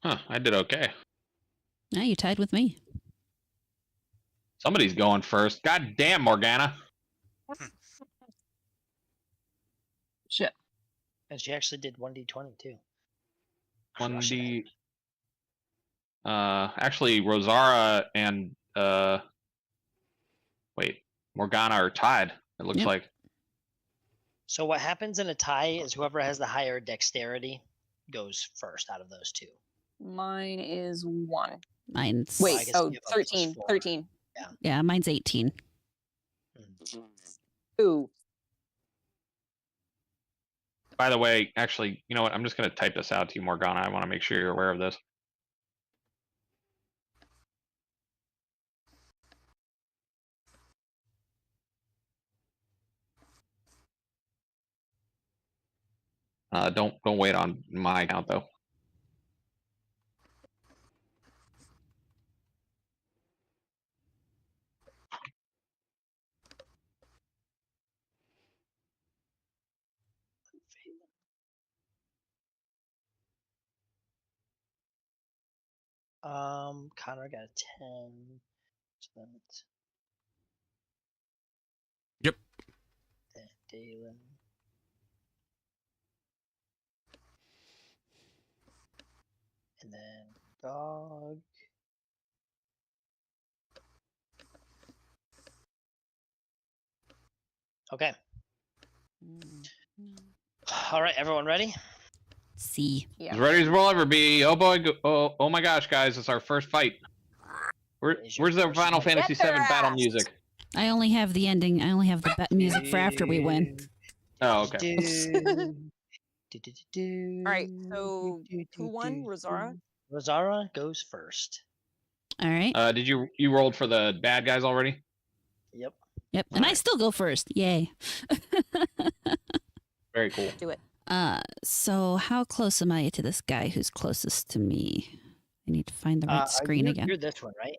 Huh, I did okay. Now you tied with me. Somebody's going first. God damn, Morgana. Shit. And she actually did 1d20 too. 1d. Actually, Rosara and wait, Morgana are tied. It looks Yep. like. So what happens in a tie is whoever has the higher dexterity goes first out of those two. Mine is 1. Mine's I Wait, guess oh, you have a plus 13. four. 13. yeah, mine's 18. Ooh. By the way, actually, you know what? I'm just going to type this out to you, Morgana. I want to make sure you're aware of this. Don't wait on my account though. Connor got a 10. So then it's Yep. then Dalen. And then Dog. Okay. All right, everyone ready? C. Yeah. As ready as we'll ever be. Oh boy! Oh my gosh, guys! It's our first fight. Is your Where's the first Final fight. Fantasy Get their VII battle ass. music? I only have the ending. I only have the music for after we win. Oh, okay. All right, so who won? Rosara? Rosara goes first. All right. Did you rolled for the bad guys already? Yep. Yep. And I still go first. Yay. Very cool. Do it. So how close am I to this guy who's closest to me? I need to find the right screen again. You're this one, right?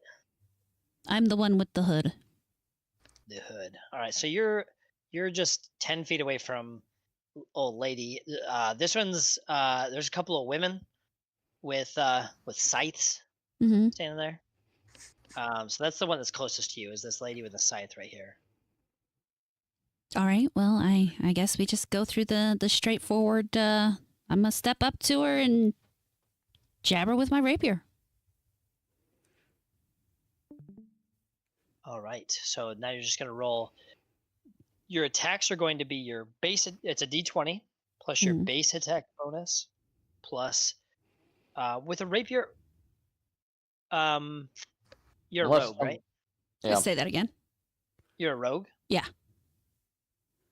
I'm the one with the hood. The hood. All right, so you're just 10 feet away from old lady. This one's there's a couple of women with scythes Mm-hmm. standing there. So that's the one that's closest to you. Is this lady with a scythe right here? All right. Well, I guess we just go through the straightforward. I'm gonna step up to her and jab her with my rapier. All right. So now you're just gonna roll. Your attacks are going to be your base. It's a d20 plus your Mhm. base attack bonus plus with a rapier. You're a Unless- rogue, right? Yeah. Say that again. You're a rogue. Yeah.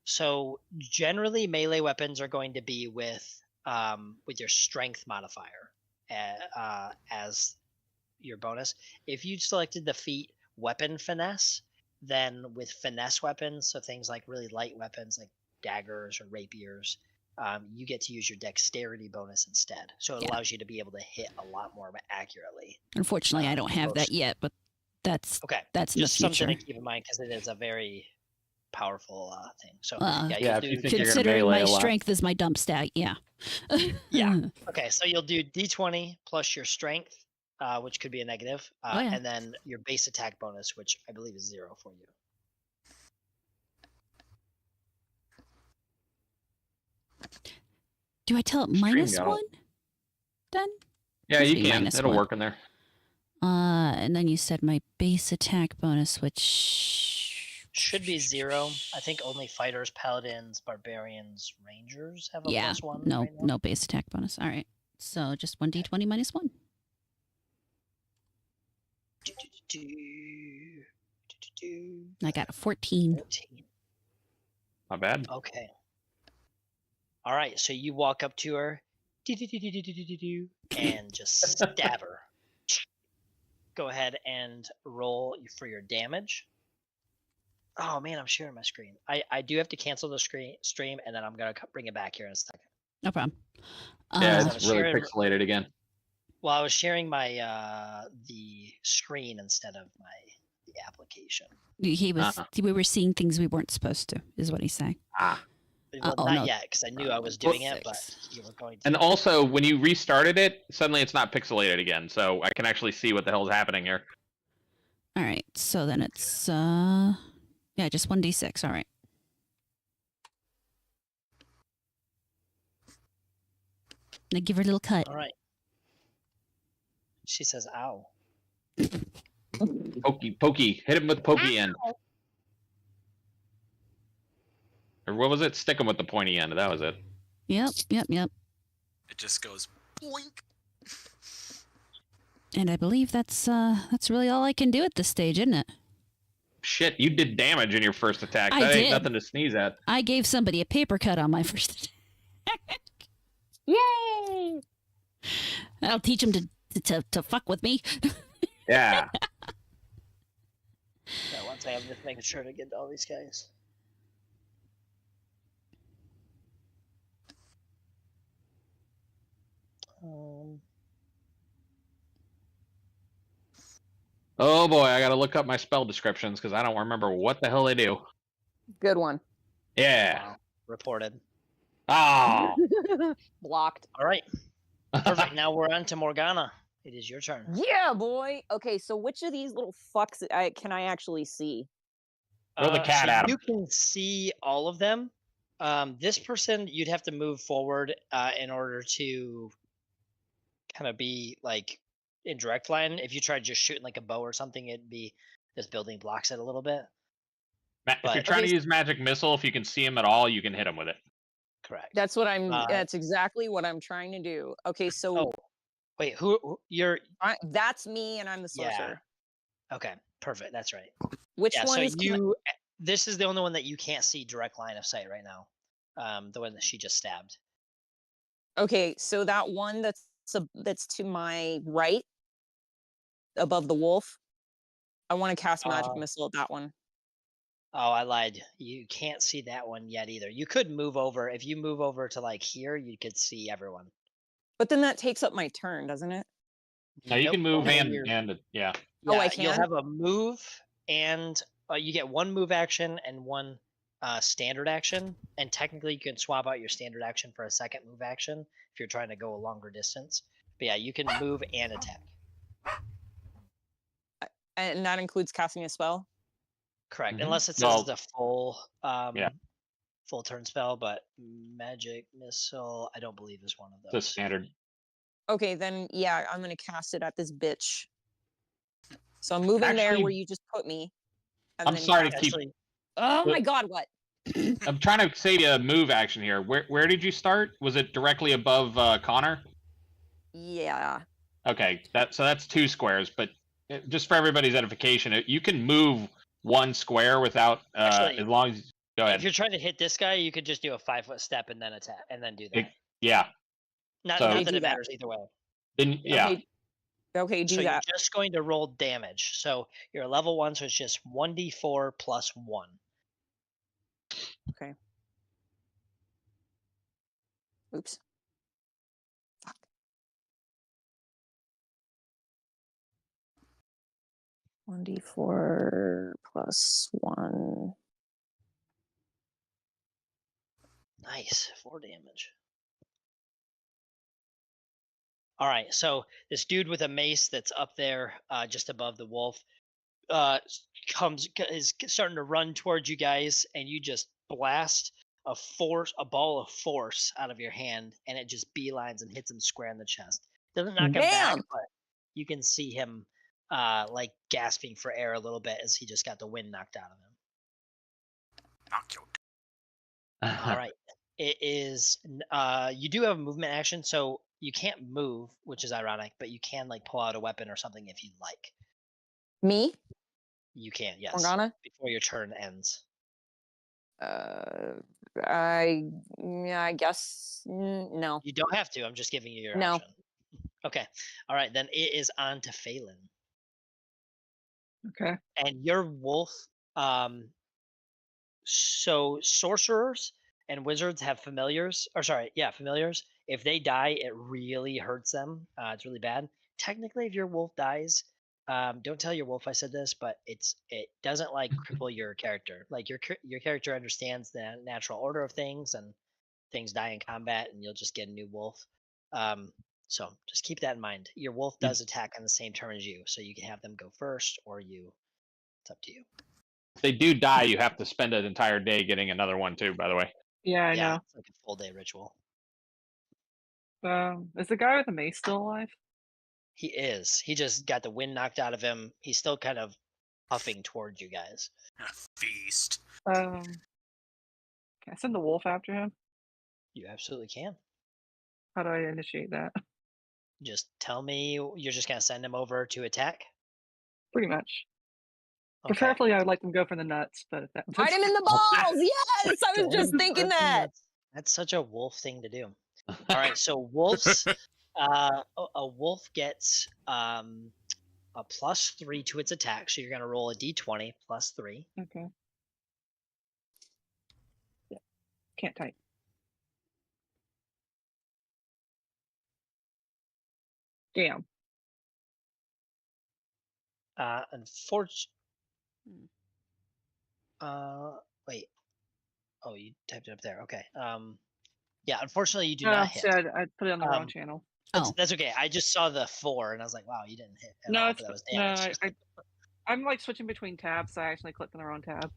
So generally, melee weapons are going to be with your strength modifier as your bonus. If you selected the feat weapon finesse, then with finesse weapons, so things like really light weapons like daggers or rapiers, you get to use your dexterity bonus instead. So it allows you to be able to hit a lot more accurately. Unfortunately, I don't have that yet, but that's okay. That's just in the future. Something to keep in mind because it is a very powerful thing. So considering my strength is my dump stat, yeah. Okay, so you'll do D20 plus your strength, which could be a negative, and then your base attack bonus, which I believe is 0 for you. Do I tell it -1? Then? Yeah, you can. It'll work in there. And then you said my base attack bonus, which should be 0. I think only fighters, paladins, barbarians, rangers have a +1. No, no base attack bonus. All right, so just 1d20 -1. I got a 14. Not bad. Okay. All right, so you walk up to her and just stab her. Go ahead and roll for your damage. Oh man, I'm sharing my screen. I do have to cancel the stream, and then I'm gonna bring it back here in a second. No problem. Yeah, it's really pixelated again. Well, I was sharing my the screen instead of the application. He was. We were seeing things we weren't supposed to. Is what he's saying. Well, not yet, because I knew I was doing it, but you were going to. And also, when you restarted it, suddenly it's not pixelated again, so I can actually see what the hell is happening here. All right, so then it's just 1d6. All right. Now give her a little cut. All right. She says, "Ow." Pokey. Hit him with the pokey end. Or what was it? Stick him with the pointy end. That was it. Yep. It just goes boink. And I believe that's really all I can do at this stage, isn't it? Shit, you did damage in your first attack. I That did. ain't nothing to sneeze at. I gave somebody a paper cut on my first attack. Yay! I'll teach him to fuck with me. Yeah. Once I am just making sure to get all these guys. Oh boy, I gotta look up my spell descriptions because I don't remember what the hell they do. Good one. Yeah. Reported. Oh. Blocked. All right. Perfect. Now we're on to Morgana. It is your turn. Yeah, boy. Okay, so which of these little fucks can I actually see? Throw the cat at him. You can see all of them. This person, you'd have to move forward in order to kind of be like in direct line. If you tried just shooting like a bow or something, it'd be this building blocks it a little bit. If you're trying to use magic missile, if you can see him at all, you can hit him with it. Correct. That's what that's exactly what I'm trying to do. Okay, so wait, who you're? That's me, and I'm the sorcerer. Yeah. Okay, perfect. That's right. Which one so is you? This is the only one that you can't see direct line of sight right now. The one that she just stabbed. Okay, so that one that's to my right, above the wolf. I want to cast magic missile at that one. Oh, I lied. You can't see that one yet either. You could move over. If you move over to like here, you could see everyone. But then that takes up my turn, doesn't it? No, you can move and yeah. Oh, I can. You'll have a move, and you get one move action and one standard action. And technically, you can swap out your standard action for a second move action if you're trying to go a longer distance. But yeah, you can move and attack. And that includes casting a spell? Correct, unless it says the full full turn spell, but magic missile, I don't believe is one of those. The standard. Okay, then yeah, I'm gonna cast it at this bitch. So I'm moving there where you just put me. I'm sorry to keep. Oh my god, what? I'm trying to say a move action here. Where did you start? Was it directly above Connor? Yeah. Okay, so that's 2 squares, but just for everybody's edification, you can move 1 square without Actually, as long as go if ahead. you're trying to hit this guy, you could just do a 5-foot step and then attack, and then do that. Yeah. Not so- that do it that. matters either way. Then yeah. Okay, do So that. you're just going to roll damage. So you're level 1, so it's just 1d4 plus 1. Okay. Oops. Fuck. One d4 plus 1. Nice, 4 damage. All right, so this dude with a mace that's up there, just above the wolf, is starting to run towards you guys, and you just blast a ball of force out of your hand, and it just beelines and hits him square in the chest. Doesn't knock him back, Damn! but you can see him like gasping for air a little bit as he just got the wind knocked out of him. Knock you. All right. It is you do have a movement action, so you can't move, which is ironic, but you can like pull out a weapon or something if you'd like. Me? You can, yes. Morgana? Before your turn ends. I guess no. You don't have to. I'm just giving you your No. option. Okay. All right, then it is on to Phelan. Okay. And your wolf, so sorcerers and wizards have familiars, familiars. If they die, it really hurts them. It's really bad. Technically, if your wolf dies, don't tell your wolf I said this, but it doesn't like cripple your character. Like your character understands the natural order of things, and things die in combat, and you'll just get a new wolf. So just keep that in mind. Your wolf does attack on the same turn as you, so you can have them go first, or you. It's up to you. If they do die, you have to spend an entire day getting another one too, by the way. Yeah, I Yeah, it's like a full day ritual. know. Is the guy with the mace still alive? He is. He just got the wind knocked out of him. He's still kind of puffing towards you guys. A feast. Can I send the wolf after him? You absolutely can. How do I initiate that? Just tell me you're just gonna send him over to attack. Pretty much. Okay. Preferably, I would like them to go for the nuts, but if that Hide him in the balls! Yes! I was just thinking that. That's such a wolf thing to do. All right, so wolves, a wolf gets a +3 to its attack. So you're gonna roll a d20 +3. Okay. Yeah. Can't type. Damn. Unfortunately, wait. Oh, you typed it up there. Okay. Yeah. Unfortunately, you do not hit. Shit, I put it on the wrong channel. That's okay. I just saw the 4, and I was like, "Wow, you didn't hit." At No, all, it's but that was no. damage. I'm like switching between tabs, so I actually clicked on the wrong tab.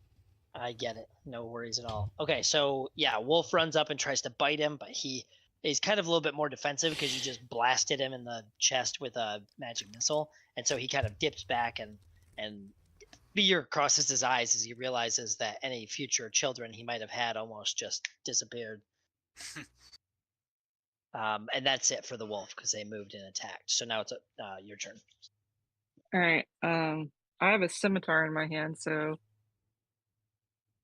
I get it. No worries at all. Okay, so yeah, Wolf runs up and tries to bite him, but he's kind of a little bit more defensive because you just blasted him in the chest with a magic missile, and so he kind of dips back and fear crosses his eyes as he realizes that any future children he might have had almost just disappeared. And that's it for the wolf because they moved and attacked. So now it's your turn. All right. I have a scimitar in my hand, so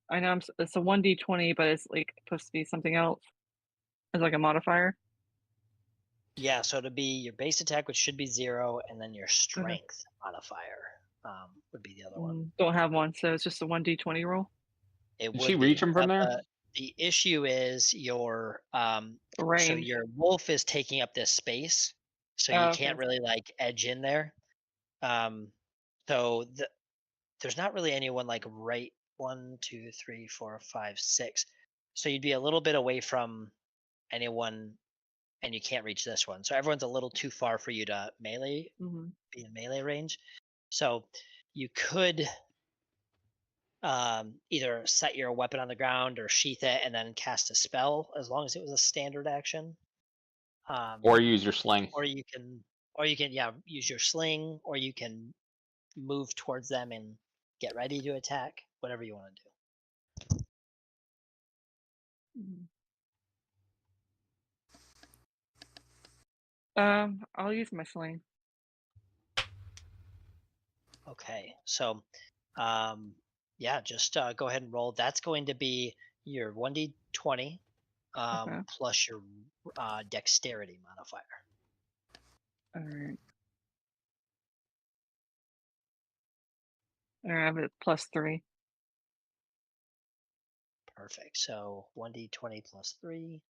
I know it's a 1d20, but it's like supposed to be something else. It's like a modifier. Yeah, so to be your base attack, which should be 0, and then your strength modifier would be the other one. Don't have one, so it's just a 1d20 roll. Did she reach him from there? The issue is your Range. so your wolf is taking up this space, so you can't really like edge in there. So there's not really anyone like right 1, 2, 3, 4, 5, 6. So you'd be a little bit away from anyone, and you can't reach this one. So everyone's a little too far for you to melee, be in melee range. So you could either set your weapon on the ground or sheath it and then cast a spell, as long as it was a standard action. Or use your sling. Or you can use your sling, or you can move towards them and get ready to attack. Whatever you want to do. I'll use my sling. Okay, so Yeah, just go ahead and roll. That's going to be your 1d20 Okay. plus your dexterity modifier. All right. I have it +3. Perfect. So 1d20 plus 3.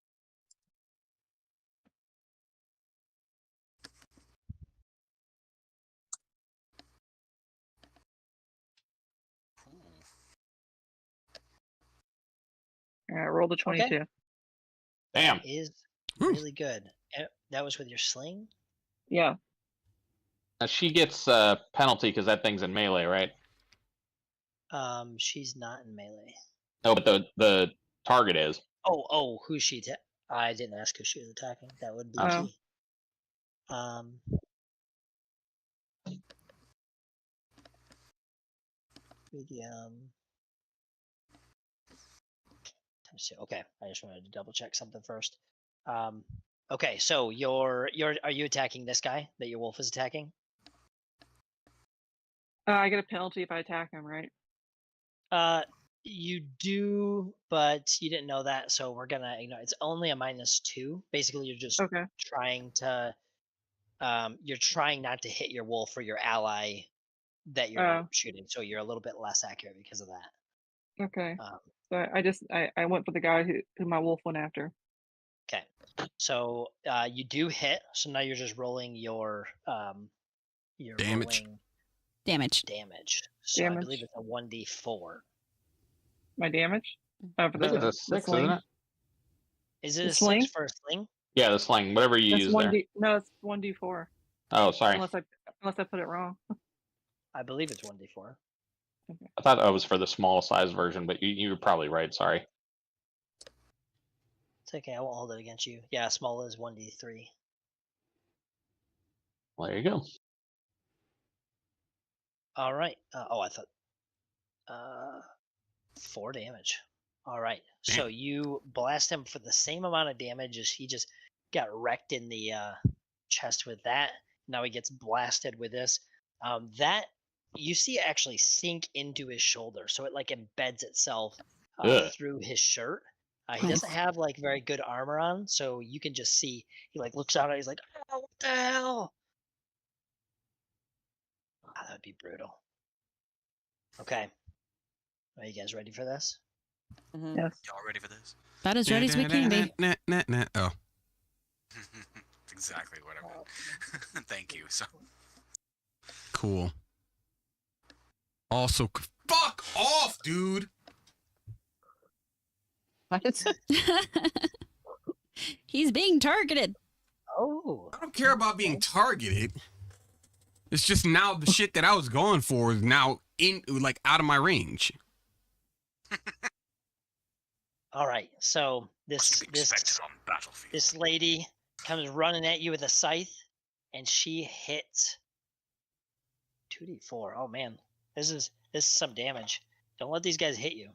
All right, roll the 22. Damn. That is really good. That was with your sling? Yeah. She gets a penalty because that thing's in melee, right? She's not in melee. No, but the target is. Oh, who's she? I didn't ask who she was attacking. That would be Oh. key. Medium. Okay, I just wanted to double check something first. Okay, so are you attacking this guy that your wolf is attacking? I get a penalty if I attack him, right? You do, but you didn't know that, so we're gonna ignore. It's only a -2. Basically, you're just Okay. trying to, you're trying not to hit your wolf or your ally that you're shooting, so you're a little bit less accurate because of that. Okay. So I went for the guy who my wolf went after. Okay, so you do hit. So now you're just rolling your Damage. Damage. So I believe it's a 1d4. My damage? I think it's a 6, isn't it? Is it a sling? 6 for a sling? Yeah, the sling, whatever you use there. No, it's 1d4. Oh, sorry. Unless I put it wrong. I believe it's 1d4. Okay. I thought that was for the small size version, but you were probably right. Sorry. It's okay. I won't hold it against you. Yeah, small is 1d3. Well, there you go. All right. I thought 4 damage. All right. Damn. So you blast him for the same amount of damage as he just got wrecked in the chest with that. Now he gets blasted with this. That you see it actually sink into his shoulder, so it like embeds itself through his shirt. He doesn't have like very good armor on, so you can just see he like looks out and he's like, "Oh, what the hell?" Oh, that would be brutal. Okay. Are you guys ready for this? Mhm. Yes. Y'all ready for this? About as ready as we can be. Oh, That's exactly what I meant. Thank you. So cool. Also, fuck off, dude. What? He's being targeted. Oh. I don't care about being targeted. It's just now the shit that I was going for is now out of my range. All right. So this on battlefield. this lady comes running at you with a scythe, and she hits 2d4. Oh man, this is some damage. Don't let these guys hit you.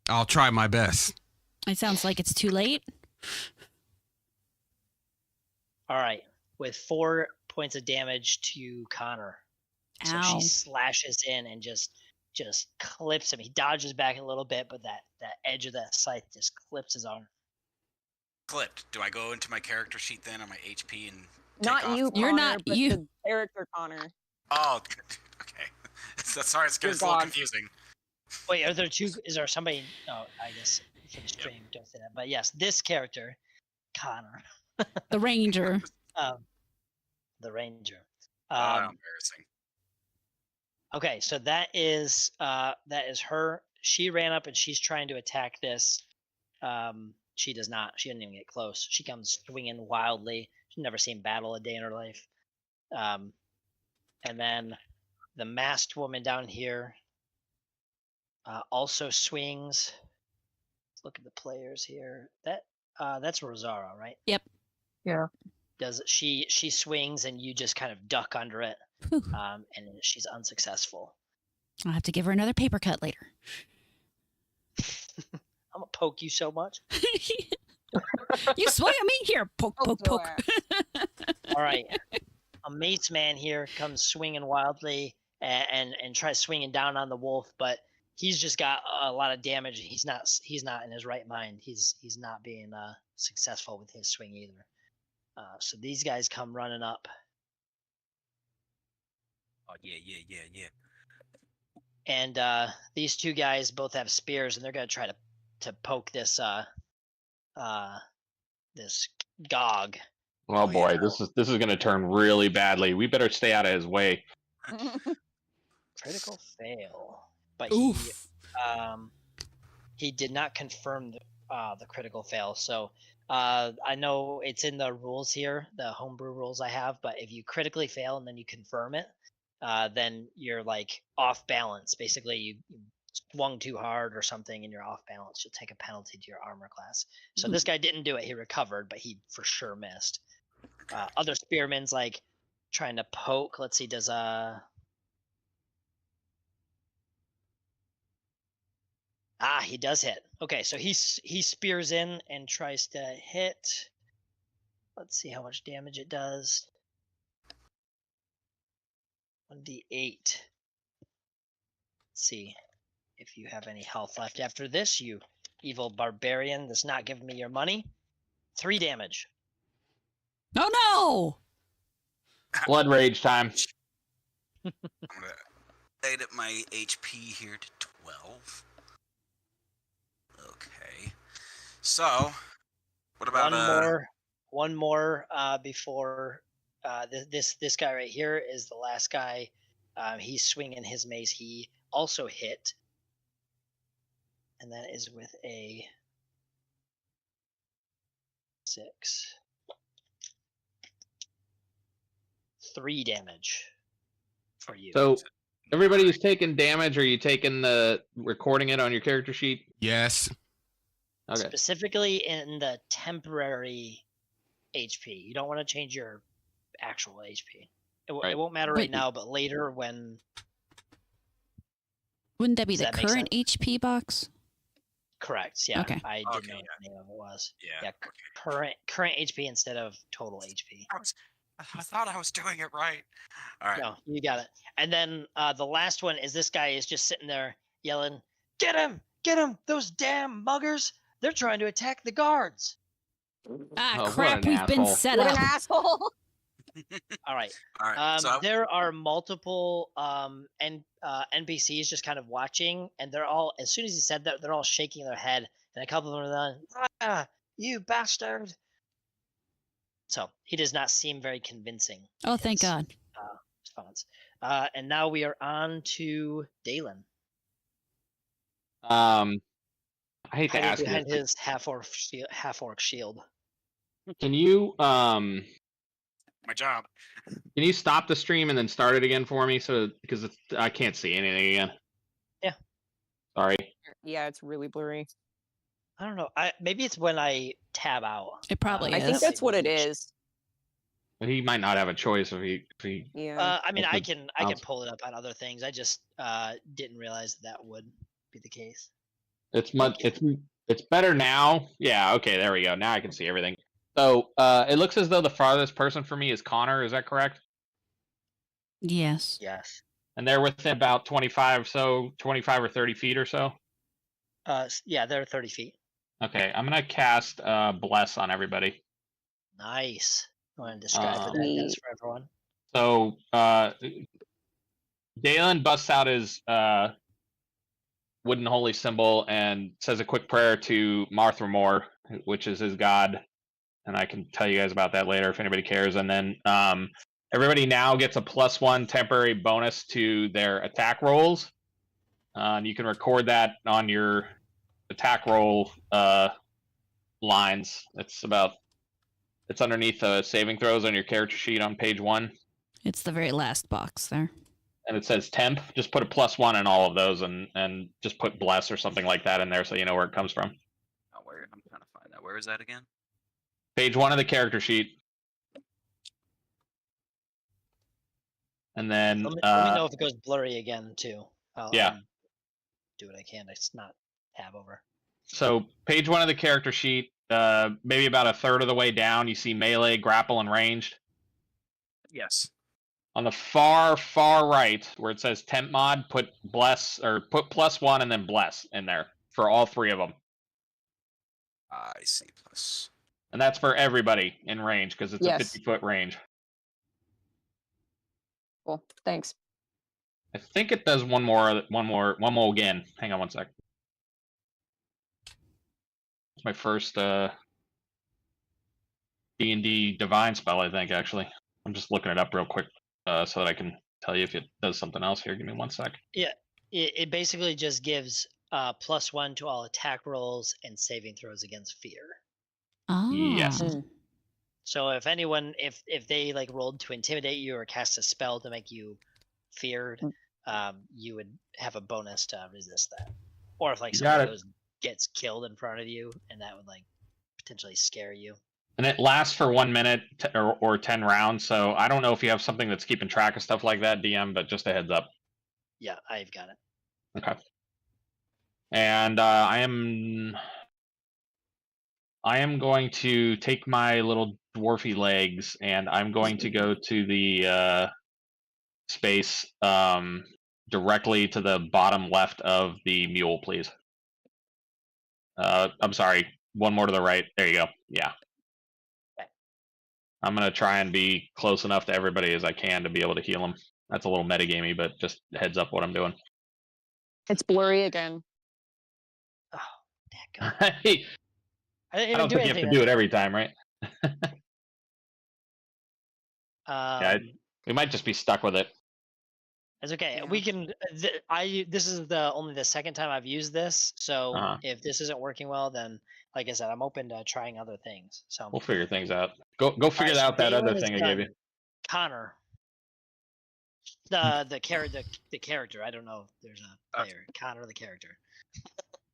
I'll try my best. It sounds like it's too late. All right, with 4 points of damage to Connor. So Ow. she slashes in and just clips him. He dodges back a little bit, but that edge of that scythe just clips his arm. Clipped. Do I go into my character sheet then on my HP and Not take off? you, You're Connor, not but you. the character Connor. Oh, okay. Sorry, it's a Your little dog. confusing. Wait, are there two? Is there somebody? No, I guess for the stream, don't say that. But yes, this character, Connor, The ranger. the ranger. Embarrassing. Okay, so that is her. She ran up and she's trying to attack this. She does not. She didn't even get close. She comes swinging wildly. She's never seen battle a day in her life. And then the masked woman down here also swings. Let's look at the players here. That's Rosara, right? Yep. Yeah. She swings and you just kind of duck under it, Whew. and she's unsuccessful. I'll have to give her another paper cut later. I'm gonna poke you so much. You swung at me? Here, poke, poke, your poke. ass. All right, a mace man here comes swinging wildly, and try swinging down on the wolf, but he's just got a lot of damage. He's not in his right mind. He's not being successful with his swing either. So these guys come running up. Oh yeah. And these two guys both have spears, and they're gonna try to poke this this Gog. Oh boy, this is gonna turn really badly. We better stay out of his way. Critical fail, but Oof. he did not confirm the critical fail. So I know it's in the rules here, the homebrew rules I have, but if you critically fail and then you confirm it, then you're like off balance. Basically, you swung too hard or something and you're off balance. You'll take a penalty to your armor class. So this guy didn't do it. He recovered, but he for sure missed. Other spearmen's like trying to poke. Let's see, does he does hit. Okay, so he spears in and tries to hit. Let's see how much damage it does. 1d8. Let's see if you have any health left after this, you evil barbarian that's not giving me your money. 3 damage. Oh no! Blood rage time. I'm gonna edit my HP here to 12. Okay. So, what about one more before this guy right here is the last guy. He's swinging his mace. He also hit, and that is with a 6. 3 damage for you. So everybody who's taking damage, are you taking recording it on your character sheet? Yes. Okay. Specifically in the temporary HP. You don't want to change your actual HP. It won't matter right now, but later when... Wouldn't that be Does the that make current HP box? Correct, yeah. Okay. I didn't know what the name of it was. Yeah, current HP instead of total HP. I thought I was doing it right. All right. No, you got it. And then the last one is this guy is just sitting there yelling, "Get him! Get him! Those damn muggers! They're trying to attack the guards!" Ah, Oh, crap, what an we've been asshole. set What up. an asshole! All right. All right. So There are multiple NPCs just kind of watching, and they're all, as soon as he said that, they're all shaking their head, and a couple of them are like, "Ah, you bastard!" So he does not seem very convincing. Oh, thank God. Response. And now we are on to Dalen. I hate to Hiding ask behind you. his half-orc shield. Can you my job. can you stop the stream and then start it again for me? Because I can't see anything again. Yeah. Sorry. Yeah, it's really blurry. I don't know. Maybe it's when I tab out. It probably I is. think that's what it is. But he might not have a choice if he Yeah. I mean, Okay. I can pull it up on other things. I just didn't realize that would be the case. it's better now. Yeah, okay, there we go. Now I can see everything. So it looks as though the farthest person for me is Connor, is that correct? Yes. Yes. And they're within about 25 or 30 feet or so. Yeah, they're 30 feet. Okay, I'm gonna cast Bless on everybody. Nice. I want to describe what that does for everyone. So Dalen busts out his wooden holy symbol and says a quick prayer to Marthramore, which is his god, and I can tell you guys about that later if anybody cares. And then everybody now gets a +1 temporary bonus to their attack rolls. And you can record that on your attack roll lines. It's underneath saving throws on your character sheet on page 1. It's the very last box there. And it says temp. Just put a +1 in all of those and just put bless or something like that in there so you know where it comes from. Oh, I'm trying to find that. Where is that again? Page 1 of the character sheet. And then Let me know if it goes blurry again too. I'll do what I can to not tab over. So page 1 of the character sheet, maybe about a third of the way down, you see melee, grapple, and ranged. Yes. On the far right, where it says temp mod, put bless or put +1 and then bless in there for all 3 of them. I see. Plus. And that's for everybody in range because it's a 50-foot range. Cool. Thanks. I think it does one more again. Hang on one sec. It's my first D&D divine spell, I think, actually. I'm just looking it up real quick so that I can tell you if it does something else here. Give me one sec. Yeah, it basically just gives +1 to all attack rolls and saving throws against fear. Yes. So if anyone, if they like rolled to intimidate you or cast a spell to make you feared, you would have a bonus to resist that. Or if like somebody gets killed in front of you, and that would like potentially scare you. And it lasts for 1 minute or 10 rounds. So I don't know if you have something that's keeping track of stuff like that, DM, but just a heads up. Yeah, I've got it. Okay. And I am going to take my little dwarfy legs and I'm going to go to the space directly to the bottom left of the mule, please. I'm sorry, one more to the right. There you go. Yeah. Okay. I'm going to try and be close enough to everybody as I can to be able to heal them. That's a little metagamey, but just heads up what I'm doing. It's blurry again. Oh, dadgum. Hey, I don't think you have to do it every time, right? Yeah, we might just be stuck with it. It's okay. Yeah. We can. This is only the second time I've used this, so if this isn't working well, then like I said, I'm open to trying other things. So we'll figure things out. Go figure out that other thing I gave you. Connor, the character. I don't know if there's a player. Connor, the character.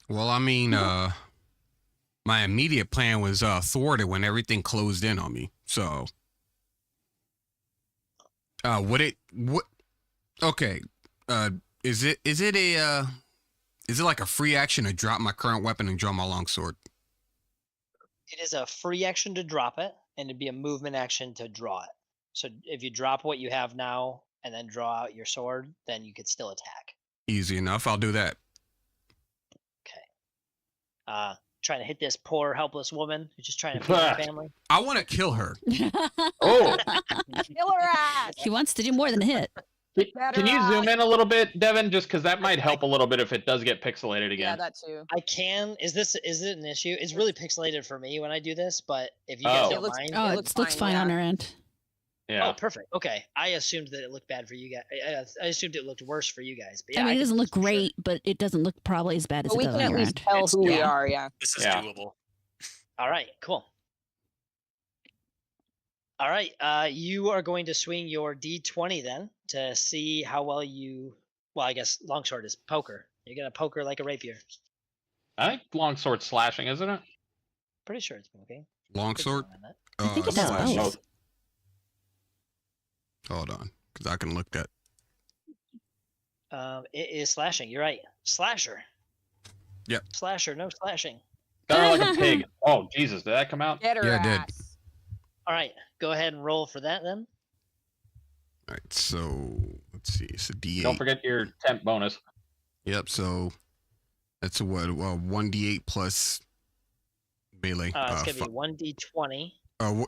Well, I mean, my immediate plan was thwarted when everything closed in on me. So, okay, is it like a free action to drop my current weapon and draw my longsword? It is a free action to drop it, and it'd be a movement action to draw it. So if you drop what you have now and then draw out your sword, then you could still attack. Easy enough. I'll do that. Okay. Trying to hit this poor helpless woman who's just trying to feed her family. I want to kill her. Oh, Kill her ass! He wants to do more than hit. Can you zoom in a little bit, Devin? Just because that might help a little bit if it does get pixelated again. Yeah, that too. I can. Is it an issue? It's really pixelated for me when I do this, but if you guys don't mind, it looks fine on our end. Yeah. Oh, perfect. Okay, I assumed that it looked bad for you guys. I assumed it looked worse for you guys. But yeah, I mean, it doesn't look great, but it doesn't look probably as bad as it we does can on at your least end. tell who we are. Yeah. This is doable. All right. Cool. All right. You are going to swing your D20 then to see how well you. Well, I guess longsword is poker. You're gonna poker like a rapier. I think longsword slashing, isn't it? Pretty sure it's poking. Longsword? I think it does both. Hold on, because I can look that. It is slashing. You're right. Slasher. Yep. Slasher, no slashing. Got her like a pig. Oh, Jesus. Did that come out? Get her Yeah, it did. ass. All right. Go ahead and roll for that then. All right, so let's see. It's a D8. Don't forget your temp bonus. Yep. So that's a what? 1D8 plus melee. It's gonna be 1d20.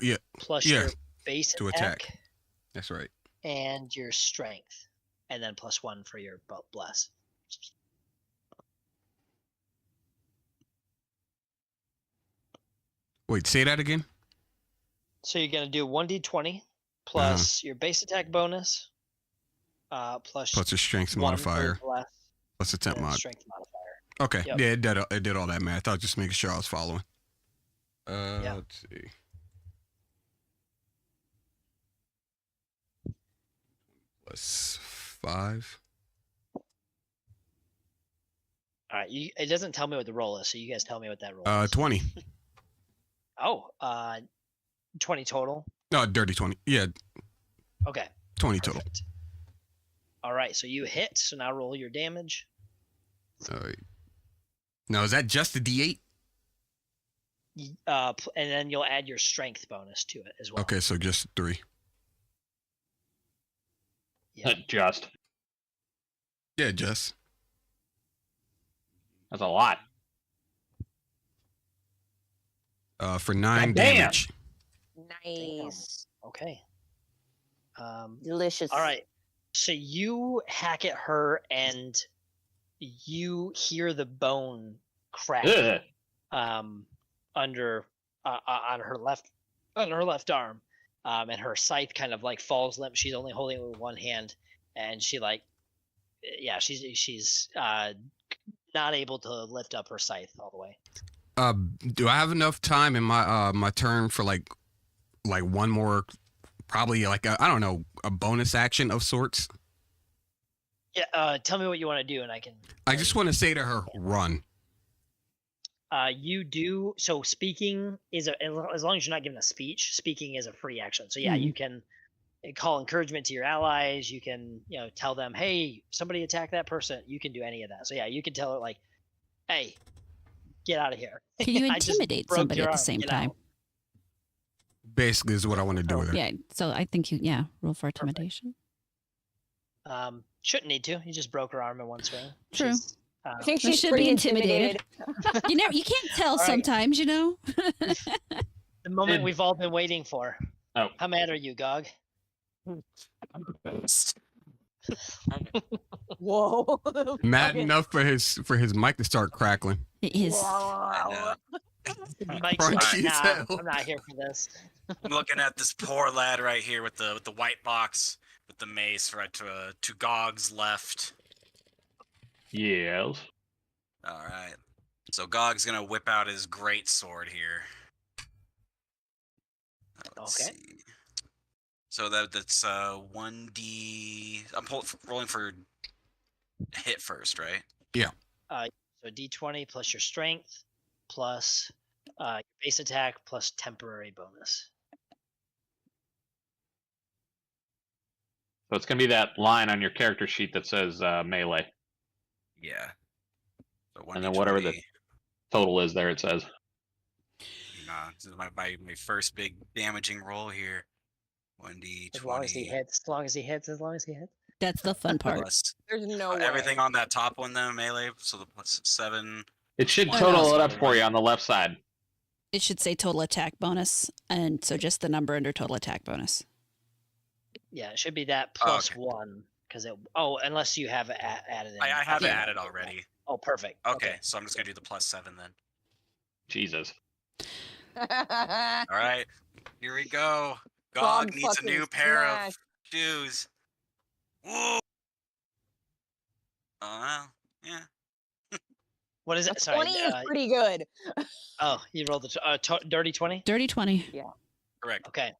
Yeah. Plus your base to attack. That's right. And your strength, and then +1 for your bless. Wait, say that again. So you're gonna do 1d20 plus your base attack bonus, plus a strength modifier, plus a temp mod. Strength modifier. Okay, Yep. yeah, it did all that math. I was just making sure I was following. Let's see. +5. All right, it doesn't tell me what the roll is, so you guys tell me what that roll is. 20. Oh, 20 total. No, dirty 20. Yeah, Okay. 20 total. Perfect. All right, so you hit. So now roll your damage. All right. Now, is that just the D8? And then you'll add your strength bonus to it as well. Okay, so just 3. Yeah. Just. Yeah, just. That's a lot. For 9 Goddamn. damage. Nice. Okay. Delicious. All right. So you hack at her, and you hear the bone crack Ugh. under on her left arm, and her scythe kind of like falls limp. She's only holding it with one hand, and she's not able to lift up her scythe all the way. Do I have enough time in my my turn for like one more, probably like I don't know, a bonus action of sorts? Yeah. Tell me what you want to do, and I can. I just want to say to her, run. You do so. Speaking is as long as you're not giving a speech. Speaking is a free action. So yeah, you can call encouragement to your allies. You can tell them, hey, somebody attack that person. You can do any of that. So yeah, you can tell her like, hey, get out of here. Can you I just intimidate broke somebody your at the arm. same Get time? out. Basically, is what I want to do with her. Yeah. So I think roll for intimidation. Shouldn't need to. You just broke her arm in one swing. True. I think She she's should pretty be intimidated. You can't tell right. sometimes, The moment we've all been waiting for. Oh. How mad are you, Gog? Whoa. Mad enough for his mic to start crackling. His Mike's Crunchy like, as nah, hell. I'm not here for this. I'm looking at this poor lad right here with the white box with the mace right to Gog's left. Yes. All right. So Gog's gonna whip out his great sword here. Let's Okay. see. So that's 1d. I'm rolling for hit first, right? So D20 plus your strength plus your base attack plus temporary bonus. So it's gonna be that line on your character sheet that says melee, Yeah. So and then whatever the total is there, it says. This is my first big damaging roll here. 1d20. As long as he hits. As long as he hits. As long as he hits. That's the fun part. Plus, There's no way. everything on that top one then melee. So the plus 7. It should One total else. it up for you on the left side. It should say total attack bonus, and so just the number under total attack bonus. Yeah, it should be that plus okay. 1 because it. Oh, unless you have it added in. I have it Yeah. added already. Oh, perfect. Okay, so I'm just gonna do the plus 7 then. Jesus. All right, here we go. Gog Gog needs a new fucking pair smash. of shoes. Whoa. Oh well, yeah. What is A it? Sorry. 20 is pretty good. Oh, you rolled the dirty 20. Dirty 20. Correct. Okay.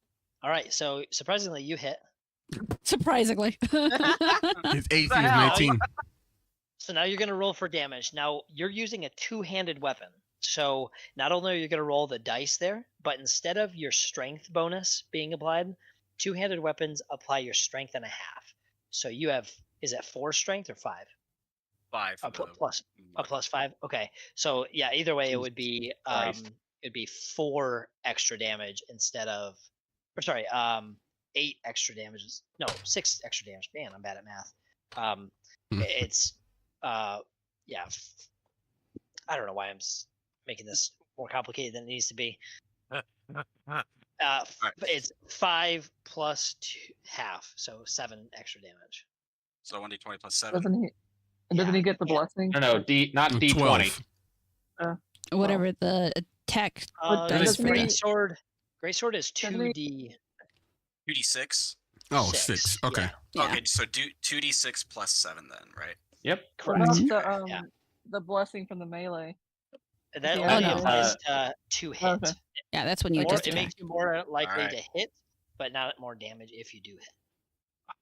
All right. So surprisingly, you hit. Surprisingly. His AC is hell? 19. So now you're going to roll for damage. Now you're using a two-handed weapon. So not only are you going to roll the dice there, but instead of your strength bonus being applied, two-handed weapons apply your strength and a half. So you have, is it 4 strength or 5? 5. Plus 5. Okay. So yeah, either way, it would be it'd be 4 extra damage instead of, or sorry, 8 extra damages. No, 6 extra damage. Man, I'm bad at math. It's yeah. I don't know why I'm making this more complicated than it needs to be. It's 5 plus 2 half, so 7 extra damage. So 1d20 plus 7. Doesn't he get the blessing? No, not D20. 12. Whatever the attack dice for Great that. sword is 2d. 2d6. Oh, 6. Okay. Yeah. Okay, so do 2d6 plus 7 then, right? Yep. What Correct. about Yeah. the blessing from the melee? That Yeah, only no. applies to hit. Okay. Yeah, that's when you Or just it makes you more likely Alright. to hit, but not more damage if you do hit.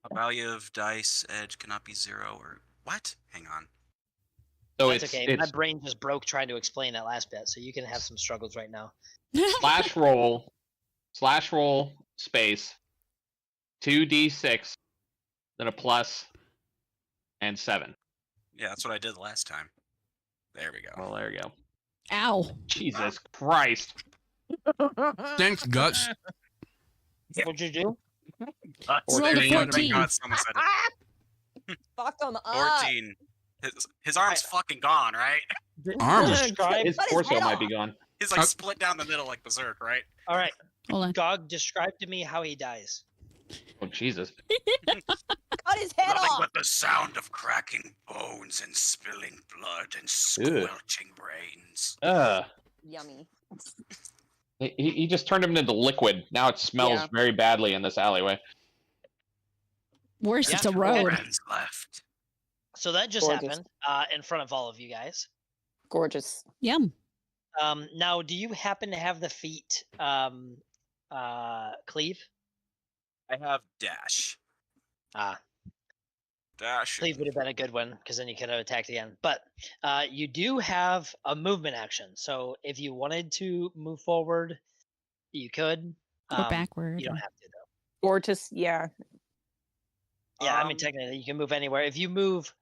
A value of dice edge cannot be 0 or what? Hang on. So That's it's okay. My brain just broke trying to explain that last bit, so you can have some struggles right now. slash roll space 2d6, then a plus, and 7. Yeah, that's what I did last time. There we go. Well, there you go. Ow. Jesus Christ. Thanks, Guts. Yeah. What'd you do? Roll a There you go. 14. Thank God someone said it. Fuck them up. 14. His arm's fucking gone, right? Arm. Describe. His Cut his torso head might off. be gone. He's like split down the middle like Berserk, right? All right, Hold on. Gog, describe to me how he dies. Oh Jesus! Cut his head Nothing off. but the sound of cracking bones and spilling blood and squelching brains. Yummy. He just turned him into liquid. Now it smells Yeah. very badly in this alleyway. Worse, Yeah. it's a Two road. friends left. So that just Gorgeous. happened in front of all of you guys. Gorgeous. Yum. Now, do you happen to have the feat cleave? I have dash. Dash. Cleave would have been a good one because then you could have attacked again. But you do have a movement action. So if you wanted to move forward, you could. Or backward. You don't or- have to though. Or just yeah. Yeah, I mean technically you can move anywhere. If you move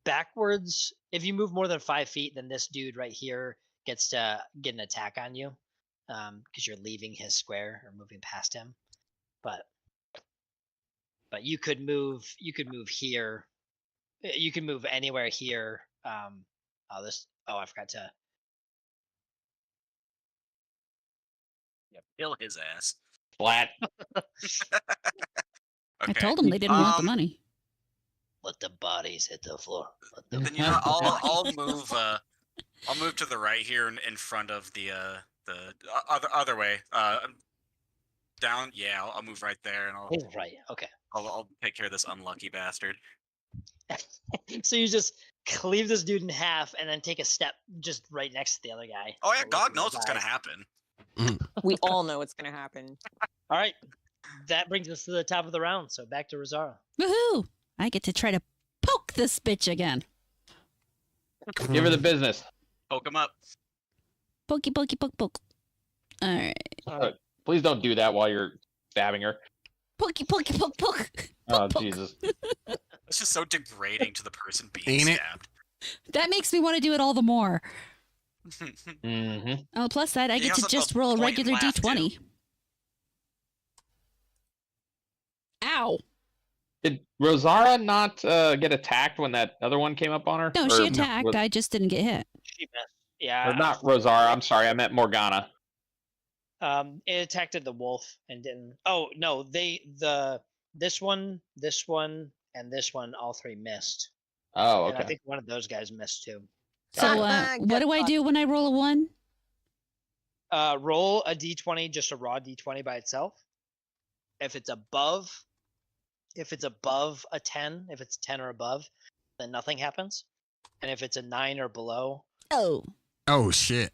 backwards, if you move more than 5 feet, then this dude right here gets to get an attack on you because you're leaving his square or moving past him. But you could move. You could move here. You can move anywhere here. I forgot to. Yeah, kill his ass. Flat. I Okay. told them they didn't want the money. Let the bodies hit the floor. Let Then them you know I'll move. I'll move to the right here in front of the other way. Down. Yeah, I'll move right there, and He's right. Okay. I'll take care of this unlucky bastard. So you just cleave this dude in half and then take a step just right next to the other guy. Oh yeah, So look God at knows his what's gonna eyes. happen. We all know it's gonna happen. All right. That brings us to the top of the round. So back to Rosara. Woohoo! I get to try to poke this bitch again. Give her the business. Poke him up. Pokey, pokey, poke, poke. All right. Please don't do that while you're stabbing her. Pokey, pokey, poke, poke. Oh Poke. Jesus! It's just so degrading to the person being Ain't it? stabbed. That makes me want to do it all the more. Mm-hmm. Oh, plus that, I He get to has just a roll a point regular and laugh, d20. Ow. Did Rosara not get attacked when that other one came up on her? No, Or she attacked. was- I just didn't get hit. She missed. Yeah. or not Rosara. I'm sorry. I meant Morgana. It attacked at the wolf and didn't. Oh no, this one, and this one, all three missed. Oh, And I okay. think one of those guys missed too. So, Ah, what get do I fucked. do when I roll a 1? Roll a d20, just a raw d20 by itself. If it's above a 10, if it's 10 or above, then nothing happens. And if it's a 9 or below, Oh. Oh shit.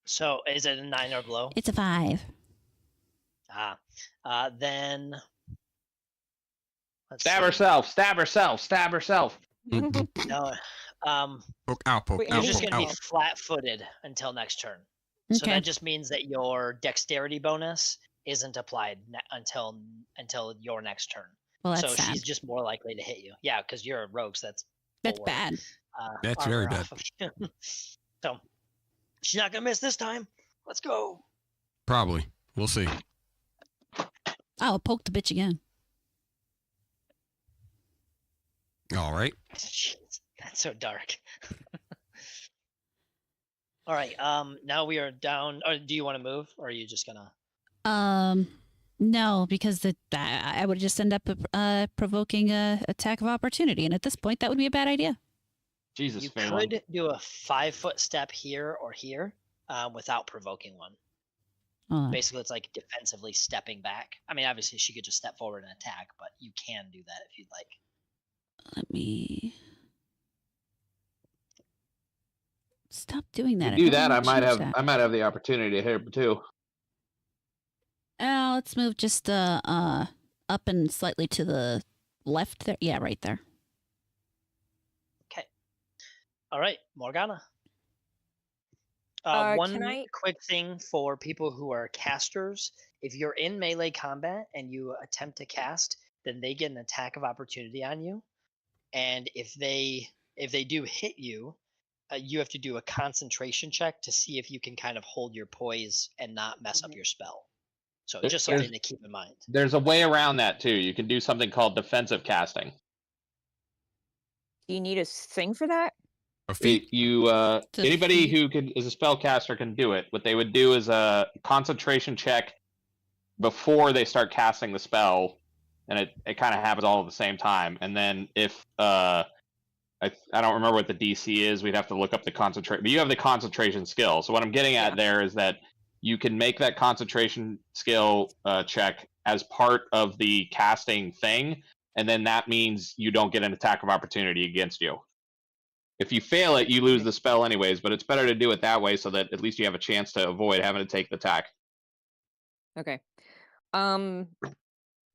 so is it a 9 or below? It's a 5. Then let's Stab see. herself. Stab herself. Stab herself. No, Poke out, poke Wait, you're out, just poke gonna out. be flat-footed until next turn. So Okay. that just means that your dexterity bonus isn't applied until your next turn. Well, that's So sad. she's just more likely to hit you. Yeah, because you're a rogue, so that's That's 4, bad. That's armor very bad. off of you. So she's not gonna miss this time. Let's go. Probably. We'll see. I'll poke the bitch again. All right. Jeez, that's so dark. All right. Now we are down. Or do you want to move, or are you just gonna? No, because I would just end up provoking a attack of opportunity, and at this point, that would be a bad idea. Jesus, You Phelan. could do a 5-foot step here or here, without provoking one. Hold on. Basically, it's like defensively stepping back. I mean, obviously, she could just step forward and attack, but you can do that if you'd like. Let me stop doing that. If you do don't that, I wanna might change have. that. I might have the opportunity to hit her too. Let's move just up and slightly to the left there. Yeah, right there. Okay. All right, Morgana. Can One I- quick thing for people who are casters: if you're in melee combat and you attempt to cast, then they get an attack of opportunity on you, and if they do hit you, you have to do a concentration check to see if you can kind of hold your poise and not mess up Mhm. your spell. So There- just there's- something to keep in mind. There's a way around that too. You can do something called defensive casting. Do you need a thing for that? Or feet. Anybody who is a spellcaster can do it. What they would do is a concentration check before they start casting the spell, and it kind of happens all at the same time. And then if I don't remember what the DC is, we'd have to look up the concentration. But you have the concentration skill. So what I'm getting at there is that you can make that concentration skill check as part of the casting thing, and then that means you don't get an attack of opportunity against you. If you fail it, you lose the spell anyways, but it's better to do it that way so that at least you have a chance to avoid having to take the attack. Okay. Can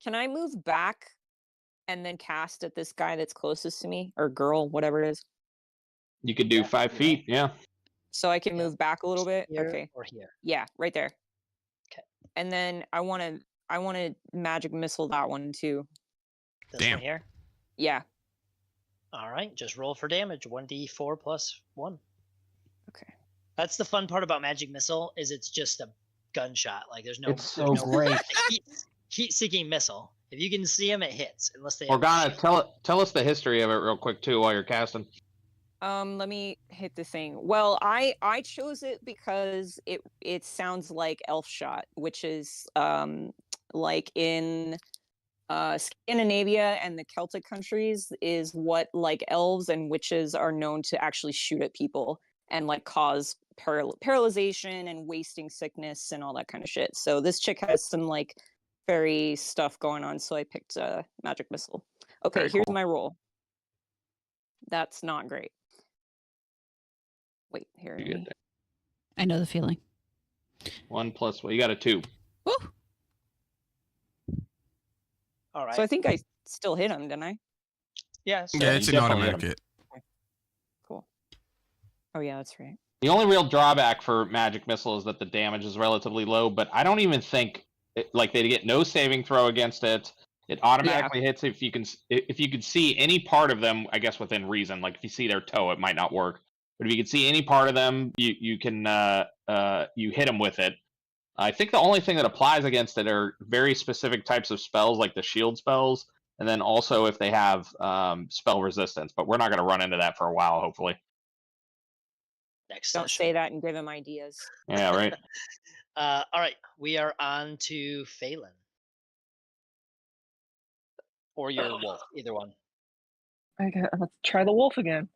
I move back and then cast at this guy that's closest to me, or girl, whatever it is? You could do 5 feet, yeah. So I can move back a little bit. Here Okay. or here. Yeah, right there. Okay. And then I want to magic missile that one too. This Damn. one here. Yeah. All right, just roll for damage. 1d4 plus 1. Okay. That's the fun part about magic missile is it's just a gunshot. Like there's no. It's there's so no great. Heat-seeking missile. If you can see them, it hits. Unless they. Morgana, tell us the history of it real quick too while you're casting. Let me hit the thing. Well, I chose it because it sounds like elf shot, which is like in Scandinavia and the Celtic countries is what like elves and witches are known to actually shoot at people and like cause paralyzation and wasting sickness and all that kind of shit. So this chick has some like fairy stuff going on, so I picked magic missile. Okay, Very here's cool. my roll. That's not great. Wait, here. You get I know the feeling. 1 plus, well, you got a 2. Woo! All right. So I think I still hit him, didn't I? yeah. So Yeah, it's you an definitely automatic hit hit. Cool. Oh yeah, that's right. The only real drawback for magic missile is that the damage is relatively low, but I don't even think like they get no saving throw against it. It automatically hits if you can see any part of them, I guess within reason. Like if you see their toe, it might not work. But if you can see any part of them, you can you hit them with it. I think the only thing that applies against it are very specific types of spells, like the shield spells, and then also if they have spell resistance. But we're not going to run into that for a while, hopefully. next Don't session. say that and give him ideas. Yeah, right. All right, we are on to Phelan. Or your wolf, either one. Let's try the wolf again.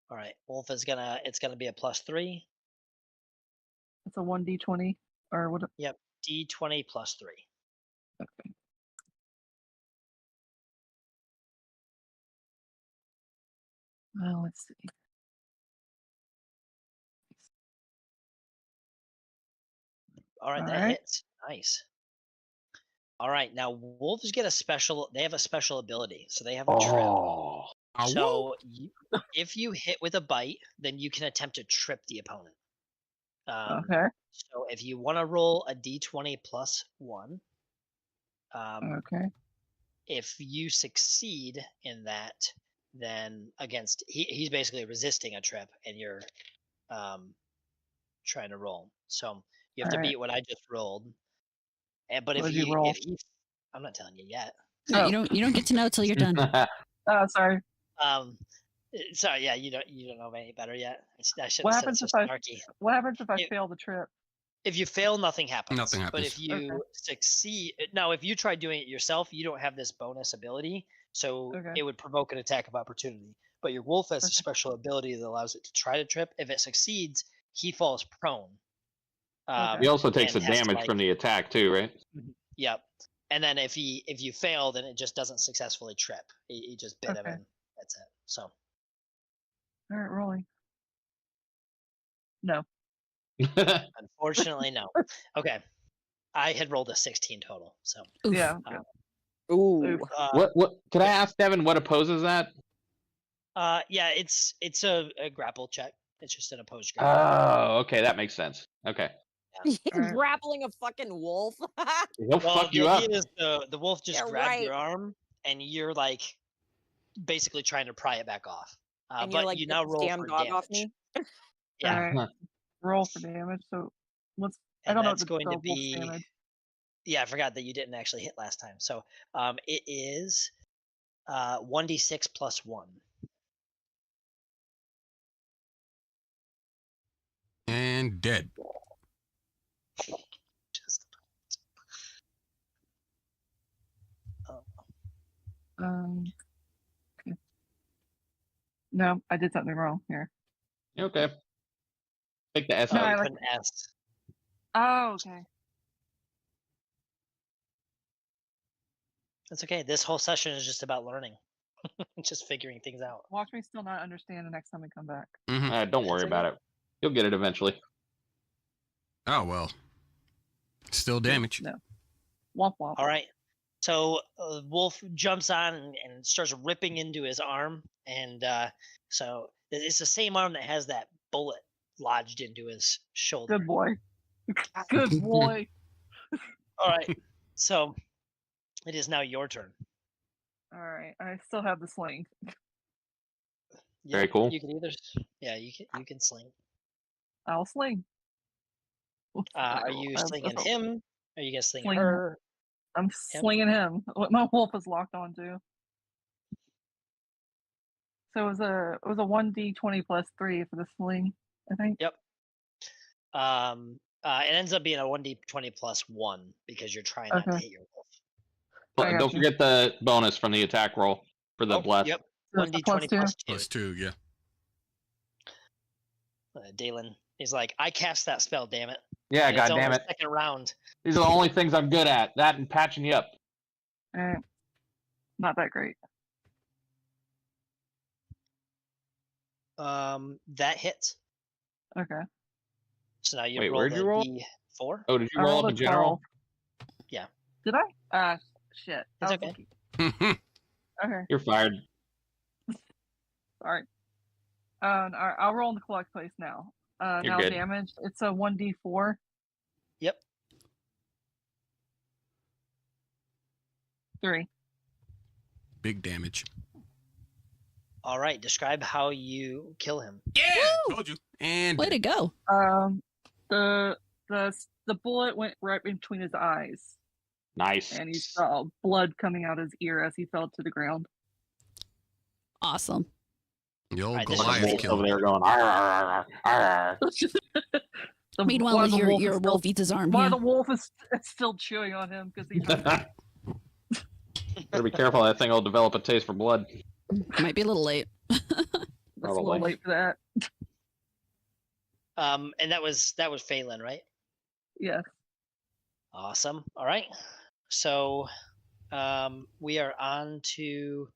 All right, wolf is it's gonna be a +3. It's a 1d20 or what? Yep, d20 +3. Okay. Well, let's see. All right, All that right. hits. Nice. All right, now wolves get they have a special ability, so they have a trip. Oh, So if you hit with a bite, then you can attempt to trip the opponent. Okay. So if you want to roll a d20 +1, Okay. if you succeed in that, then against he's basically resisting a trip, and you're trying to roll. So you have to All right. beat what I just rolled. But if What'd you he, roll? if he, I'm not telling you yet. No, Oh. you don't get to know till you're done. Oh, sorry. Sorry, yeah, you don't know any better yet. I should What have said happens so if I snarky. What happens if I It- fail the trip? If you fail, nothing happens. Nothing But happens. if you succeed, now if you try doing it yourself, you don't have this bonus ability, so Okay. it would provoke an attack of opportunity. But your wolf has a Okay. special ability that allows it to try to trip. If it succeeds, he falls prone. Okay. he also takes the and has to, damage like- from the attack too, right? Yep. And then if you fail, then it just doesn't successfully trip. He just bit him, Okay. and that's it. So All right, rolling. No. unfortunately, no. Okay. I had rolled a 16 total. So Oof. Yeah. Ooh. Oof. What? Can I ask Devin what opposes that? Yeah, it's a grapple check. It's just an opposed grapple. Oh, okay, that makes sense. Okay, Alright. Grappling a fucking wolf. he'll fuck you the up. idea is the wolf just Yeah, grabbed right. your arm, and you're like basically trying to pry it back off. And But you're like, you "Get now this roll damn for dog damage. off me. Yeah. All right. Roll for damage. So let's I don't know that's the going to wolf's be. damage. Yeah, I forgot that you didn't actually hit last time. So it is 1d6 plus 1. And dead. Just Okay. No, I did something wrong here. Okay. Take the S oh, out. you I put an S. Oh, okay. That's okay. This whole session is just about learning, just figuring things out. Watch me still not understand the next time we come back. Don't worry about it. You'll get it eventually. Oh, well. Still damage. No. Womp womp. All right. So Wolf jumps on and starts ripping into his arm, and so it's the same arm that has that bullet lodged into his shoulder. Good boy. Good boy. All right. So it is now your turn. All right. I still have the sling. Very cool. You can either, you can sling. I'll sling. Are you slinging him? Are you gonna sling Sling her? I'm slinging him. What my wolf is locked onto. So it was a 1d20 plus 3 for the sling, I think. Yep. It ends up being a 1d20 plus 1 because you're trying not to hit your wolf. I Don't got you. forget the bonus from the attack roll for the bless. Yep. So it's a 1d20 plus 2. Plus 2, yeah. Dalen, he's like, I cast that spell, damn it. Yeah, And god it's only damn the it. second round. These are the only things I'm good at. That and patching you up. Not that great. That hits. Okay. So now you Wait, roll where'd the you roll? D4. Oh, did you I roll rolled up a in general? 12. Yeah. Did I? Shit. It's I was okay. lucky. Okay. You're fired. Sorry. All right, I'll roll in the collect place now. You're Now good. damage. It's a 1d4. Yep. 3. Big damage. All right. Describe how you kill him. Yeah, told you. And Way to go. The bullet went right between his eyes, Nice. and he saw blood coming out his ear as he fell to the ground. Awesome. the old Alright, this is Goliath Wolf killer. over there going, "Arr, arr, arr, arr." Meanwhile, While the your is wolf eats his arm. While Yeah. the wolf is still chewing on him because he. Better be careful. That thing will develop a taste for blood. Might be a little late. It's a little Probably. late for that. And that was Phelan, right? Yes. Awesome. All right. So we are on to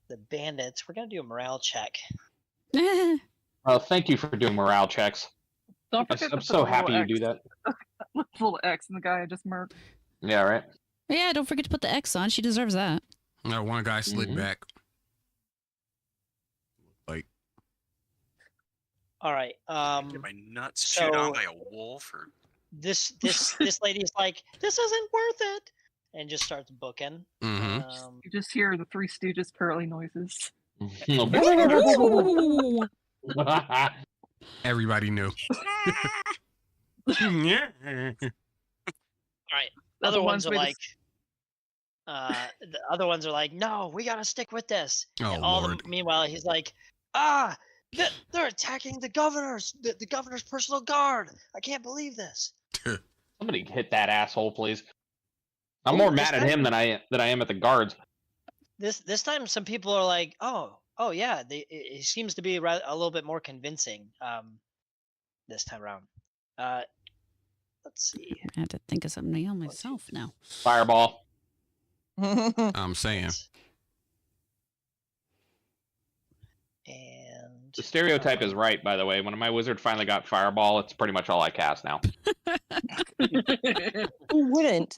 the bandits. We're gonna do a morale check. Well, thank you for doing morale checks. Don't forget I'm to so put a happy you little do that. X, little X in the guy I just murked. Yeah, right. Yeah, don't forget to put the X on. She deserves that. One guy slid Mhm. back. Like, All right. Get my nuts chewed so- on by a wolf or This lady's like, this isn't worth it, and just starts booking. mm-hmm. You just hear the Three Stooges curly noises. Everybody knew. Yeah. All right. The Other ones are made like, the other ones are like, no, we gotta stick with this. Oh, And all Lord. the, meanwhile, he's like, they're attacking the governor's personal guard. I can't believe this. Somebody hit that asshole, please. I'm Ooh, more this mad at guy- him than I am at the guards. This time, some people are like, oh yeah, it seems to be a little bit more convincing. This time around. Let's see. I have to think of something else myself now. Fireball. I'm saying. And The stereotype is right, by the way. When my wizard finally got fireball, it's pretty much all I cast now. Who wouldn't?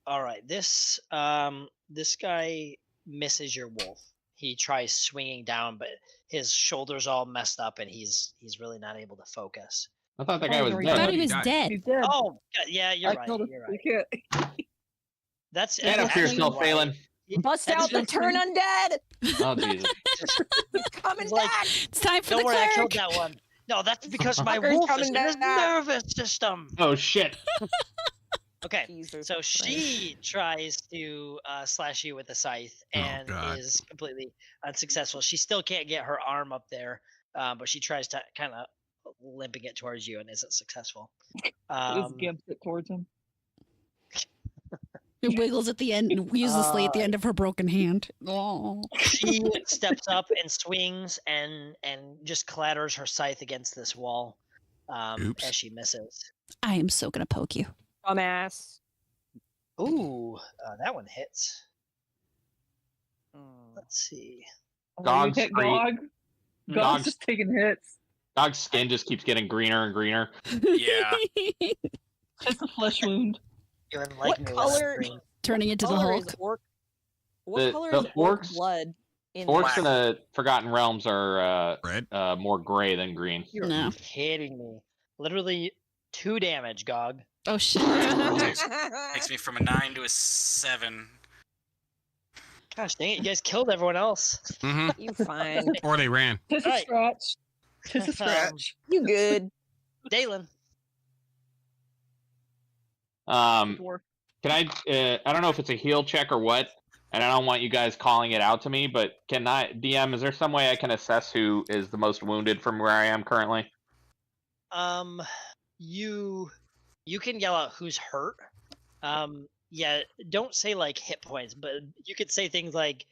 all right, this guy misses your wolf. He tries swinging down, but his shoulders all messed up, and he's really not able to focus. I thought that guy was I dead. thought he was died. dead. He's dead. Oh, yeah, you're I right. killed him. You're You right. can't. That's Stand up for actually yourself, why- Phelan. Bust out the turn undead. Oh Jesus! He's coming It's like, back. It's time for don't the worry, I cleric. killed that one. No, that's because my Fucker's wolf is coming in his back. nervous system. Oh shit! Okay, Jesus so Christ. she tries to slash you with a scythe and God. is completely unsuccessful. She still can't get her arm up there, but she tries to kind of limping it towards you and isn't successful. Just gimps it towards him. It wiggles at the end, uselessly at the end of her broken hand. Oh. She steps up and swings and just clatters her scythe against this wall Oops. as she misses. I am so gonna poke you. Dumbass. Ooh, that one hits. Mm. Let's see. Oh, you Dog's hit free. Gog. Gog's Dog's- just taking hits. Dog's skin just keeps getting greener and greener. Yeah. Just a flesh wound. You What enlighten me with color? green. Turning into the Color Hulk. is orc. What The- color the is orc orcs- blood? In Orcs the- in the Forgotten Realms are Red. more gray than green. You're No. kidding me. Literally 2 damage, Gog. Oh shit. Takes me from a 9 to a 7. Gosh dang it, you guys killed everyone else. hmm You fine. Or they ran. Just a Right. scratch. Just a scratch. You good. Dalen. Dwarf. Can I don't know if it's a heal check or what, and I don't want you guys calling it out to me, but can I, DM, is there some way I can assess who is the most wounded from where I am currently? You can yell out who's hurt. Yeah, don't say like hit points, but you could say things like,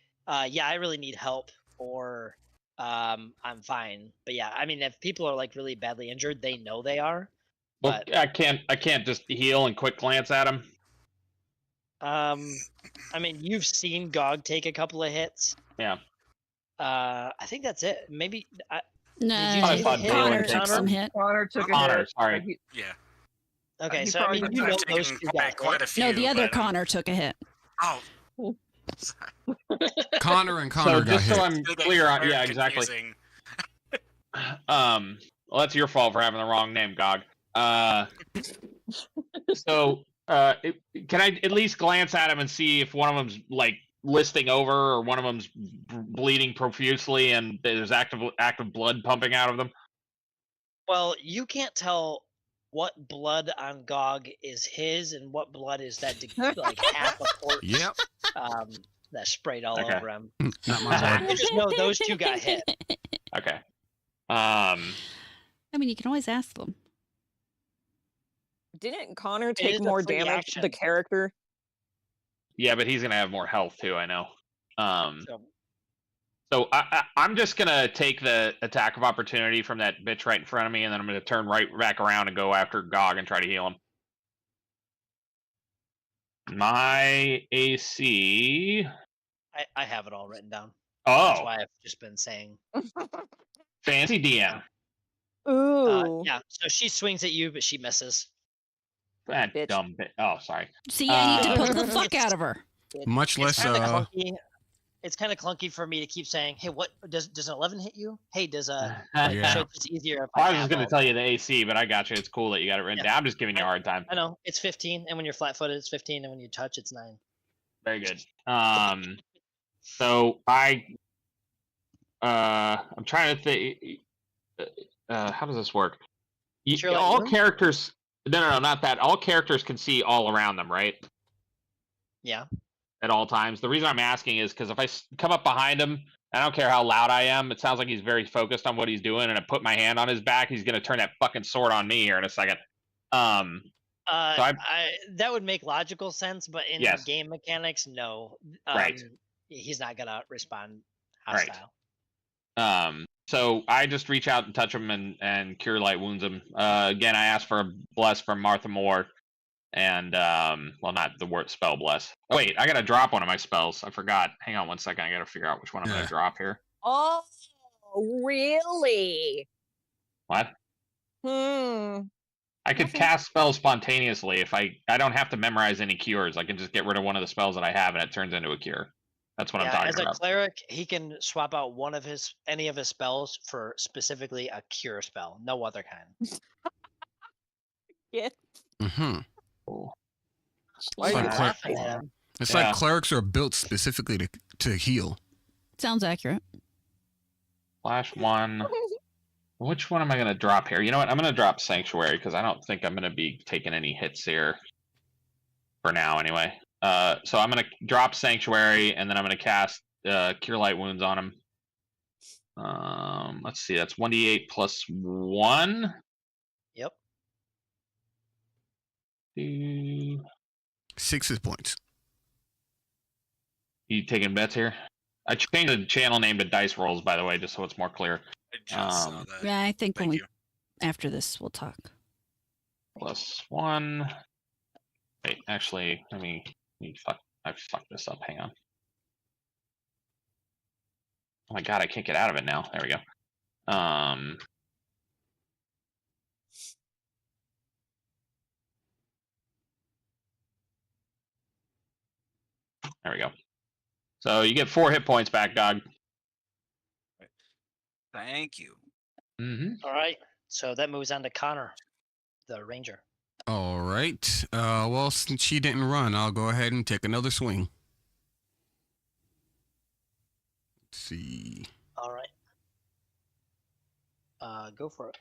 yeah, I really need help, or I'm fine. But yeah, I mean, if people are like really badly injured, they know they are. Well, But I can't just heal and quick glance at him. I mean, you've seen Gog take a couple of hits. Yeah. I think that's it. Maybe No, I thought Dalen Connor took took some hit. Connor took a Connor, hit. sorry. He- Yeah. okay. He So I probably mean, did you not know I've those taken two got quite hit. a few. No, the other but- Connor took a hit. Oh. Connor and So Connor got just hit. so I'm It's getting clear on, very yeah, exactly. confusing. Well, that's your fault for having the wrong name, Gog. Can I at least glance at him and see if one of them's like listing over, or one of them's bleeding profusely, and there's active blood pumping out of them? Well, you can't tell what blood on Gog is his and what blood is that like half a corpse Yep. that sprayed all Okay. over him. Not my So blood. you just know those two got hit. Okay. I mean, you can always ask them. Didn't Connor is take a more free damage? action. The character. Yeah, but he's gonna have more health too. I know. So, So I'm just gonna take the attack of opportunity from that bitch right in front of me, and then I'm gonna turn right back around and go after Gog and try to heal him. My AC. I have it all written down. That's Oh, why I've just been saying. fancy DM. Ooh. Yeah. So she swings at you, but she misses. That Bitch. dumb bitch. Oh, sorry. See, I need to Uh, poke the fuck out of her. Much less. It's kind of clunky. It's kind of clunky for me to keep saying, "Hey, what does an 11 hit you? Hey, does a Yeah. so it's easier if I was have just gonna all- tell you the AC, but I got you. It's cool that you got it written Yeah. down. I'm just giving you a hard time. I know it's 15, and when you're flat-footed, it's 15, and when you touch, it's 9. Very good. So I'm trying to think. How does this work? Sure, like All room? characters. No, not that. All characters can see all around them, right? Yeah. At all times. The reason I'm asking is because if I come up behind him, I don't care how loud I am. It sounds like he's very focused on what he's doing, and I put my hand on his back. He's gonna turn that fucking sword on me here in a second. That would make logical sense, but in Yes. game mechanics, no. Right. He's not gonna respond Right. hostile. So I just reach out and touch him and cure light wounds him. Again, I ask for a bless from Martha Moore, and well, not the word spell bless. Wait, I gotta drop one of my spells. I forgot. Hang on one second. I gotta figure out which one I'm Yeah. gonna drop here. Oh, really? What? I could Nothing. cast spells spontaneously if I don't have to memorize any cures. I can just get rid of one of the spells that I have, and it turns into a cure. That's what I'm Yeah, talking as a about. cleric, he can swap out any of his spells for specifically a cure spell. No other kind. Yeah. Mm-hmm. Cool. Why are So you the cleric- laughing at him? It's Yeah. like clerics are built specifically to heal. Sounds accurate. Flash 1. Which one am I going to drop here? You know what? I'm going to drop Sanctuary because I don't think I'm going to be taking any hits here for now anyway. So I'm going to drop Sanctuary, and then I'm going to cast Cure Light Wounds on him. Let's see. That's 1d8 plus 1. Yep. 6 hit points. You taking bets here? I changed the channel name to Dice Rolls, by the way, just so it's more clear. I just saw that. Yeah, I think Thank when you. after this we'll talk. Plus 1. Wait, actually, I fucked this up. Hang on. Oh my god, I can't get out of it now. There we go. There we go. So you get 4 hit points back, dog. Thank you. Mm-hmm. All right. So that moves on to Connor, the ranger. All right. Well, since she didn't run, I'll go ahead and take another swing. Let's see. All right. Go for it.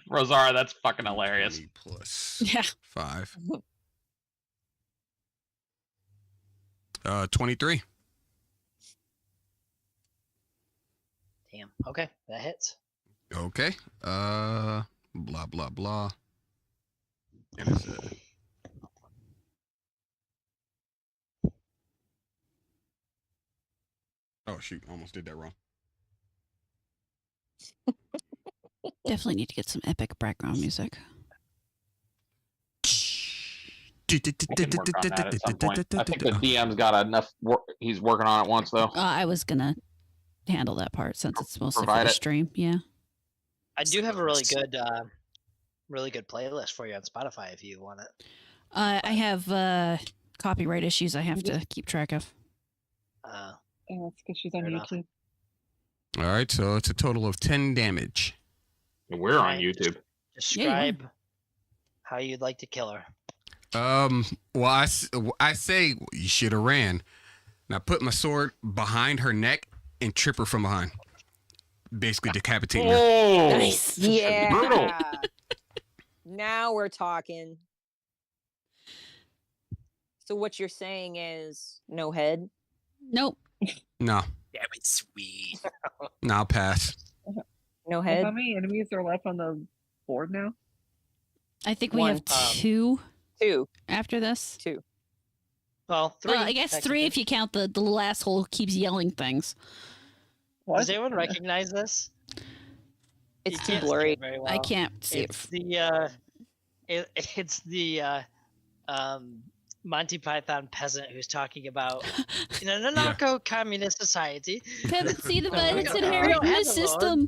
Rosara, that's fucking hilarious. 20 plus Yeah. 5. 23. Damn. Okay, that hits. Okay. Blah blah blah. And it's oh shoot! Almost did that wrong. Definitely need to get some epic background music. I can work on that at some point. I think the DM's got enough work. He's working on it once, though. I was gonna handle that part since it's mostly for Provide the it. stream. Yeah. I do have a really good playlist for you on Spotify if you want it. I have copyright issues I have to keep track of. Uh, Oh, that's because she's on Fair enough. YouTube. All right, so it's a total of 10 damage. We're on YouTube. describe how you'd like to kill her. Well, I say you should have ran. And I put my sword behind her neck and trip her from behind. Basically decapitating her. Oh, Nice. Yeah. brutal. Now we're talking. So what you're saying is no head? Nope. No, Damn it, sweet. no, I'll pass. No Well, head? how many enemies are left on the board now? I think we One. have two 2. after this. 2. Well, 3. Well, I guess 3 if you count the little asshole who keeps yelling things. What? Does anyone recognize this? It's You too can't see blurry. it very well. I can't see it. It's the Monty Python peasant who's talking about in an anarcho-communist society. Couldn't see the We violence don't- we inherent don't in have the the Lord. system.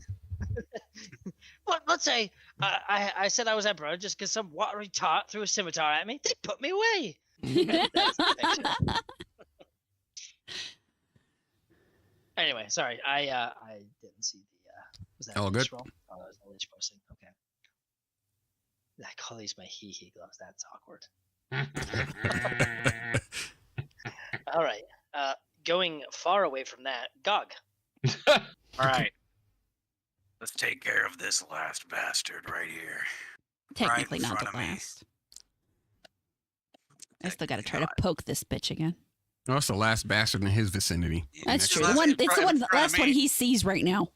Well, let's say I said I was emperor just because some watery tot threw a scimitar at me. They put me away. That's the fiction. Anyway, sorry, I didn't see the. Was that All a good. Lich roll? Oh, that was a Lich posting. Okay. I call these my hee gloves. That's awkward. All right. Going far away from that, Gog. All right. Let's take care of this last bastard right here. Technically in not the front of me. last. I still got to try Technically to poke this bitch again. That's the last bastard in his vicinity. not. That's It's true. last- The one, in it's front- the in one, front of last one me. he sees right now.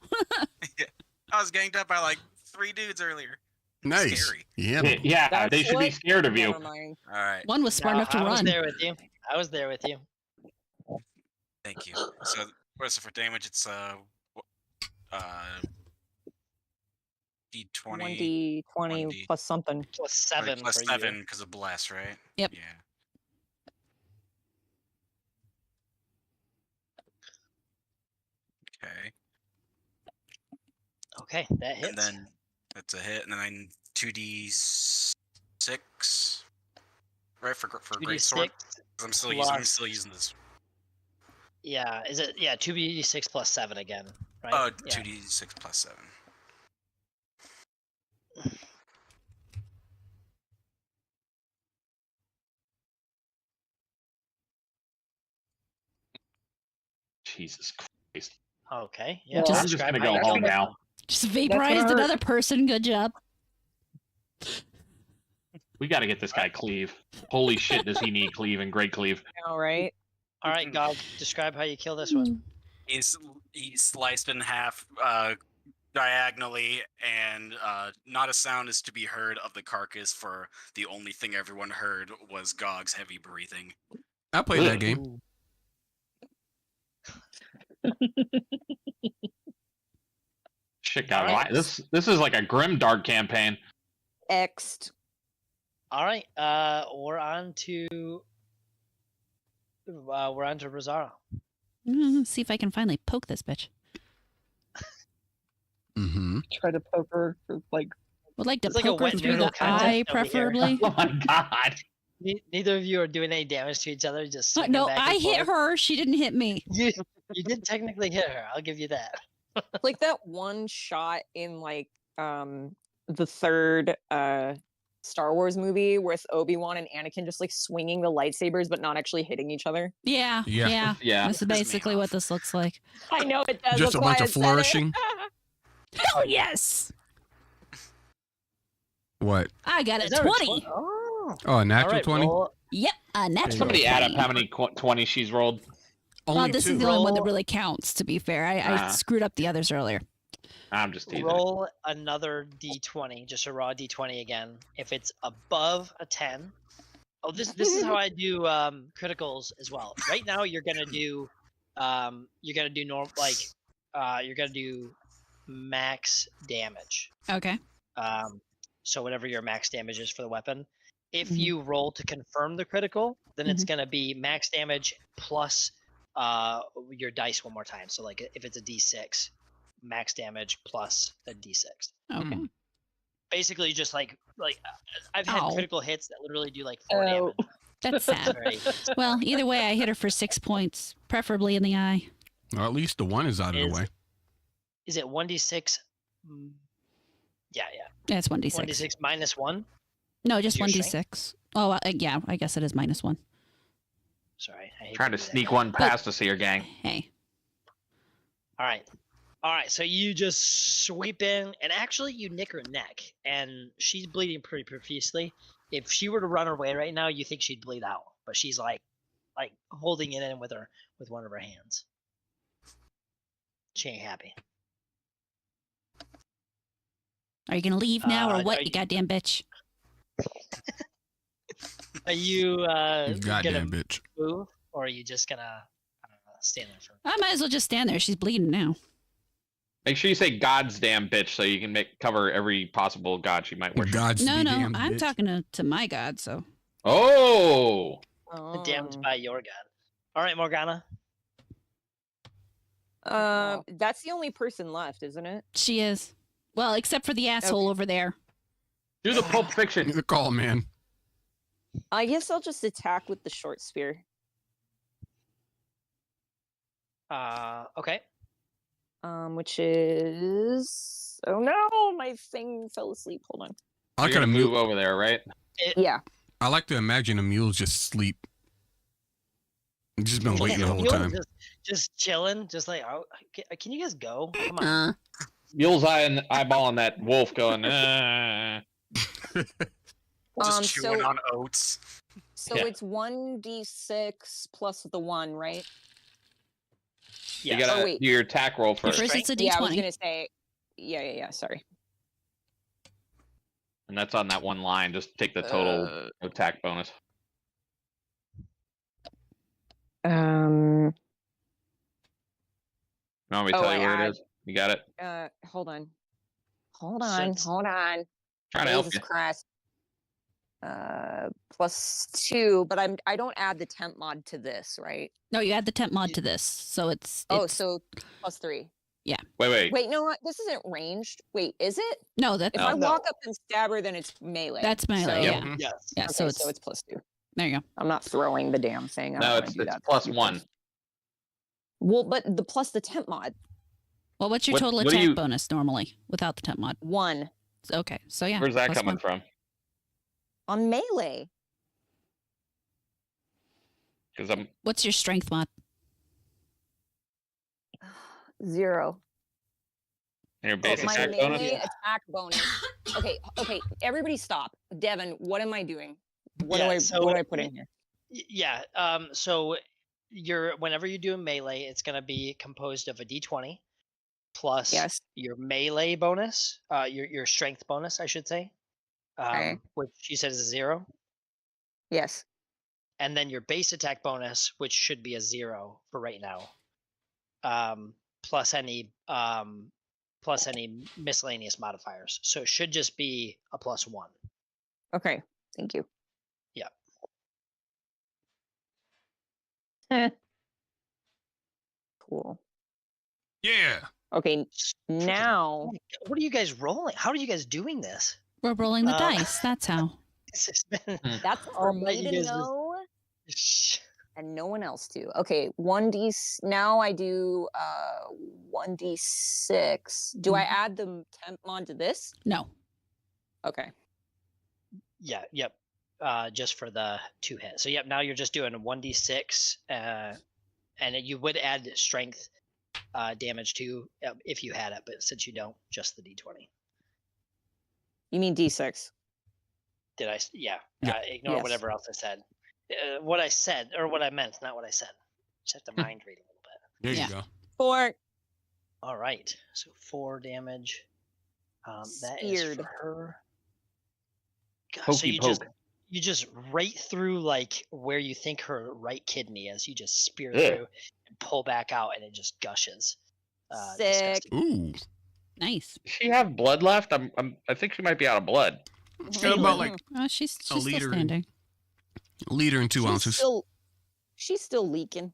I was ganged up by like 3 dudes earlier. Nice. Scary. Yeah. Yeah, That's they should be what- scared of you. Never mind. All right. One was smart No, enough to I was run. there with you. I was there with you. Thank you. So, what's it for damage? It's D20 1d20 1d. plus something. Plus 7 plus for 7 you. because of bless, right? Yep. Yeah. Okay. Okay, that hits. And then that's a hit, and then 2d6, right for great sword. 2d6. I'm still plus- using this. Yeah, is it? Yeah, 2d6 plus 7 again, right? Oh, Yeah. 2d6 plus 7. Jesus Christ. Okay. Yeah. Well, I'm just describe gonna how go you home kill it. now. Just gonna vaporized hurt. another person. Good job. We got to get this guy Cleave. Holy shit, does he need Cleave and Great Cleave? All right. All right, Gog, describe how you kill this one. He's sliced in half diagonally, and not a sound is to be heard of the carcass. For the only thing everyone heard was Gog's heavy breathing. I played that game. Shit, God, Alright. this is like a grim dark campaign. X'd. All right. We're on to Rosara. See if I can finally poke this bitch. Mm-hmm. Try to poke her for like. Would like to It's like a poke her wet through noodle the contest eye, over here. preferably. Oh my God. Neither of you are doing any damage to each other. Just swinging No, back I and hit forth. her. She didn't hit me. You did technically hit her. I'll give you that. Like that one shot in like the third Star Wars movie with Obi-Wan and Anakin just like swinging the lightsabers but not actually hitting each other. Yeah, Yeah. yeah. Yeah. This is basically what this looks like. I know it does. Just that's a why bunch I of said it. flourishing. Hell yes! What? I got a Is that 20. Oh. Oh, a natural All right, 20? roll- Yep, a natural Somebody add up 20. how many 20 she's rolled. Only This two. is the only one that Roll- really counts, to be fair. I Ah. screwed up the others earlier. I'm just teasing. Roll another d20, just a raw d20 again. If it's above a 10, oh, this is how I do criticals as well. Right now, you're gonna do you're gonna do max damage. Okay. So whatever your max damage is for the weapon. If Mhm. you roll to confirm the critical, then it's gonna be max damage plus your dice one more time. So like if it's a d6, max damage plus a d6. Okay. Hmm. Basically, just like I've had Ow. critical hits that literally do like 4 Oh. damage. That's It's sad. very- Well, either way, I hit her for 6 points, preferably in the eye. Or at least the one is out of the Is- way. Is it 1d6? Yeah. Yeah, it's 1d6. 1d6 minus 1. No, just Your 1d6. Oh, yeah, I guess it is -1. Sorry, I hate Trying to do that. sneak one past us here, gang. Hey. All right. So you just sweep in, and actually you nick her neck, and she's bleeding pretty profusely. If she were to run away right now, you think she'd bleed out, but she's like holding it in with one of her hands. She ain't happy. Are you going to leave now or Are what, you- you goddamn bitch? Are you You gonna goddamn bitch. move, or are you just gonna stand there for? I might as well just stand there. She's bleeding now. Make sure you say God's damn bitch so you can cover every possible god she might worship. God's No, be no, damned, I'm bitch. talking to my god, so. Oh! The damned Oh. by your god. All right, Morgana. That's the only person left, isn't it? She is. Well, except for the asshole over there. Do the Pulp Fiction. The call, man. I guess I'll just attack with the short spear. Okay. Which is no, my thing fell asleep. Hold on. I You're like gonna a move mule. over there, right? Yeah. I like to imagine a mule just sleep. He's just been waiting the whole You're time. Just chilling, just like, oh, can you guys go? Come on. Uh, Mule's eyeballing that wolf going, Just So- chewing on oats. So Yeah. it's 1d6 plus the 1, right? You Yes. gotta wait. do your attack roll first. First, it's a Yeah, I was d20. gonna say. Yeah. Sorry. And that's on that one line. Just take the total attack bonus. Um. You want me to Oh, tell you I where it add- is? You got it? Hold on. Since- Hold on. Trying to help Jesus you. Christ. +2, but I don't add the temp mod to this, right? No, you add the temp mod to this. So it's. Oh, it's- so +3. Wait. Wait, no, this isn't ranged. Wait, is it? No, that's. If No. I walk up and stab her, then it's melee. That's melee, So- yeah. Mhm. Yes. Yeah, Okay, so so it's. it's +2. There you go. I'm not throwing the damn thing. I don't No, wanna it's do that. +1. Well, but the plus the temp mod. Well, what's your What- total what do attack you- bonus normally without the temp mod? 1 Okay, so yeah. Where's that plus coming one. from? on melee. Because I'm What's your strength mod? 0. And your base My attack melee bonus? attack bonus. Okay, everybody stop. Devin, what am I doing? What Yeah, do I put in here? Yeah. So whenever you do a melee, it's going to be composed of a d20 plus Yes. your melee bonus, your strength bonus, I should say, Okay. which you said is a 0, Yes. and then your base attack bonus, which should be a 0 for right now, plus any miscellaneous modifiers. So it should just be a +1. Okay. Thank you. Yeah. Cool. Yeah. Okay. Now. What are you guys rolling? How are you guys doing this? We're rolling the dice. That's how. This has been That's for me to know, and no one else to. Okay, 1d. Now I do 1d6. Do I add the temp mod to this? No. Okay. Yeah. Yep. Just for the 2 hits. So yep. Now you're just doing a 1d6, and you would add strength damage too if you had it, but since you don't, just the d20. You mean d6? Did I? Yeah. Yeah. Ignore Yes. whatever else I said. What I said, or what I meant, not what I said. Just have to mind read a little bit. There Yeah. you go. 4. All right. So 4 damage. That is Speared. for her. God, so Pokey you just right through like where you think her right kidney is. You just spear Ugh. through and pull back out, and it just gushes. Sick. Disgusting. Ooh. Nice. Does she have blood left? I think she might be out of blood. It's got about like Oh, she's a still liter and- standing. a liter and 2 ounces. She's still leaking.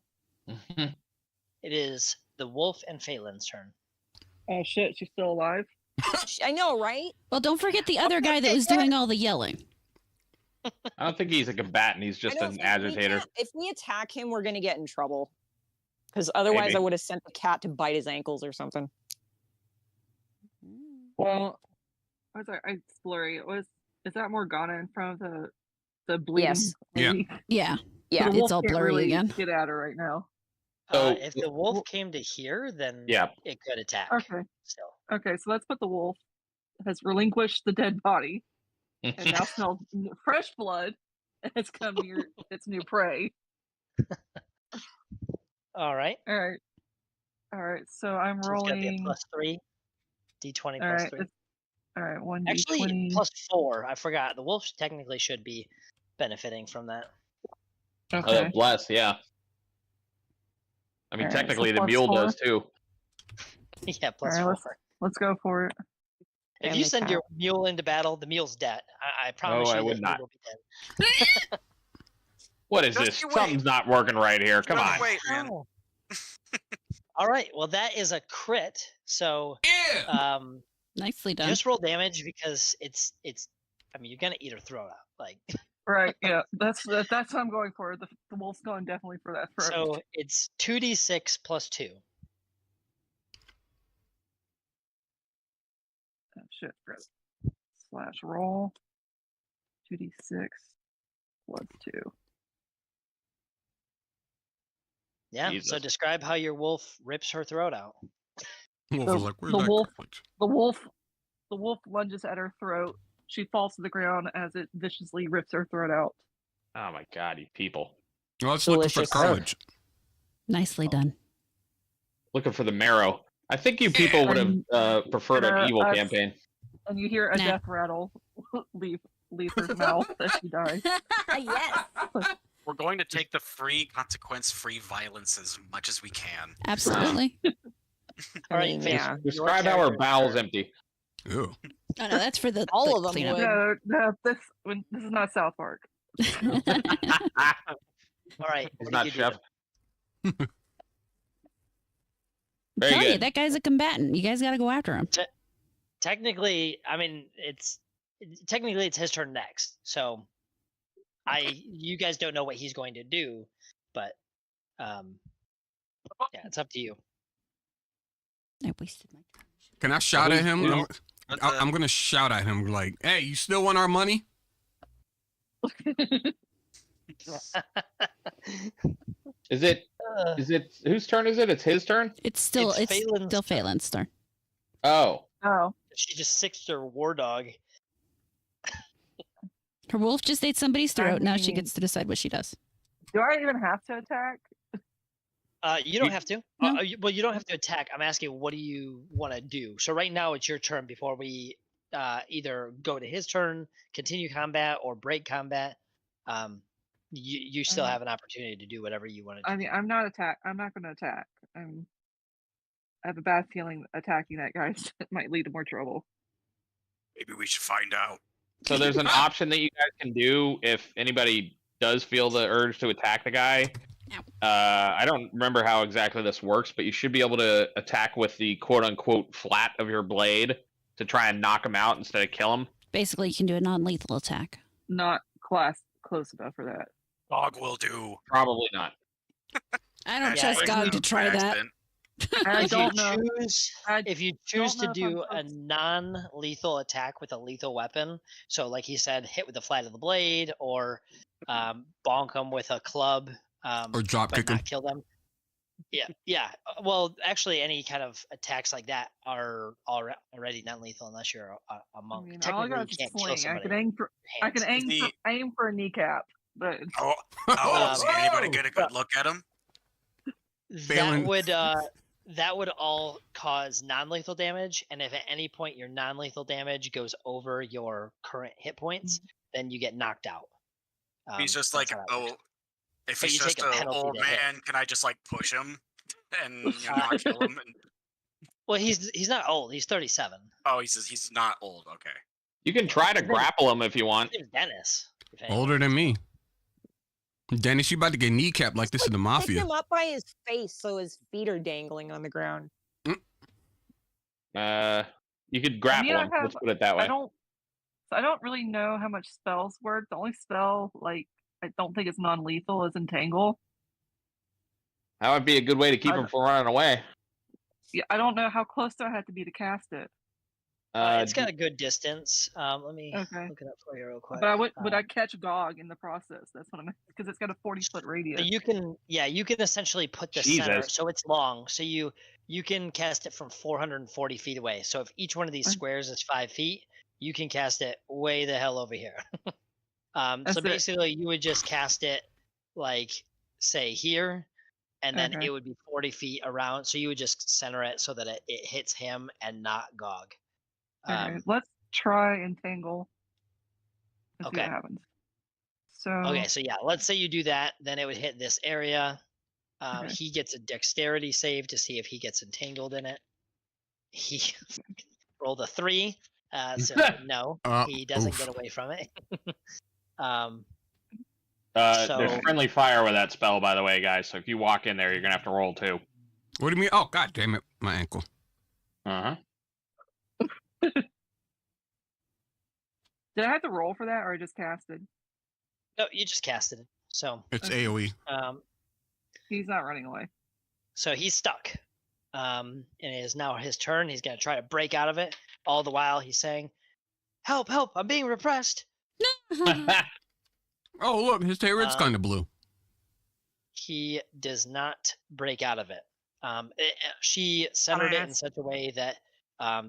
It is the wolf and Phelan's turn. Oh shit, she's still alive? I know, right? Well, don't forget the other guy that was doing all the yelling. I don't think he's a combatant. He's just I know an if we agitator. if we attack him, we're gonna get in trouble. Because otherwise, Maybe. I would have sent the cat to bite his ankles or something. Well, I was like, it's blurry. Is that Morgana in front of the bleeding? Yes. Yeah. lady? Yeah. Yeah. The It's wolf all can't blurry really again. Get at her right now. So- If the wolf came to here, then Yeah. it could attack. Okay. Still. Okay, so let's put the wolf has relinquished the dead body and now smells fresh blood, and it's come near its new prey. All right. All right. So I'm So it's gonna be a rolling. +3. D20 All plus right. 3. All right. 1d20. Actually, +4. I forgot. The wolf technically should be benefiting from that. Okay. Bless, yeah. I mean, Alright, so technically the plus mule 4. does too. Yeah, +4. Alright, let's go for it. If And you the send cat. your mule into battle, the mule's dead. I promise No, you I would that not. he will be dead. What is Just this? you wait. Something's not working right here. Come Just on. Wait, man. Oh. All right. Well, that is a crit. So Yeah. Nicely done. just roll damage because it's. I mean, you're gonna eat her throat out. Like Right. Yeah. That's what I'm going for. The wolf's going definitely for that throat. so. It's 2d6 plus 2. Oh, shit. / roll. 2d6 plus 2. Yeah. So Jesus. describe how your wolf rips her throat out. Wolf The- was like, where's the that wolf- cartilage? The wolf lunges at her throat. She falls to the ground as it viciously rips her throat out. Oh my god, you people. Well, it's looking for Delicious. cartilage. Nicely done. Looking for the marrow. I think you people would have preferred an evil us- campaign. And you hear a Nah. death rattle leave her mouth as she dies. Yes. We're going to take the free, consequence-free violence as much as we can. Absolutely. All right, mean, Faith, yeah. your Describe how her character's bowels turn. empty. Ew. Oh, no, that's for the All the of them cleanup. would. No, this is not South Park. All right. It's what not do you do chef. then? Very Tell you, good. that guy's a combatant. You guys got to go after him. Technically, I mean, it's his turn next. So, you guys don't know what he's going to do, but yeah, it's up to you. I wasted my time. Can I shout at him? Well, I'm gonna shout at him like, "Hey, you still want our money?" Is it? Is it whose turn is it? It's his turn. It's still Phelan's turn. Phelan's turn. Oh. Oh. She just sixed her war dog. Her wolf just ate somebody's throat. Now she gets to decide what she does. Do I even have to attack? You don't have to. No. Well, you don't have to attack. I'm asking, what do you want to do? So right now it's your turn before we either go to his turn, continue combat, or break combat. You still have an opportunity to do whatever you want to do. I mean, I'm not going to attack. I have a bad feeling attacking that guy might lead to more trouble. Maybe we should find out. So there's an option that you guys can do if anybody does feel the urge to attack the guy. I don't remember how exactly this works, but you should be able to attack with the quote-unquote flat of your blade to try and knock him out instead of kill him. Basically, you can do a non-lethal attack. Not close enough for that. Dog will do. Probably not. I don't trust God to try that. If you choose to do a non-lethal attack with a lethal weapon, so like he said, hit with the flat of the blade, or bonk them with a club, or drop kick them, kill them. Yeah. Well, actually, any kind of attacks like that are already non-lethal unless you're a monk. I mean, Technically, you can't kill somebody. I can aim for a kneecap, but anybody get a good look at him? That would all cause non-lethal damage, and if at any point your non-lethal damage goes over your current hit points, then you get knocked out. He's just like, if he's just an old man, can I just like push him and not kill him? Well, he's not old. He's 37. Oh, he's not old. Okay. You can try to grapple him if you want. His name's Dennis. Older than me. Dennis, you about to get kneecapped like this in the mafia. Pick him up by his face so his feet are dangling on the ground. You could grapple him. Let's put it that way. I don't really know how much spells work. The only spell, I don't think it's non-lethal, is Entangle. That would be a good way to keep him from running away. Yeah, I don't know how close do I have to be to cast it. It's got a good distance. Let me look it up for you real quick. But would I catch Gog in the process? That's what I'm, because it's got a 40-foot radius. So you can essentially put the center. So it's long. So you can cast it from 440 feet away. So if each one of these squares is 5 feet, you can cast it way the hell over here. So basically, you would just cast it say here, and then it would be 40 feet around. So you would just center it so that it hits him and not Gog. Let's try Entangle. See what happens. So let's say you do that, then it would hit this area. He gets a dexterity save to see if he gets entangled in it. He rolled a 3, so no, he doesn't get away from it. There's friendly fire with that spell, by the way, guys. So if you walk in there, you're gonna have to roll too. What do you mean? Oh, god damn it, my ankle. Did I have to roll for that, or I just casted? No, you just casted it. So it's AOE. He's not running away. So he's stuck. And it is now his turn. He's gonna try to break out of it. All the while he's saying, "Help! Help! I'm being repressed." Oh, look, his tail is kind of blue. He does not break out of it. She centered it in such a way that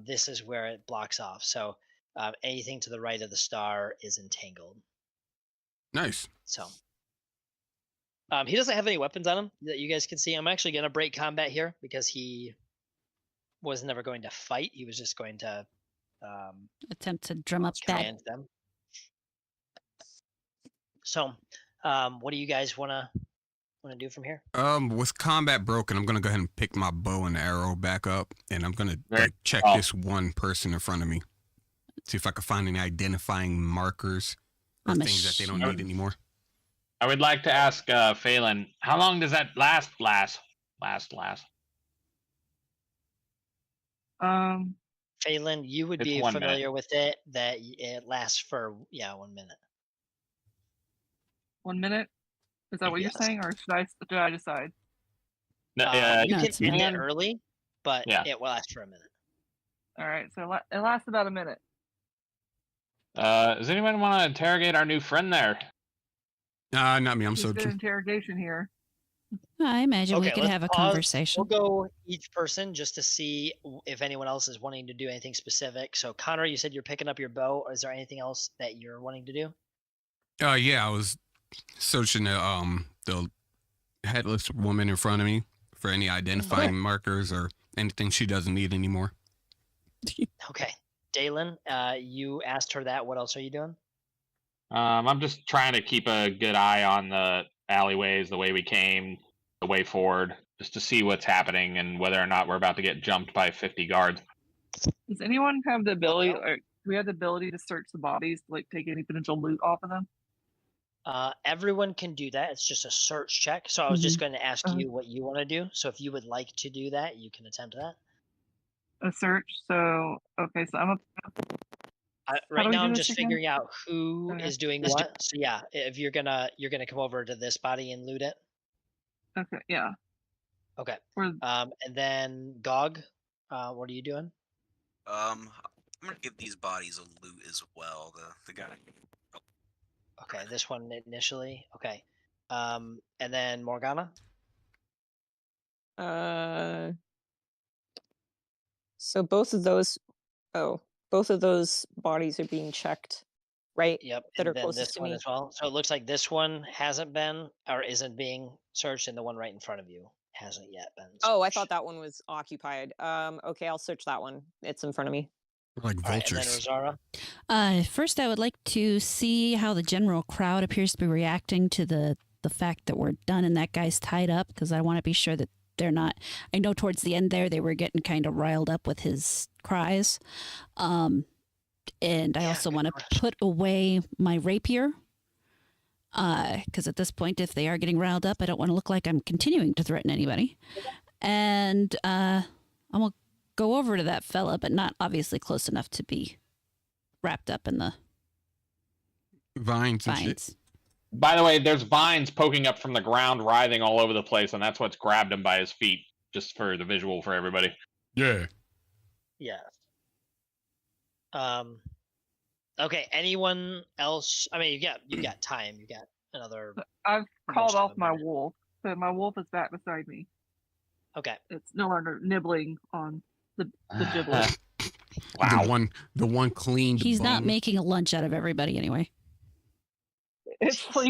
this is where it blocks off. So anything to the right of the star is entangled. Nice. So he doesn't have any weapons on him that you guys can see. I'm actually going to break combat here because he was never going to fight. He was just going to attempt to drum up that. Them. So, what do you guys want to do from here? With combat broken, I'm gonna go ahead and pick my bow and arrow back up, and I'm gonna check this one person in front of me, see if I can find any identifying markers or things that they don't need anymore. I would like to ask Phelan, how long does that last? Phelan, you would be familiar with it. That it lasts for 1 minute. 1 minute? Is that what you're saying, or should I decide? You can end it early, but it will last for a minute. All right, so it lasts about a minute. Does anyone want to interrogate our new friend there? Not me. I'm so good interrogation here. I imagine we Okay, could let's have a pause. conversation. We'll go each person just to see if anyone else is wanting to do anything specific. So, Connor, you said you're picking up your bow. Is there anything else that you're wanting to do? Yeah, I was searching the headless woman in front of me for any identifying markers or anything she doesn't need anymore. Okay. Dalen, you asked her that. What else are you doing? I'm just trying to keep a good eye on the alleyways, the way we came, the way forward, just to see what's happening and whether or not we're about to get jumped by 50 guards. Does anyone have the ability, or do we have the ability to search the bodies, to, like take any potential loot off of them? Everyone can do that. It's just a search check. So I was just going to ask you what you want to do. So if you would like to do that, you can attempt that. A search. So okay, so I'm right now I'm just figuring out who is doing what. So yeah, if you're gonna come over to this body and loot it. Okay. Yeah. Okay. And then Gog, what are you doing? I'm gonna give these bodies a loot as well. The guy. Oh. Okay, this one initially. Okay. And then Morgana. So both of those bodies are being checked, right? Yep. That and are then closest this to one me. as well. So it looks like this one hasn't been or isn't being searched, and the one right in front of you hasn't yet been searched. Oh, I thought that one was occupied. Okay, I'll search that one. It's in front of me. Like vultures. All right, and then Rosara. First, I would like to see how the general crowd appears to be reacting to the fact that we're done and that guy's tied up, because I want to be sure that they're not. I know towards the end there they were getting kind of riled up with his cries. And I also want to put away my rapier, because at this point, if they are getting riled up, I don't want to look like I'm continuing to threaten anybody. And I'm going to go over to that fella, but not obviously close enough to be wrapped up in the vines. By the way, there's vines poking up from the ground, writhing all over the place, and that's what's grabbed him by his feet, just for the visual for everybody. Yeah. Yeah. Okay, anyone else? I mean, you got time. You got another. I've called off my wolf, so my wolf is back beside me. Okay. It's no longer nibbling on the giblet. Wow. The one clean. He's bone. not making a lunch out of everybody anyway. He's full.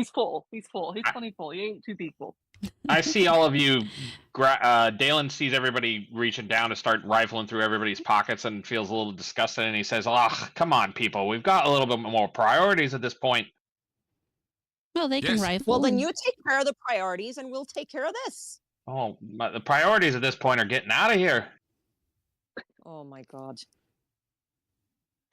He's full. He's plenty full. He ate 2 people. I see all of you. Dalen sees everybody reaching down to start rifling through everybody's pockets and feels a little disgusted, and he says, "Oh, come on, people. We've got a little bit more priorities at this point." Well, they can rifle. Well, then you take care of the priorities, and we'll take care of this. Oh, the priorities at this point are getting out of here. Oh my god.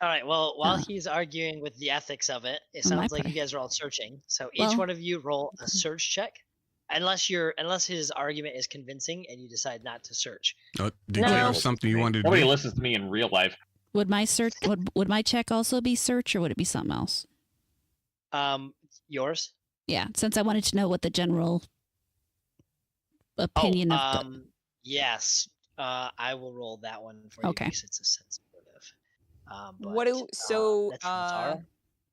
All right. Well, while he's arguing with the ethics of it, it sounds like you guys are all searching. So each one of you roll a search check, unless his argument is convincing and you decide not to search. Did you have something you wanted to do? Nobody listens to me in real life. Would my search? Would my check also be search, or would it be something else? Yours. Yeah, since I wanted to know what the general opinion of. Yes. I will roll that one for you because it's a sensitive.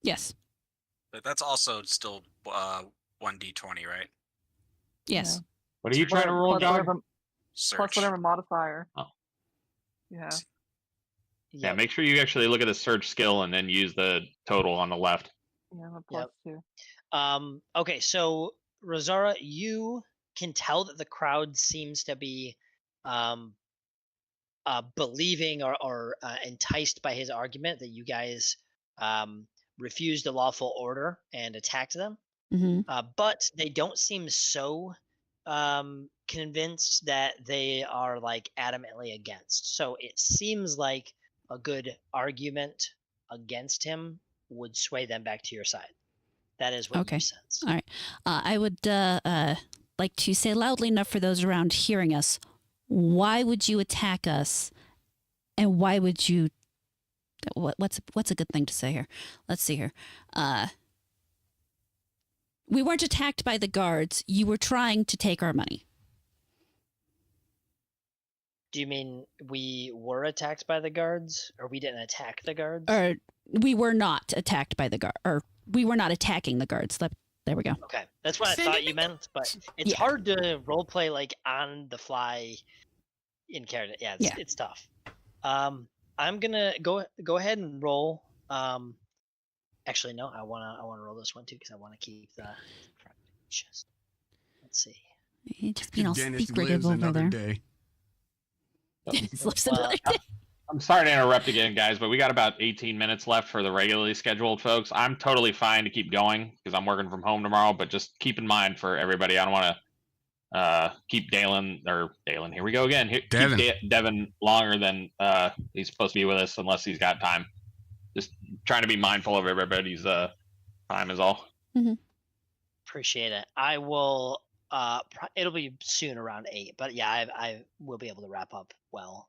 Yes. But that's also still 1d20, right? Yes. What are you trying to roll, John? Plus whatever modifier. Oh. Yeah. Yeah, make sure you actually look at the search skill and then use the total on the left. Yeah, I'm a +2. Okay, so Rosara, you can tell that the crowd seems to be believing or enticed by his argument that you guys refused the lawful order and attacked them. But they don't seem so convinced that they are like adamantly against. So it seems like a good argument against him would sway them back to your side. That is what you sense. All right. I would like to say loudly enough for those around hearing us. Why would you attack us? And why would you? What's a good thing to say here? Let's see here. We weren't attacked by the guards. You were trying to take our money. Do you mean we were attacked by the guards, or we didn't attack the guards? Or we were not attacked by the guard, or we were not attacking the guards. There we go. Okay, that's what I thought you meant, but it's hard to roleplay like on the fly in character. Yeah, it's tough. I'm gonna go ahead and roll. Actually, no, I wanna roll this one too because I want to keep the chest. Let's see. Just being all Dennis secretive lives over another there. day. Dennis lives another day. I'm sorry to interrupt again, guys, but we got about 18 minutes left for the regularly scheduled folks. I'm totally fine to keep going because I'm working from home tomorrow, but just keep in mind for everybody, I don't want to keep Dalen, here we go again. Devin. Keep Devin longer than he's supposed to be with us unless he's got time. Just trying to be mindful of everybody's time is all. Mm-hmm. Appreciate it. I will, it'll be soon around 8, but yeah, I will be able to wrap up well.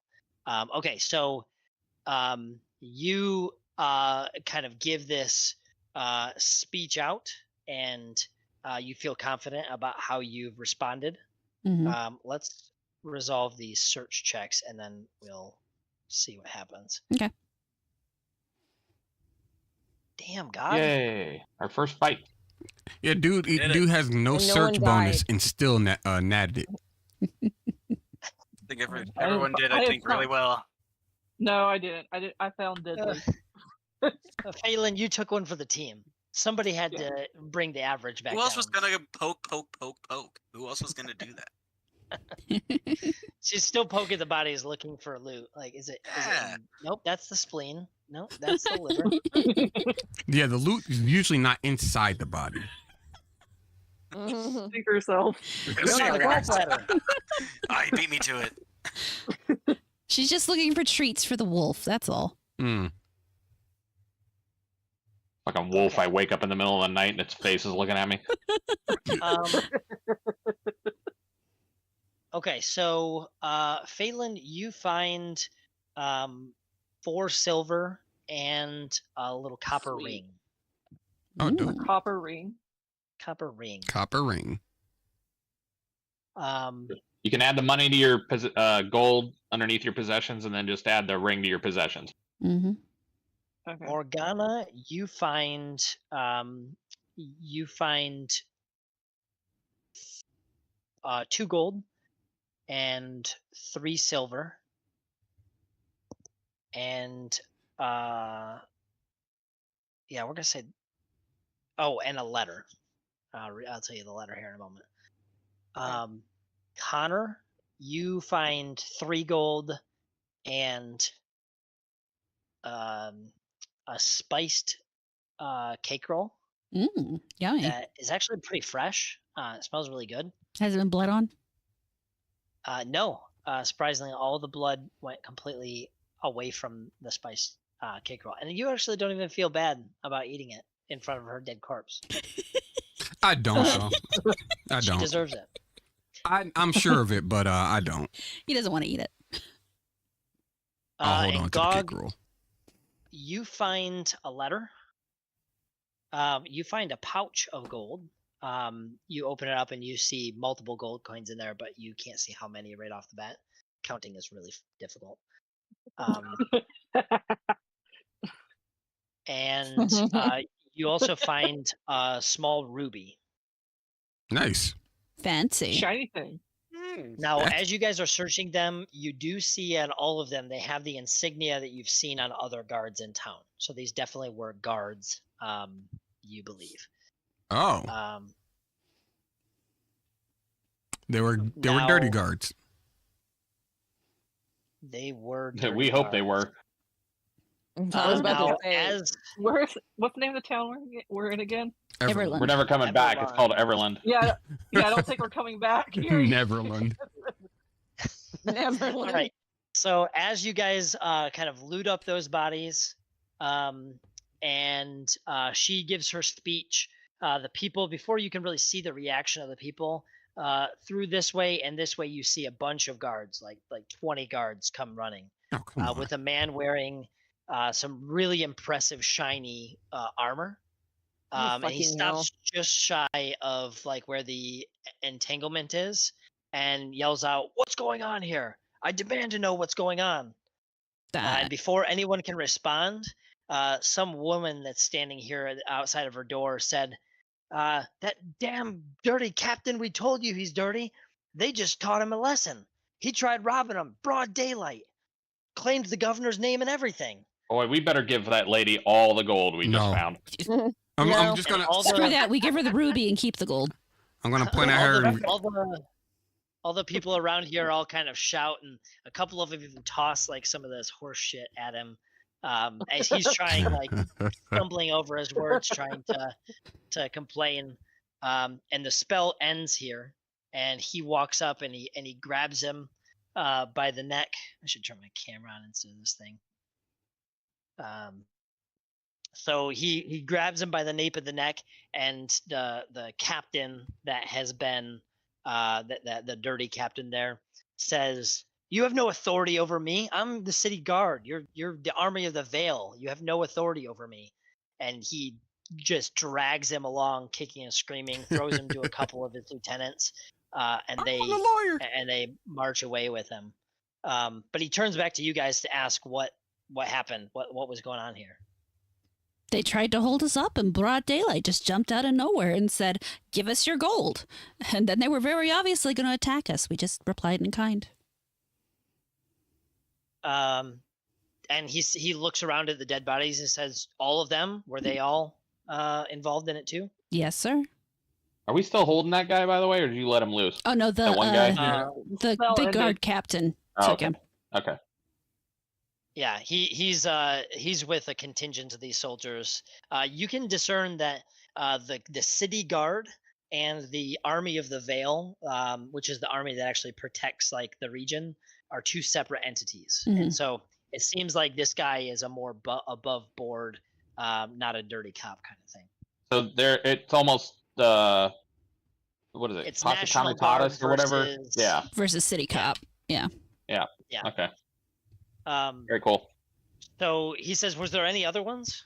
Okay, so you kind of give this speech out, and you feel confident about how you've responded. Mm-hmm. Let's resolve these search checks, and then we'll see what happens. Okay. Damn, God. Yay, our first fight. Yeah, dude has no search bonus and still natted it. I think everyone did, I think, really well. No, I didn't. I found deadly. Phelan, you took one for the team. Somebody had to bring the average back. Who else down. was gonna poke? Who else was gonna do that? She's still poking the bodies, looking for loot. Like, is it? Nope, that's the spleen. Nope, that's the liver. Yeah, the loot is usually not inside the body. Speak for yourself. Beat me to it. She's just looking for treats for the wolf. That's all. Mm. Like a wolf, I wake up in the middle of the night and its face is looking at me. Okay, so Phelan, you find 4 silver and a little copper ring. Oh, Ooh. Copper ring. Copper ring. Copper ring. You can add the money to your gold underneath your possessions, and then just add the ring to your possessions. Mm-hmm. Okay. Morgana, you find 2 gold and 3 silver, and we're gonna say, and a letter. I'll tell you the letter here in a moment. Connor, you find 3 gold and a spiced cake roll Yummy. that is actually pretty fresh. It smells really good. Has it been blood on? No, surprisingly, all the blood went completely away from the spiced cake roll, and you actually don't even feel bad about eating it in front of her dead corpse. I don't know. I She don't. deserves it. I'm sure of it, but I don't. He doesn't want to eat it. I'll hold And on to the cake Gog, roll. you find a letter. You find a pouch of gold. You open it up and you see multiple gold coins in there, but you can't see how many right off the bat. Counting is really difficult. And you also find a small ruby. Nice. Fancy. Shiny thing. Now, as you guys are searching them, you do see on all of them, they have the insignia that you've seen on other guards in town. So these definitely were guards, you believe. Oh, they were dirty guards. They were. We hope they were. I was about to say, What's the name of the town we're in again? Everland. We're never coming back. It's called Everland. Yeah, I don't think we're coming back here. Neverland. Neverland. All right. So as you guys kind of loot up those bodies, and she gives her speech, the people, before you can really see the reaction of the people, through this way and this way, you see a bunch of guards, like 20 guards come running, Oh, come on. with a man wearing some really impressive shiny armor. And he stops just shy of like where the entanglement is and yells out, "What's going on here? I demand to know what's going on." And before anyone can respond, some woman that's standing here outside of her door said, That damn dirty captain, we told you he's dirty. They just taught him a lesson. He tried robbing them, broad daylight. Claimed the governor's name and everything. Boy, we better give that lady all the gold we just found. I'm just gonna screw that. We give her the ruby and keep the gold. I'm gonna point at her. All the people around here all kind of shout, and a couple of them even toss like some of this horse shit at him, as he's trying, like stumbling over his words, trying to complain. And the spell ends here, and he walks up and he grabs him by the neck. I should turn my camera on instead of this thing. So he grabs him by the nape of the neck, and the captain that has been the dirty captain there says, "You have no authority over me. I'm the city guard. You're the army of the Veil. You have no authority over me." And he just drags him along, kicking and screaming, throws him to a couple of his lieutenants, and they march away with him. But he turns back to you guys to ask what happened, what was going on here. They tried to hold us up in broad daylight, just jumped out of nowhere and said, "Give us your gold." And then they were very obviously going to attack us. We just replied in kind. And he looks around at the dead bodies and says, "All of them? Were they all involved in it too?" Yes, sir. Are we still holding that guy, by the way, or did you let him loose? Oh no, that one guy. The guard captain took him. Okay. Yeah, he's with a contingent of these soldiers. You can discern that the city guard and the army of the Veil, which is the army that actually protects like the region, are two separate entities. Mm-hmm. And so it seems like this guy is a more above board, not a dirty cop kind of thing. So it's almost what is it? It's Pasa National Guard Comitatus or whatever. versus- Yeah. Versus city cop. Yeah. Okay. Um, Very cool. So he says, "Was there any other ones?"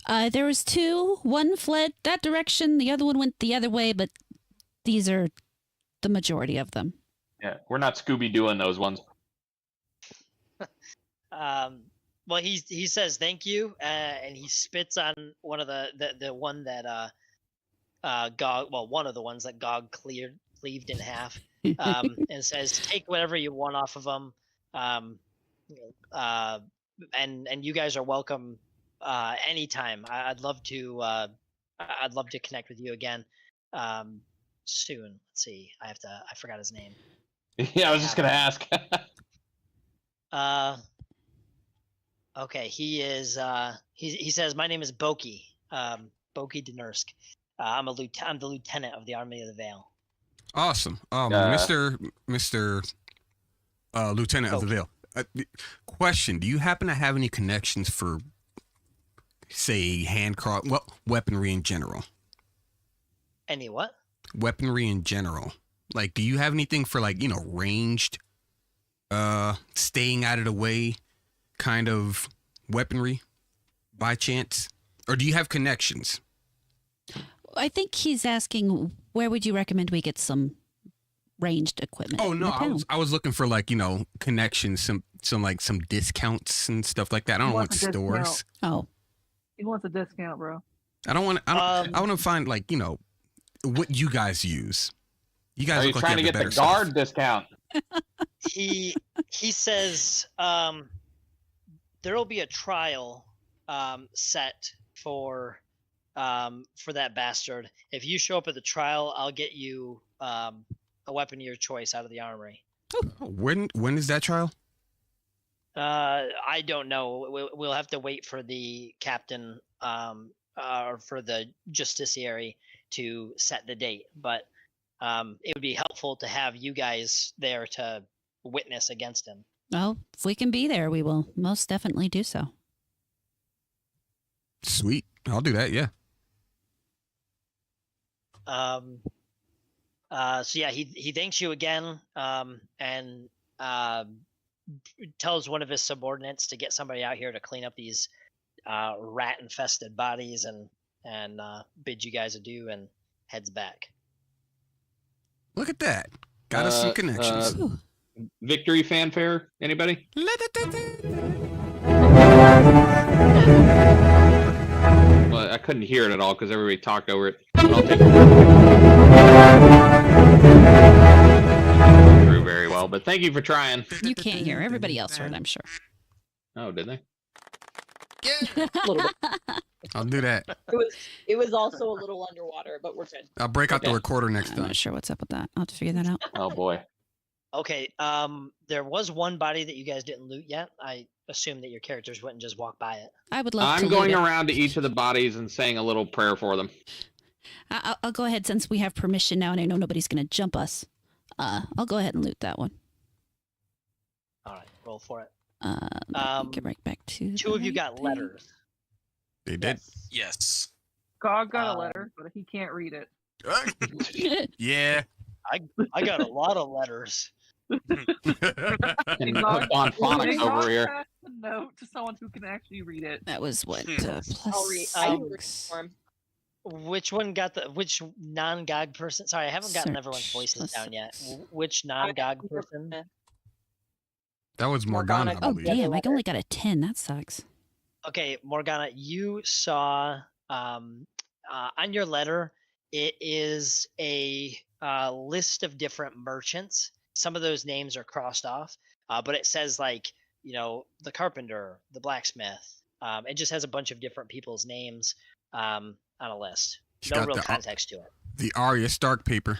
There was two. One fled that direction. The other one went the other way, but these are the majority of them. Yeah, we're not Scooby doing those ones. Well, he says thank you, and he spits on one of the one that Gog, well, one of the ones that Gog cleaved in half, and says, "Take whatever you want off of them, and you guys are welcome anytime. I'd love to connect with you again soon. Let's see, I forgot his name. Yeah, I was just gonna ask. Okay, he is. He says, "My name is Boki, Boki Denursk. I'm the lieutenant of the Army of the Veil." Awesome, Mr. Lieutenant of the Veil. Question: do you happen to have any connections for, say, handcraft, weaponry in general? Any what? Weaponry in general. Like, do you have anything for, like, ranged, staying out of the way kind of weaponry by chance? Or do you have connections? I think he's asking, where would you recommend we get some ranged equipment? Oh no, I was looking for, like, connections, some discounts and stuff like that. I don't want stores. Oh, He wants a discount, bro. I want to find, like, what you guys use. You guys Are you look trying like to you have get the better guard stuff. discount? He says there will be a trial set for that bastard. If you show up at the trial, I'll get you a weapon of your choice out of the armory. Oh, when is that trial? I don't know. We'll have to wait for the captain or for the justiciary to set the date. But it would be helpful to have you guys there to witness against him. well, if we can be there, we will most definitely do so. Sweet, I'll do that. Yeah. So yeah, he thanks you again, and tells one of his subordinates to get somebody out here to clean up these rat-infested bodies, and bids you guys adieu, and heads back. Look at that. Got us some connections. Victory fanfare? Anybody? Well, I couldn't hear it at all because everybody talked over it. I'll take through very well, but thank you for trying. You can't hear. Everybody else heard, I'm sure. Oh, did they? A little bit. I'll do that. It was also a little underwater, but we're good. I'll break out the recorder next I'm time. not sure what's up with that. I'll have to figure that out. Oh boy. Okay. There was one body that you guys didn't loot yet. I assume that your characters wouldn't just walk by it. I would love to I'm going loot it. around to each of the bodies and saying a little prayer for them. I'll go ahead since we have permission now and I know nobody's going to jump us. I'll go ahead and loot that one. All right, roll for it. Get right back to Two of you got letters. They did. Yes. God got a letter, but he can't read it. Yeah. I got a lot of letters. And God, on phonics God over here. passed a note to someone who can actually read it. That was what? I'll read. Plus I can read six. for him. Which one got which non-GOG person? Sorry, I haven't gotten everyone's Search. voices Plus down yet. six. Which non-GOG person? That was Morgana, I Oh, believe. damn. I only got a 10. That sucks. Okay, Morgana, you saw on your letter, it is a list of different merchants. Some of those names are crossed off, but it says like, the carpenter, the blacksmith. It just has a bunch of different people's names on a list. She's No got real the- context to it. The Arya Stark paper.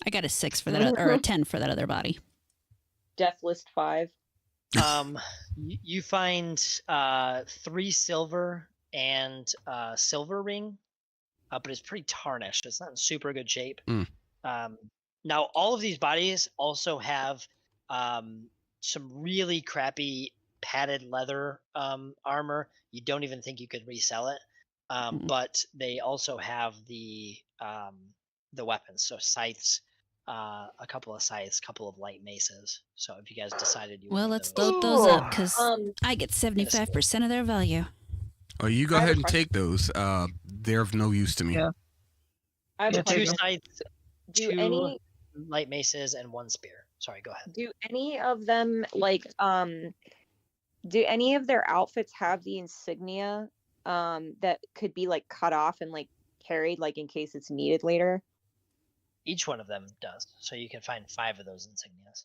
I got a 6 for that, or a 10 for that other body. Death list 5. You find 3 silver and silver ring, but it's pretty tarnished. It's not in super good shape. Now, all of these bodies also have some really crappy padded leather armor. You don't even think you could resell it, but they also have the weapons. So scythes. A couple of scythes, couple of light maces. So if you guys decided you Well, wanted let's those. load those up because Um, I get 75% of their value. Oh, you go I have ahead a and take those. They're of no use to me. Yeah. I have Yeah, a Two question. scythes, Do 2 any light maces, and 1 spear. Sorry, go ahead. do any of them do any of their outfits have the insignia that could be like cut off and like carried like in case it's needed later? Each one of them does, so you can find 5 of those insignias.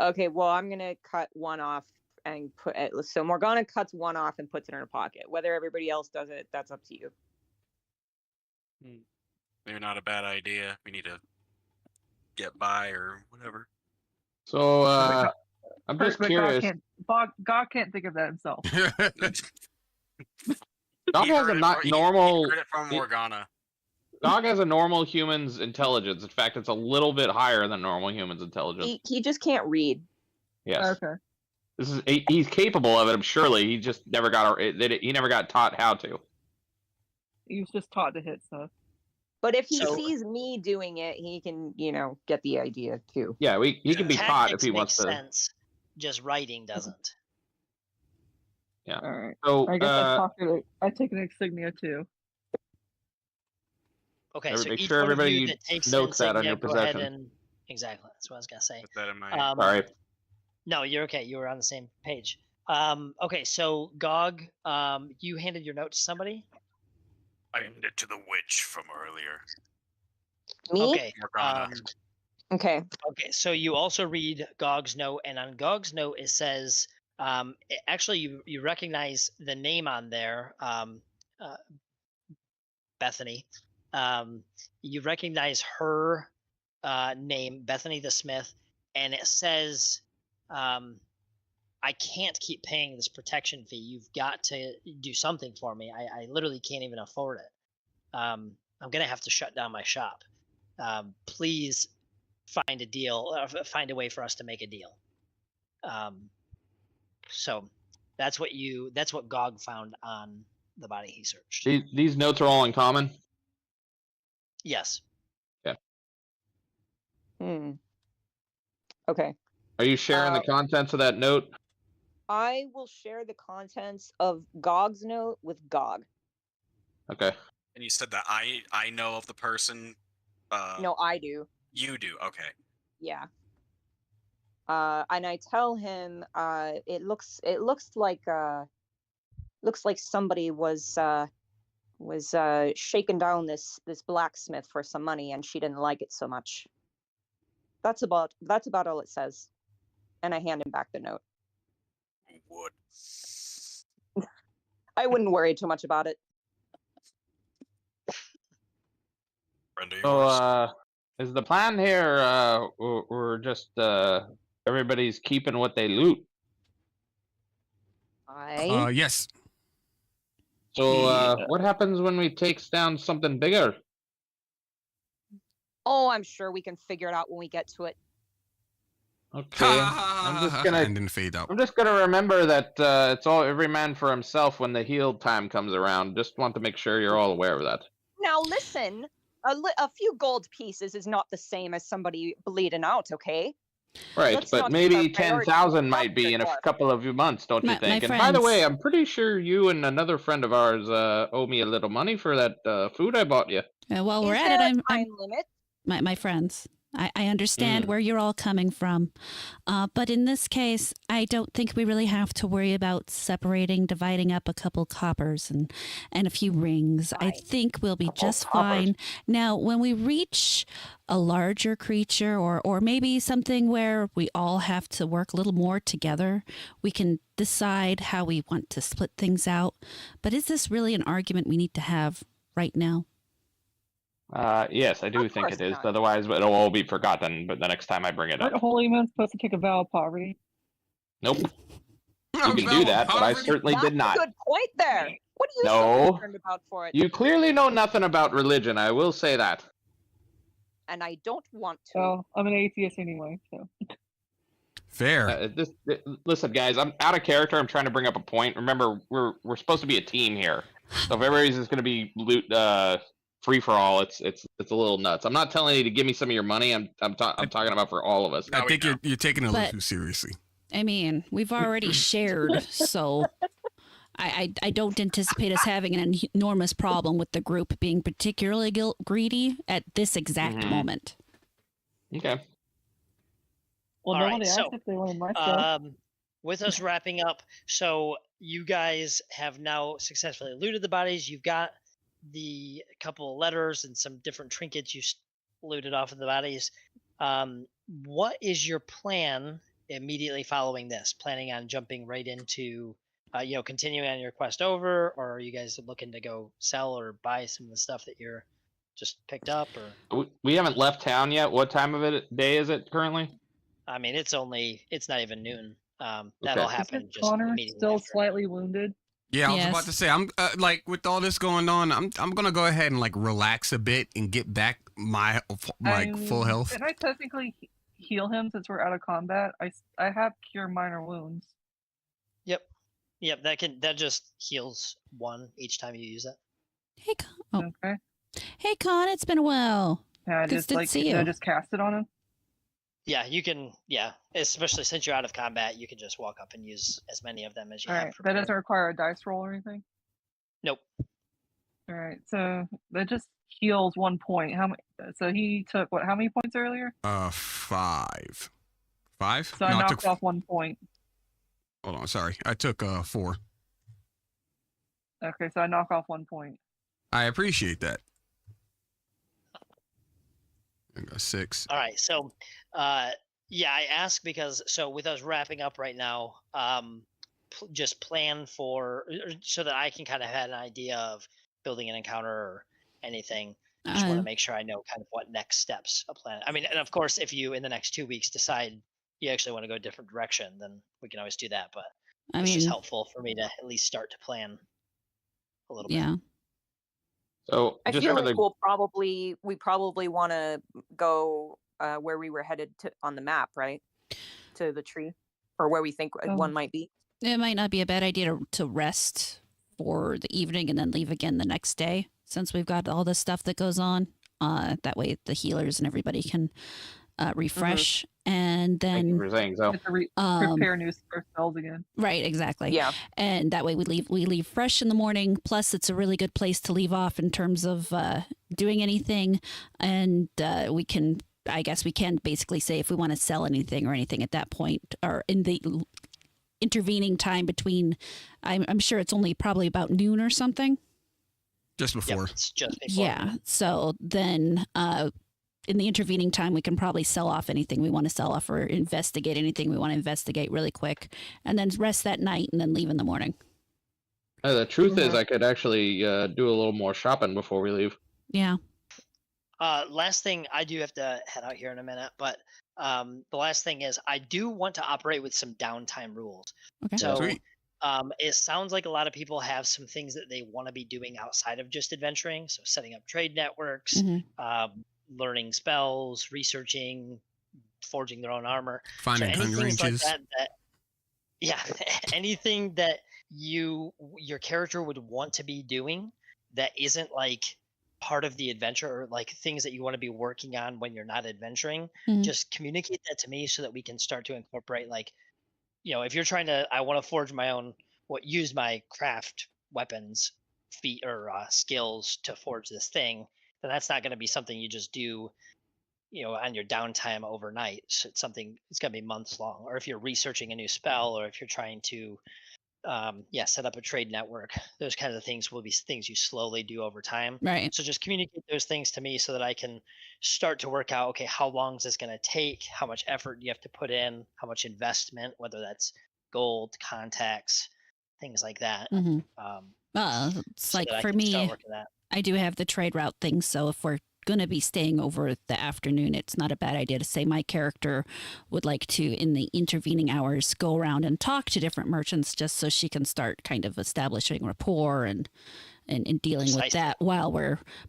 Okay, well I'm gonna cut one off and put it. So Morgana cuts one off and puts it in her pocket. Whether everybody else does it, that's up to you. Maybe not a bad idea. We need to get by or whatever. So I'm just But curious. God can't think of that himself. Dog He has heard a it not from- he normal. heard it from Morgana. Dog has a normal human's intelligence. In fact, it's a little bit higher than normal human's intelligence. He just can't read. Yes, Okay. this is he's capable of it. Surely he just never got he never got taught how to. He was just taught to hit stuff. But if he So- sees me doing it, he can, get the idea too. Yeah, he can be taught if Tactics he make wants to. sense. Just writing doesn't. All right. So I guess I take an insignia too. Okay, Every- so make each sure one of everybody you that takes notes an that on insignia, your go ahead possession. and exactly. That's what I was gonna say. Put that in my. Sorry. No, you're okay. You were on the same page. Okay, so Gog, you handed your note to somebody. I handed it to the witch from earlier. Me? Okay. Morgana. Okay. Okay, so you also read Gog's note, and on Gog's note it says, actually you recognize the name on there, Bethany. You recognize her name, Bethany the Smith, and it says, I can't keep paying this protection fee. You've got to do something for me. I literally can't even afford it. I'm gonna have to shut down my shop. Please find a deal, find a way for us to make a deal. So that's what Gog found on the body he searched. These notes are all in common. Yes. Okay. Are you sharing the contents of that note? I will share the contents of Gog's note with Gog. Okay. And you said that I know of the person. No, I do. You do. Okay. Yeah. And I tell him, it looks like somebody was was shaking down this blacksmith for some money, and she didn't like it so much. That's about all it says. And I hand him back the note. What? I wouldn't worry too much about it. Brenda, So, is the plan here, we're just, everybody's keeping what they loot? Yes. So, what happens when we takes down something bigger? Oh, I'm sure we can figure it out when we get to it. Okay, I'm just gonna and then fade out. I'm just gonna remember that it's all every man for himself when the heal time comes around. Just want to make sure you're all aware of that. Now listen, a few gold pieces is not the same as somebody bleeding out, okay? Right, Let's but not maybe keep our priorities 10,000 might be in a dwarf. couple of months, don't you My think? And by the friends. way, I'm pretty sure you and another friend of ours owe me a little money for that food I bought you. While we're Is at there it, a time limit? my friends, I understand where you're all coming from. But in this case, I don't think we really have to worry about dividing up a couple coppers and a few rings. I think we'll be just fine. Now, when we reach a larger creature or maybe something where we all have to work a little more together, we can decide how we want to split things out. But is this really an argument we need to have right now? Yes, I do Of think course it is. not. Otherwise, it'll all be forgotten. But the next time I bring it up, Aren't holy men supposed to take a vow of poverty? nope. You can do that, but I certainly That's did not. a good point there. What are you No. so concerned about for it? You clearly know nothing about religion. I will say that. And I don't want to. Well, I'm an atheist anyway, so. Fair. Listen, guys, I'm out of character. I'm trying to bring up a point. Remember, we're supposed to be a team here. So if everybody's just going to be free for all, it's a little nuts. I'm not telling you to give me some of your money. I'm talking about for all of us. I think you're taking it a little But- too seriously. I mean, we've already shared, so I don't anticipate us having an enormous problem with the group being particularly greedy at this exact Mhm. moment. Okay. Well, All no right, one asked so, if they wanted my stuff. With us wrapping up, so you guys have now successfully looted the bodies. You've got the couple of letters and some different trinkets you looted off of the bodies. What is your plan immediately following this? Planning on jumping right into, continuing on your quest over, or are you guys looking to go sell or buy some of the stuff that you're just picked up? Or We haven't left town yet. What time of day is it currently? I mean, it's not even noon. That'll Okay. happen Isn't just Connor immediately still after. slightly wounded? Yeah, I was Yes. about to say, I'm like with all this going on, I'm gonna go ahead and like relax a bit and get back my full health. Can I technically heal him since we're out of combat? I have cure minor wounds. Yep, that just heals one each time you use it. Hey, Con. Okay. Hey, Con, it's been a while. Can I Good just to see can I you. just cast it on him? Yeah, you can. Yeah, especially since you're out of combat, you can just walk up and use as many of them as you All have. right. That prepared. doesn't require a dice roll or anything. Nope. All right. So that just heals 1 point. How many? So he took what? How many points earlier? 5. 5? So I No, I knocked took. off 1 point. Hold on, sorry. I took 4. Okay, so I knock off 1 point. I appreciate that. I got 6. All right. So, yeah, I ask because with us wrapping up right now, just plan for so that I can kind of have an idea of building an encounter or anything. I just want to make sure I know kind of what next steps a plan. I mean, and of course, if you in the next 2 weeks decide you actually want to go a different direction, then we can always do that. But it's just helpful for me to at least start to plan a little bit. Yeah. So I just feel for like the we probably want to go where we were headed to on the map, right? To the tree, or where we think one might be. It might not be a bad idea to rest for the evening and then leave again the next day, since we've got all this stuff that goes on. That way the healers and everybody can refresh. And thank you then for saying so. Have to prepare new spells again. right, exactly. Yeah. And that way we leave fresh in the morning. Plus it's a really good place to leave off in terms of doing anything. And I guess we can basically say if we want to sell anything or anything at that point, or in the intervening time between, I'm sure it's only probably about noon or something. Just before. Yep, it's just before. Yeah. So then in the intervening time, we can probably sell off anything we want to sell off or investigate anything we want to investigate really quick, and then rest that night and then leave in the morning. The truth is, I could actually do a little more shopping before we leave. Yeah. Last thing, I do have to head out here in a minute, but the last thing is I do want to operate with some downtime rules. Okay. So Sweet. it sounds like a lot of people have some things that they want to be doing outside of just adventuring. So setting up trade networks, learning spells, researching, forging their own armor. Finding so hunger inches. like that, yeah, anything that your character would want to be doing that isn't like part of the adventure, or like things that you want to be working on when you're not adventuring, just communicate that to me so that we can start to incorporate, like, if you're trying to, I want to forge my own, use my craft weapons feat or skills to forge this thing, then that's not going to be something you just do on your downtime overnight. So it's something, it's going to be months long. Or if you're researching a new spell, or if you're trying to set up a trade network, those kinds of things will be things you slowly do over time. Right. So just communicate those things to me so that I can start to work out, okay, how long is this going to take? How much effort do you have to put in? How much investment, whether that's gold, contacts, things like that. It's like for me, I do have the trade route thing. So if we're going to be staying over the afternoon, it's not a bad idea to say my character would like to, in the intervening hours, go around and talk to different merchants just so she can start kind of establishing rapport and dealing with that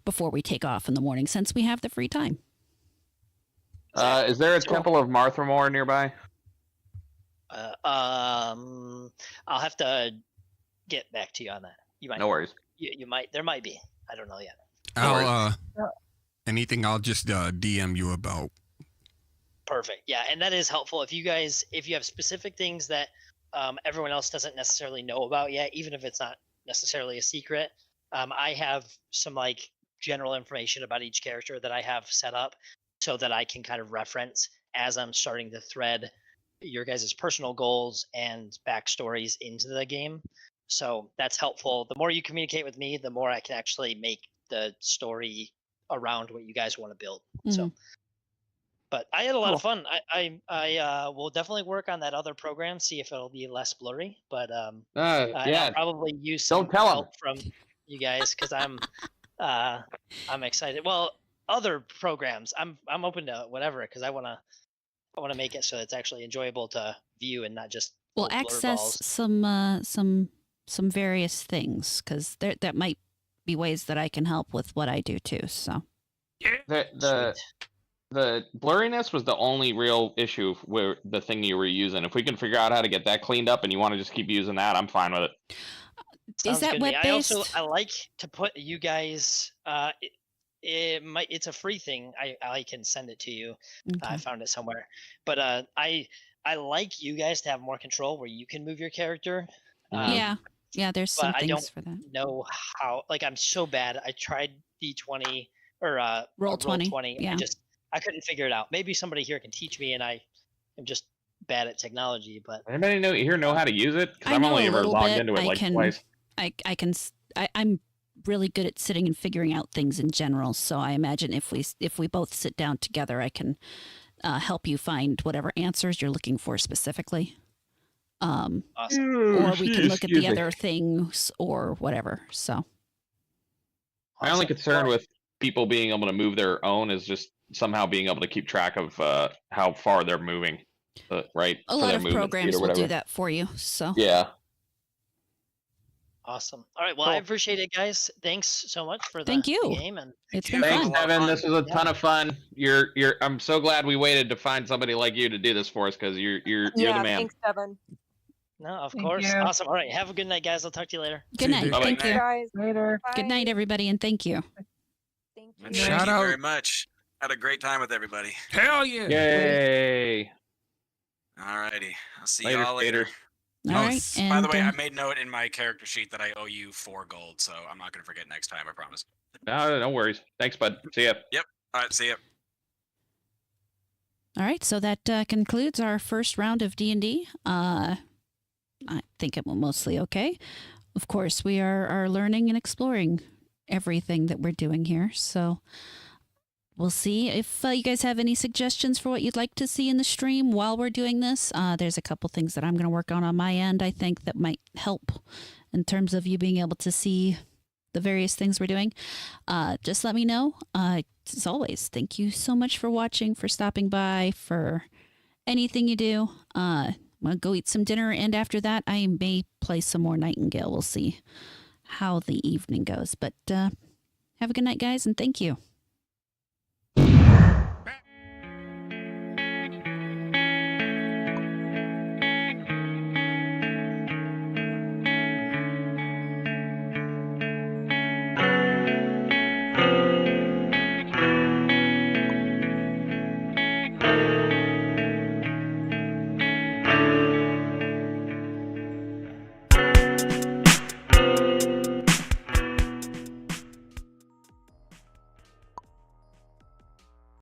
before we take off in the morning, since we have the free time. Is there a Temple of Marthamore nearby? I'll have to get back to you on that. You might. No worries. You might. There might be. I don't know yet. Anything I'll just DM you about. Perfect. Yeah, and that is helpful. If you have specific things that everyone else doesn't necessarily know about yet, even if it's not necessarily a secret, I have some like general information about each character that I have set up so that I can kind of reference as I'm starting to thread your guys' personal goals and backstories into the game. So that's helpful. The more you communicate with me, the more I can actually make the story around what you guys want to build. So, but I had a lot of fun. I will definitely work on that other program, see if it'll be less blurry. But I'll probably use some help from you guys because I'm excited. Well, other programs, I'm open to whatever because I want to make it so it's actually enjoyable to view and not just access some various things, because that might be ways that I can help with what I do too. So the blurriness was the only real issue where the thing you were using. If we can figure out how to get that cleaned up and you want to just keep using that, I'm fine with it. Is that web-based? I like to put you guys it's a free thing. I can send it to you. Okay. I found it somewhere. But I like you guys to have more control where you can move your character. Yeah, there's some things for that. I don't know how. Like, I'm so bad. I tried D20 or Roll20. Yeah. I couldn't figure it out. Maybe somebody here can teach me, and I am just bad at technology. But anybody here know how to use it? Because I'm only ever logged into it twice. I'm really good at sitting and figuring out things in general. So I imagine if we both sit down together, I can help you find whatever answers you're looking for specifically. Awesome. Or we can look at the other things or whatever. So my only concern with people being able to move their own is just somehow being able to keep track of how far they're moving. Right. A lot of programs will do that for you. So yeah. Awesome. All right. Well, I appreciate it, guys. Thanks so much for the game. And it's been fun. Thanks, Evan. This was a ton of fun. I'm so glad we waited to find somebody like you to do this for us because you're the man. Thanks, Evan. No, of course. Awesome. All right. Have a good night, guys. I'll talk to you later. Good night. Thank you. Guys. Later. Good night, everybody, and thank you. Thank you. Thank you very much. Had a great time with everybody. Hell yeah. Yay. Alrighty. I'll see you all later. All right. And, by the way, I made note in my character sheet that I owe you 4 gold, so I'm not going to forget next time, I promise. No worries. Thanks, bud. See ya. Yep. All right, see ya. All right, so that concludes our first round of D&D. I think it went mostly okay. Of course, we are learning and exploring everything that we're doing here. So we'll see if you guys have any suggestions for what you'd like to see in the stream while we're doing this. There's a couple things that I'm going to work on my end, I think, that might help in terms of you being able to see the various things we're doing. Just let me know. As always, thank you so much for watching, for stopping by, for anything you do. I'm going to go eat some dinner, and after that, I may play some more Nightingale. We'll see how the evening goes. But have a good night, guys, and thank you.